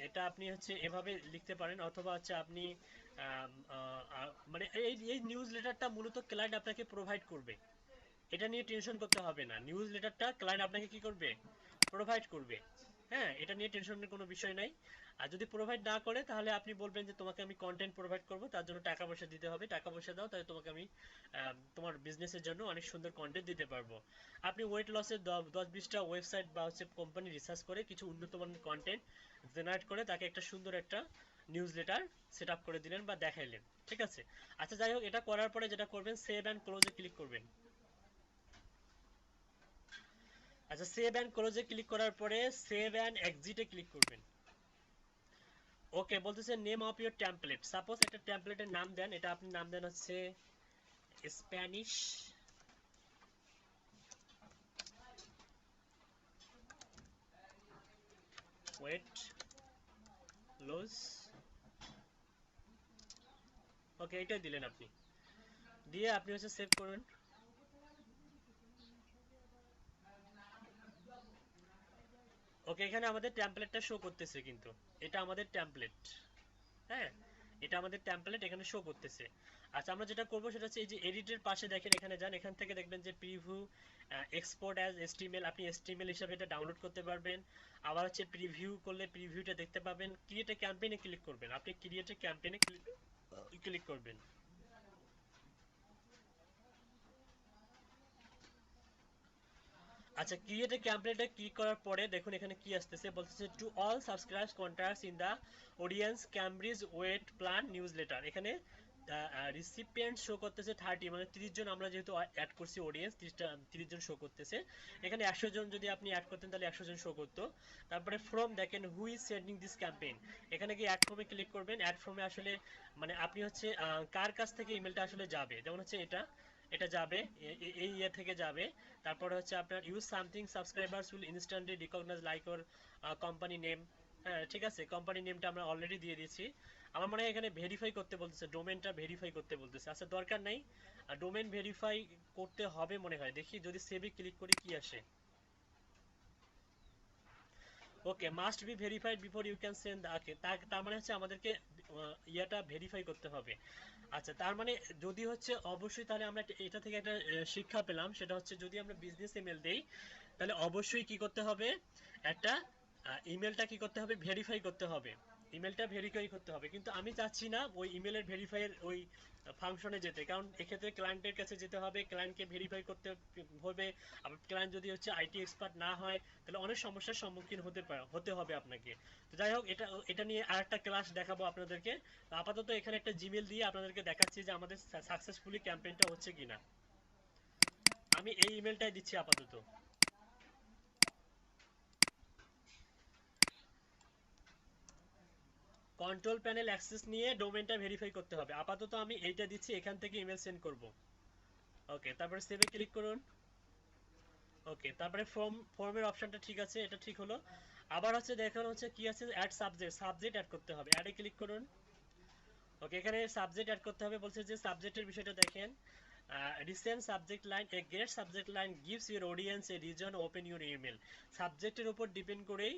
এটা আপনি হচ্ছে এভাবে লিখতে পারেন, অথবা হচ্ছে আপনি মানে এই নিউজ লেটারটা মূলত ক্লায়েন্ট আপনাকে প্রোভাইড করবে, এটা নিয়ে টেনশন করতে হবে না। নিউজ লেটারটা ক্লায়েন্ট আপনাকে কি করবে? প্রোভাইড করবে। হ্যাঁ, এটা নিয়ে টেনশনের কোনো বিষয় নাই। আর যদি প্রোভাইড না করে, তাহলে আপনি বলবেন যে তোমাকে আমি কন্টেন্ট প্রোভাইড করব, তার জন্য টাকা পয়সা দিতে হবে, টাকা পয়সা দাও, তাহলে তোমাকে আমি তোমার বিজনেসের জন্য অনেক সুন্দর কন্টেন্ট দিতে পারবো। আপনি ওয়েট লসের 10-20টা ওয়েবসাইট বা হচ্ছে কোম্পানি রিসার্চ করে কিছু উন্নত মানের কন্টেন্ট জেনারেট করে তাকে একটা সুন্দর একটা নিউজ লেটার সেট আপ করে দিলেন বা দেখাইলেন। ঠিক আছে। আচ্ছা, যাই হোক, এটা করার পরে যেটা করবেন, সেভ অ্যান্ড ক্লোজে ক্লিক করবেন। আচ্ছা, সেভ অ্যান্ড ক্লোজে ক্লিক করার পরে সেভ অ্যান্ড এক্সিটে ক্লিক করবেন। ওকে, বলতেছে name of your template. Suppose একটা টেমপ্লেটের নাম দেন, এটা আপনি নাম দেন হচ্ছে স্প্যানিশ ওয়েট লস। ওকে, এটাই দিলেন আপনি, দিয়ে আপনি হচ্ছে সেভ করবেন। ওকে, এখানে আমাদের টেমপ্লেটটা শো করতেছে, কিন্তু এটা আমাদের টেমপ্লেট। হ্যাঁ, এটা আমাদের টেমপ্লেট এখানে শো করতেছে। আচ্ছা, আমরা যেটা করব সেটা হচ্ছে এই যে এডিটের পাশে দেখেন, এখানে যান, এখান থেকে দেখবেন যে প্রিভিউ এক্সপোর্ট অ্যাজ এসটিএমএল, আপনি এসটিএমএল হিসেবে এটা ডাউনলোড করতে পারবেন। আবার হচ্ছে প্রিভিউ করলে প্রিভিউটা দেখতে পাবেন। ক্রিয়েট এ ক্যাম্পেইনে ক্লিক করবেন, আপনি ক্রিয়েট এ ক্যাম্পেইনে ক্লিক করবেন। আচ্ছা, ক্রিয়েট এ ক্যাম্পেইনে ক্লিক করার পরে দেখুন এখানে কি আসতেছে, বলতেছে to all subscribe contacts in the audience Cambridge weight plan newsletter. এখানে রিসিপিয়েন্ট শো করতেছে 30, মানে 30 জন আমরা যেহেতু অ্যাড করছি, অডিয়েন্স 30 জন শো করতেছে। এখানে 100 জন যদি আপনি অ্যাড করতেন তাহলে 100 জন শো করতো। তারপরে ফ্রম দেখেন who is sending this campaign, এখানে গিয়ে অ্যাড ফর্মে ক্লিক করবেন। অ্যাড ফর্মে আসলে মানে আপনি হচ্ছে কার কাছ থেকে ইমেলটা আসলে যাবে, যেমন হচ্ছে এটা যাবে এই ইয়ে থেকে যাবে। তারপরে হচ্ছে আপনার use something subscribers will instantly recognise like your company name. হ্যাঁ, ঠিক আছে, কোম্পানি নেমটা আমরা অলরেডি দিয়ে দিয়েছি। আমার মনে হয় এখানে ভেরিফাই করতে বলতেছে, ডোমেনটা ভেরিফাই করতে বলতেছে। আচ্ছা, দরকার নাই, ডোমেন ভেরিফাই করতে হবে মনে হয়। দেখি যদি সেভে ক্লিক করি কি আসে। Okay, must be verified before you can send. Okay, তার মানে হচ্ছে আমাদেরকে ইয়াটা ভেরিফাই করতে হবে। আচ্ছা, তার মানে যদি হচ্ছে অবশ্যই, তাহলে আমরা এটা থেকে একটা শিক্ষা পেলাম, সেটা হচ্ছে যদি আমরা বিজনেস ইমেল দেই তাহলে অবশ্যই কি করতে হবে, একটা ইমেলটা কি করতে হবে, ভেরিফাই করতে হবে, ইমেলটা ভেরিফাই করতে হবে। কিন্তু আমি চাচ্ছি না ওই ইমেলের ভেরিফাইয়ের ওই ফাংশনে যেতে, কারণ এক্ষেত্রে ক্লায়েন্টের কাছে যেতে হবে, ক্লায়েন্টকে ভেরিফাই করতে হবে। আবার ক্লায়েন্ট যদি হচ্ছে আইটি এক্সপার্ট না হয় তাহলে অনেক সমস্যার সম্মুখীন হতে হবে আপনাকে। তো যাই হোক, এটা নিয়ে আরেকটা ক্লাস দেখাবো আপনাদেরকে। তো আপাতত এখানে একটা জিমেল দিয়ে আপনাদেরকে দেখাচ্ছি যে আমাদের সাকসেসফুলি ক্যাম্পেইনটা হচ্ছে কিনা। আমি এই ইমেলটাই দিচ্ছি আপাতত। কন্ট্রোল প্যানেল অ্যাক্সেস নিয়ে ডোমেইনটা ভেরিফাই করতে হবে। আপাতত আমি এইটা দিচ্ছি, এখান থেকে ইমেল সেন্ড করব। ওকে, তারপরে সেভে ক্লিক করুন। ওকে, তারপরে ফর্মের অপশনটা ঠিক আছে, এটা ঠিক হলো। আবার হচ্ছে দেখুন হচ্ছে কি আছে, অ্যাড সাবজেক্ট অ্যাড করতে হবে, অ্যাডে ক্লিক করুন। ওকে, এখানে সাবজেক্ট অ্যাড করতে হবে, বলছে যে সাবজেক্টের বিষয়টা দেখেন, recent subject line, a great subject line gives your audience a reason open your email. সাবজেক্টের উপর ডিপেন্ড করেই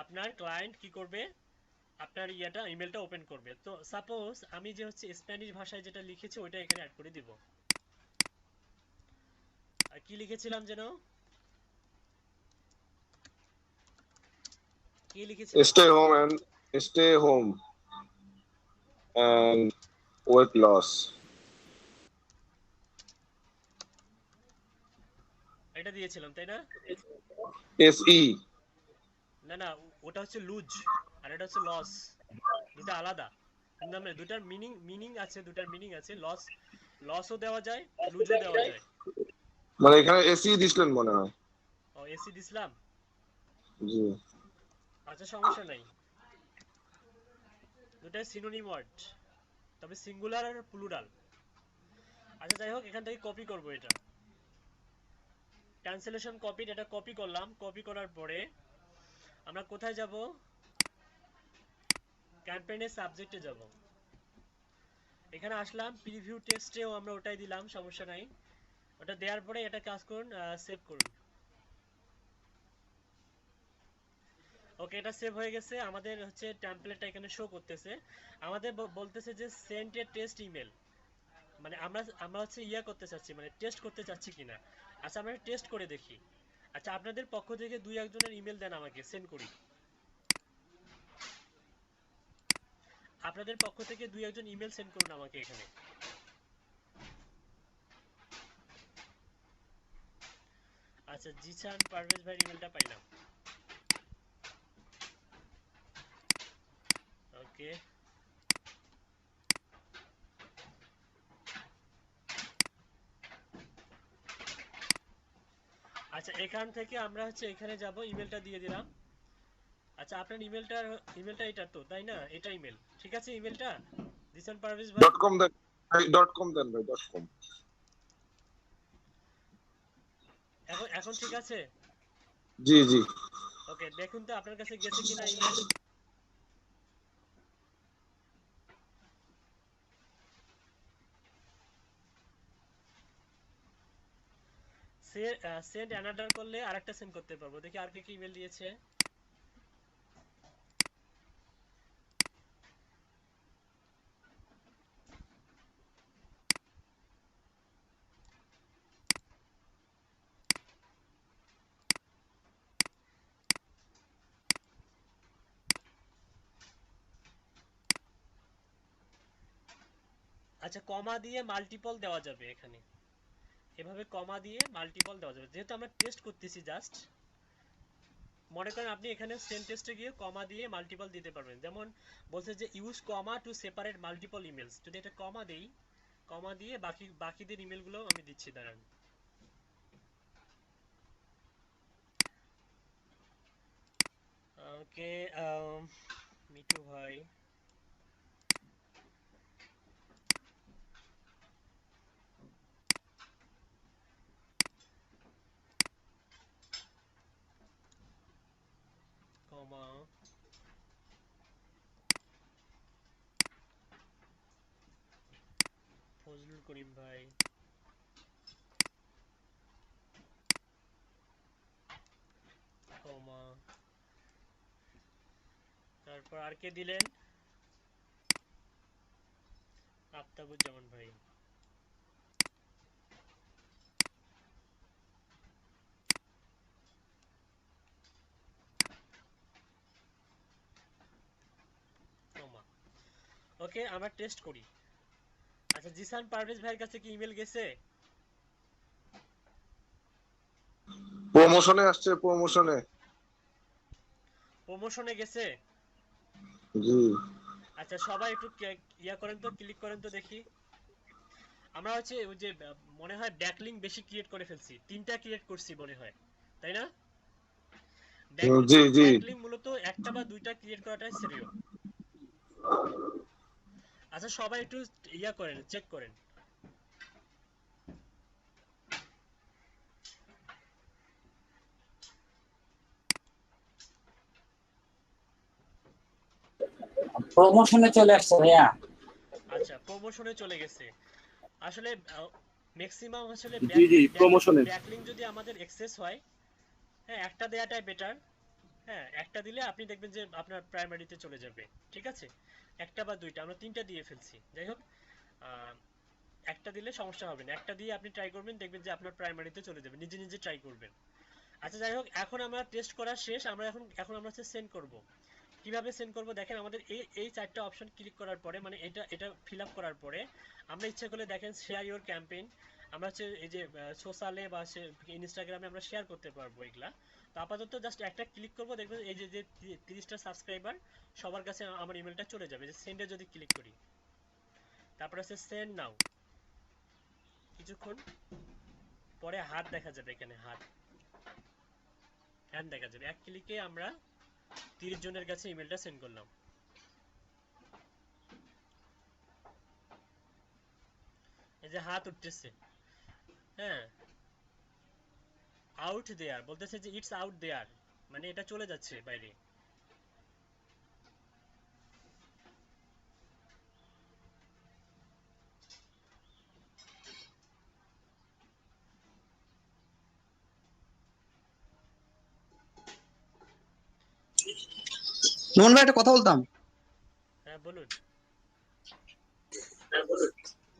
আপনার ক্লায়েন্ট কি করবে, আপনার ইমেলটা ওপেন করবে। তো সাপোজ আমি যে হচ্ছে স্প্যানিশ ভাষায় যেটা লিখেছি ওইটা এখানে অ্যাড করে দিব। আর কি লিখেছিলাম যেন, কি লিখেছিলাম? Stay home and weight loss. এটা দিয়েছিলাম তাই না? SE. না না, ওটা হচ্ছে লুজ আর এটা হচ্ছে লস, দুটো আলাদা। মানে দুটার মিনিং আছে, দুটার মিনিং আছে। লসও দেওয়া যায়, লুজও দেওয়া যায়। মানে এখানে এসি দিছিলেন মনে হয়। ও, এসি দিছিলাম। জি। আচ্ছা, সমস্যা নাই, দুটাই সিনোনিম ওয়ার্ড, তবে সিঙ্গুলার আর প্লুরাল। আচ্ছা, যাই হোক, এখান থেকে কপি করব এটা, ক্যান্সেলেশন কপি, এটা কপি করলাম। কপি করার পরে আমরা কোথায় যাব, ক্যাম্পেইনের সাবজেক্টে যাব। এখানে আসলাম, প্রিভিউ টেক্সটেও আমরা ওটাই দিলাম, সমস্যা নাই। ওটা দেওয়ার পরে এটা কাজ করুন, সেভ করুন। ওকে, এটা সেভ হয়ে গেছে। আমাদের হচ্ছে টেমপ্লেটটা এখানে শো করতেছে। আমাদের বলতেছে যে সেন্ড এ টেস্ট ইমেল, মানে আমরা হচ্ছে করতে চাচ্ছি, মানে টেস্ট করতে চাচ্ছি কিনা। আচ্ছা, আমরা টেস্ট করে দেখি। আচ্ছা, আপনাদের পক্ষ থেকে দুই একজনের ইমেল দেন, আমাকে সেন্ড করি। আপনাদের পক্ষ থেকে দুই একজন ইমেল সেন্ড করুন আমাকে এখানে। আচ্ছা, জিসান পারভেজ ভাই ইমেলটা পাইলাম। ওকে, আচ্ছা, এখান থেকে আমরা হচ্ছে এখানে যাব, ইমেলটা দিয়ে দিলাম। আচ্ছা, আপনার ইমেলটা এটা তো তাই না, এটা ইমেল ঠিক আছে, ইমেলটা জিসান পারভেজ ভাই। .com দেন ভাই, .com দেন ভাই, .com। এখন ঠিক আছে? জি জি। ওকে, দেখুন তো আপনার কাছে গেছে কিনা ইমেল। সেন্ড অ্যানাদার করলে আরেকটা সেন্ড করতে পারবো। দেখি আর কি ইমেল দিয়েছে। আচ্ছা, কমা দিয়ে মাল্টিপল দেওয়া যাবে এখানে, এভাবে কমা দিয়ে মাল্টিপল দেওয়া যাবে, যেহেতু আমরা টেস্ট করতেছি জাস্ট। মনে করেন আপনি এখানে সেন্ড টেস্টে গিয়ে কমা দিয়ে মাল্টিপল দিতে পারবেন। যেমন বলছে যে use comma to separate multiple emails, যদি এটা কমা দেই, কমা দিয়ে বাকিদের ইমেলগুলো আমি দিচ্ছি, দাঁড়ান। ওকে, মিঠু ভাই, কমা, ফজলুল করিম ভাই, কমা, তারপর আর কে দিলেন? আফতাবুজ্জামান ভাই। ওকে, আমরা টেস্ট করি। আচ্ছা, জিসান পারভেজ ভাইয়ের কাছে কি ইমেল গেছে? প্রমোশনে আসছে, প্রমোশনে। প্রমোশনে গেছে? জি। আচ্ছা, সবাই একটু ইয়া করেন তো, ক্লিক করেন তো দেখি। আমরা হচ্ছে ওই যে মনে হয় ব্যাকলিংক বেশি ক্রিয়েট করে ফেলছি, 3টা ক্রিয়েট করছি মনে হয়, তাই না? জি জি। ব্যাকলিংক মূলত একটা বা দুইটা ক্রিয়েট করাটাই শ্রেয়। আচ্ছা, সবাই একটু ইয়া করেন, চেক করেন। প্রমোশনে চলে আসছে ভাইয়া। আচ্ছা, প্রমোশনে চলে গেছে। আসলে ম্যাক্সিমাম আসলে জি জি, প্রমোশনে। ব্যাকলিংক যদি আমাদের এক্সেস হয়, হ্যাঁ, একটা দেয়াটাই বেটার। হ্যাঁ, একটা দিলে আপনি দেখবেন যে আপনার প্রাইমারিতে চলে যাবে, ঠিক আছে? একটা বা দুইটা, আমরা 3টা দিয়ে ফেলছি। যাই হোক, একটা দিলে সমস্যা হবে না, একটা দিয়ে আপনি ট্রাই করবেন, দেখবেন যে আপনার প্রাইমারিতে চলে যাবে, নিজে নিজে ট্রাই করবেন। আচ্ছা, যাই হোক, এখন আমরা টেস্ট করা শেষ। আমরা এখন আমরা হচ্ছে সেন্ড করব। কিভাবে সেন্ড করব দেখেন, আমাদের এই 4টা অপশন ক্লিক করার পরে, মানে এটা ফিল আপ করার পরে আমরা ইচ্ছা করলে দেখেন শেয়ার ইওর ক্যাম্পেইন, আমরা হচ্ছে এই যে সোশ্যালে বা ইনস্টাগ্রামে আমরা শেয়ার করতে পারবো এগুলা। তো আপাতত জাস্ট একটা ক্লিক করব, দেখবেন এই যে 30টা সাবস্ক্রাইবার সবার কাছে আমার ইমেলটা চলে যাবে। যে সেন্ডে যদি ক্লিক করি, তারপর আছে সেন্ড নাও, কিছুক্ষণ পরে হাত দেখা যাবে, এখানে হাত হ্যান্ড দেখা যাবে। এক ক্লিকে আমরা 30 জনের কাছে ইমেলটা সেন্ড করলাম। এই যে হাত উঠতেছে, হ্যাঁ, আউট দেয়ার বলতেছে যে ইটস আউট দেয়ার, মানে এটা চলে যাচ্ছে বাইরে। নোমান ভাই একটা কথা বলতাম। হ্যাঁ, বলুন।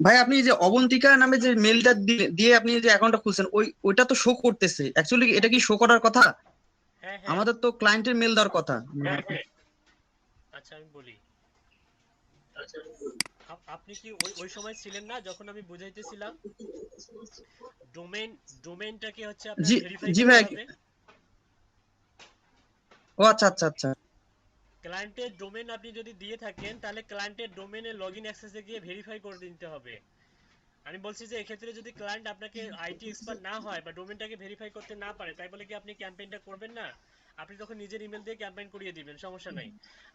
ভাই আপনি যে অবন্তিকা নামে যে মেলটা দিয়ে আপনি যে অ্যাকাউন্টটা খুলছেন, ওইটা তো শো করতেছে, অ্যাকচুয়ালি এটা কি শো করার কথা? হ্যাঁ হ্যাঁ আমাদের তো ক্লায়েন্টের মেল দেওয়ার কথা। আচ্ছা, আমি বলি। আপনি কি ওই সময় ছিলেন না যখন আমি বুঝাইতেছিলাম? ডোমেইন ডোমেইনটাকে হচ্ছে আপনার জি ভেরিফাই জি করতে ভাই। হবে। ও আচ্ছা আচ্ছা আচ্ছা। ক্লায়েন্টের ডোমেইন আপনি যদি দিয়ে থাকেন, তাহলে ক্লায়েন্টের ডোমেইনে লগইন অ্যাক্সেসে গিয়ে ভেরিফাই করে দিতে হবে। আমি বলছি যে এক্ষেত্রে যদি ক্লায়েন্ট আপনাকে আইটি এক্সপার্ট না হয় বা ডোমেইনটাকে ভেরিফাই করতে না পারে, তাই বলে কি আপনি ক্যাম্পেইনটা করবেন না? আপনি তখন নিজের ইমেল দিয়ে ক্যাম্পেইন করিয়ে দিবেন, সমস্যা নাই।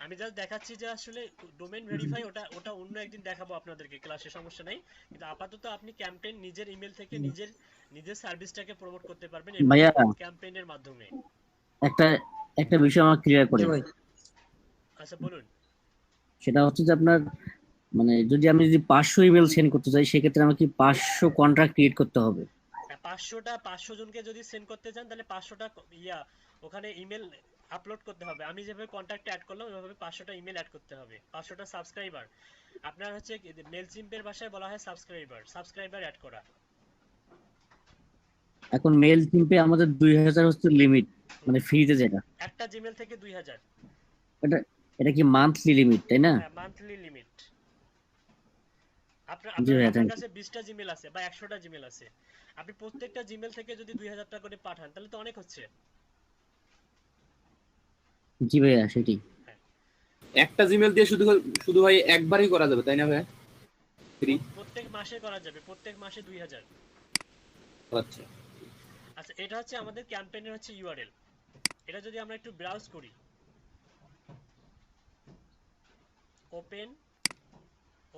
আমি জাস্ট দেখাচ্ছি যে আসলে ডোমেইন ভেরিফাই ওটা ওটা অন্য একদিন দেখাবো আপনাদেরকে ক্লাসে, সমস্যা নাই। কিন্তু আপাতত আপনি ক্যাম্পেইন নিজের ইমেল থেকে নিজের নিজের সার্ভিসটাকে প্রমোট করতে পারবেন এই ভাইয়া ক্যাম্পেইনের মাধ্যমে। একটা একটা বিষয় আমার ক্লিয়ার জি করেন। ভাই। আচ্ছা, বলুন। সেটা হচ্ছে যে আপনার মানে আমি যদি 500 ইমেল সেন্ড করতে চাই, সেক্ষেত্রে আমাকে 500 কন্ট্রাক্ট ক্রিয়েট করতে হবে। 500 জনকে যদি সেন্ড করতে চান, তাহলে 500টা ওখানে ইমেল আপলোড করতে হবে। আমি যেভাবে কন্ট্যাক্টে অ্যাড করলাম, ওইভাবে 500টা ইমেল অ্যাড করতে হবে। 500টা সাবস্ক্রাইবার, আপনার হচ্ছে মেলচিম্পের ভাষায় বলা হয় সাবস্ক্রাইবার অ্যাড করা। এখন মেল টিমে আমাদের 2000 হচ্ছে লিমিট, মানে ফ্রিতে যেটা। একটা জিমেল থেকে 2000। এটা এটা কি মান্থলি লিমিট, তাই না? হ্যাঁ, মান্থলি লিমিট। আপনার জি আপনার ভাইয়া, আপনার থ্যাংক কাছে 20টা জিমেল আছে বা 100টা জিমেল আছে, আপনি প্রত্যেকটা জিমেল থেকে যদি 2000 টাকা করে পাঠান, তাহলে তো অনেক হচ্ছে। ইউ। জি ভাইয়া, সেটাই। হ্যাঁ, একটা জিমেল দিয়ে শুধু শুধু ভাই একবারই করা যাবে তাই না ভাই? ফ্রি? প্রত্যেক মাসে করা যাবে, প্রত্যেক মাসে 2000। আচ্ছা। আচ্ছা, এটা হচ্ছে আমাদের ক্যাম্পেইনের হচ্ছে ইউআরএল। এটা যদি আমরা একটু ব্রাউজ করি, ওপেন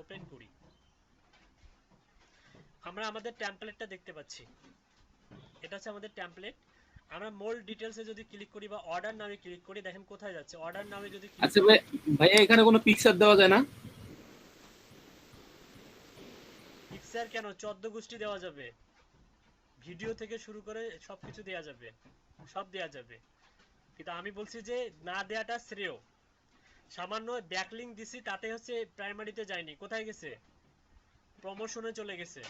ওপেন করি, আমরা আমাদের টেমপ্লেটটা দেখতে পাচ্ছি। এটা হচ্ছে আমাদের টেমপ্লেট। আমরা মোর ডিটেইলসে যদি ক্লিক করি বা অর্ডার নামে ক্লিক করি, দেখেন কোথায় যাচ্ছে। অর্ডার নামে যদি ক্লিক আচ্ছা করি, ভাই, ভাইয়া এখানে কোনো পিকচার দেওয়া যায় না? পিকচার কেন, 14 গোষ্ঠী দেওয়া যাবে, ভিডিও থেকে শুরু করে সবকিছু দেওয়া যাবে, সব দেওয়া যাবে। কিন্তু আমি বলছি যে না দেওয়াটা শ্রেয়। সামান্য ব্যাকলিংক দিছি, তাতে হচ্ছে প্রাইমারিতে যায়নি, কোথায় গেছে? প্রমোশনে চলে গেছে।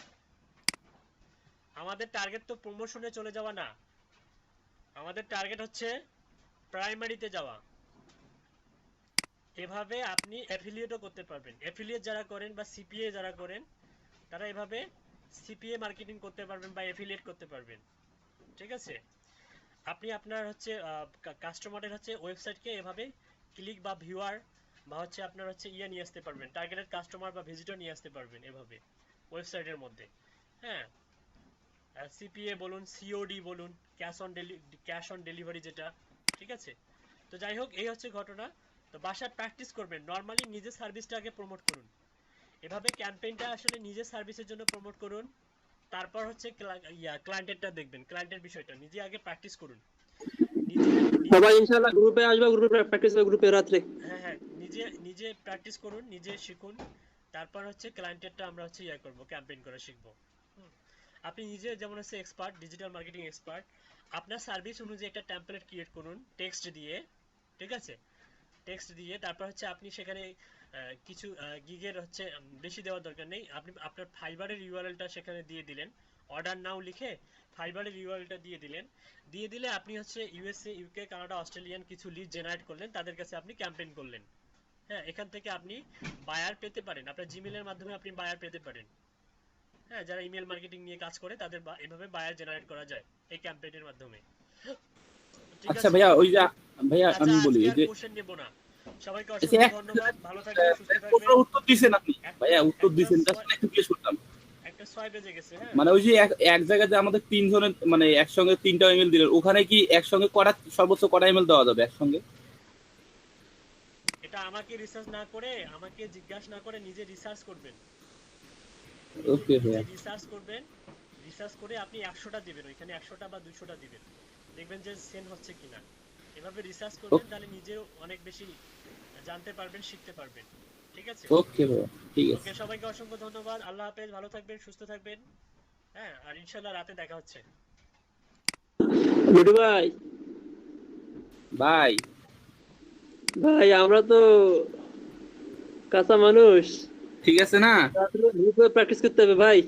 আমাদের টার্গেট তো প্রমোশনে চলে যাওয়া না, আমাদের টার্গেট হচ্ছে প্রাইমারিতে যাওয়া। এভাবে আপনি অ্যাফিলিয়েটও করতে পারবেন। অ্যাফিলিয়েট যারা করেন বা সিপিএ যারা করেন, তারা এভাবে সিপিএ মার্কেটিং করতে পারবেন বা অ্যাফিলিয়েট করতে পারবেন। ঠিক আছে, আপনি আপনার হচ্ছে কাস্টমারের হচ্ছে ওয়েবসাইটকে এভাবে ক্লিক বা ভিউয়ার বা হচ্ছে আপনার হচ্ছে নিয়ে আসতে পারবেন, টার্গেটেড কাস্টমার বা ভিজিটর নিয়ে আসতে পারবেন এভাবে ওয়েবসাইটের মধ্যে। হ্যাঁ, সিপিএ বলুন, সিওডি বলুন, ক্যাশ অন ডেলিভারি যেটা। ঠিক আছে, তো যাই হোক, এই হচ্ছে ঘটনা। তো বাসায় প্র্যাকটিস করবেন, নর্মালি নিজের সার্ভিসটাকে প্রমোট করুন। এভাবে ক্যাম্পেইনটা আসলে নিজের সার্ভিসের জন্য প্রমোট করুন, তারপর হচ্ছে ক্লায়েন্টেরটা দেখবেন, ক্লায়েন্টের বিষয়টা নিজে আগে প্র্যাকটিস করুন। সবাই ইনশাআল্লাহ গ্রুপে আসবে, গ্রুপে প্র্যাকটিস হবে, গ্রুপে রাত্রে। হ্যাঁ, নিজে প্র্যাকটিস করুন, নিজে শিখুন, তারপর হচ্ছে ক্লায়েন্টেরটা আমরা হচ্ছে করব, ক্যাম্পেইন করা শিখবো। আপনি নিজে যেমন হচ্ছে এক্সপার্ট, ডিজিটাল মার্কেটিং এক্সপার্ট, আপনার সার্ভিস অনুযায়ী একটা টেমপ্লেট ক্রিয়েট করুন টেক্সট দিয়ে। ঠিক আছে, টেক্সট দিয়ে তারপর হচ্ছে আপনি সেখানে কিছু গিগের হচ্ছে বেশি দেওয়ার দরকার নেই, আপনি আপনার ফাইবারের ইউআরএলটা সেখানে দিয়ে দিলেন, অর্ডার নাও লিখে ফাইবারের ইউআরএলটা দিয়ে দিলে আপনি হচ্ছে ইউএসএ, ইউকে, কানাডা, অস্ট্রেলিয়ান কিছু লিড জেনারেট করলেন, তাদের কাছে আপনি ক্যাম্পেইন করলেন। হ্যাঁ, এখান থেকে আপনি বায়ার পেতে পারেন, আপনার জিমেলের মাধ্যমে আপনি বায়ার পেতে পারেন। হ্যাঁ, যারা ইমেল মার্কেটিং নিয়ে কাজ করে তাদের এভাবে বায়ার জেনারেট করা যায় এই ক্যাম্পেইনের মাধ্যমে। আচ্ছা ভাইয়া, ওই যে ভাইয়া আমি বলি এই যে কোশ্চেন নেব না। সবাইকে অসংখ্য ধন্যবাদ, ভালো থাকবেন, সুস্থ থাকবেন। উত্তর দিবেন আপনি ভাইয়া, উত্তর দিবেন, জাস্ট একটু ক্লিয়ার করতাম। একটা 6 বেজে গেছে। হ্যাঁ, মানে ওই যে এক জায়গাতে আমাদের তিনজনের মানে একসঙ্গে 3টা ইমেল দিলেন, ওখানে কি একসঙ্গে সর্বোচ্চ কটা ইমেল দেওয়া যাবে একসঙ্গে? এটা আমাকে রিসার্চ না করে, আমাকে জিজ্ঞাসা না করে নিজে রিসার্চ করবেন। ওকে ভাইয়া, রিসার্চ করবেন, রিসার্চ করে আপনি 100টা দিবেন, ওইখানে 100টা বা 200টা দিবেন, দেখবেন যে সেন্ড হচ্ছে কিনা। এভাবে রিসার্চ করবেন, তাহলে নিজেও অনেক বেশি জানতে পারবেন, শিখতে পারবেন। ঠিক আছে, ওকে ভাইয়া, ঠিক আছে। ওকে, সবাইকে অসংখ্য ধন্যবাদ, আল্লাহ হাফেজ, ভালো থাকবেন, সুস্থ থাকবেন। হ্যাঁ, আর ইনশাআল্লাহ রাতে দেখা হচ্ছে। লুডু ভাই, বাই ভাই আমরা তো কাঁচা মানুষ, ঠিক আছে না? প্র্যাকটিস করতে হবে ভাই।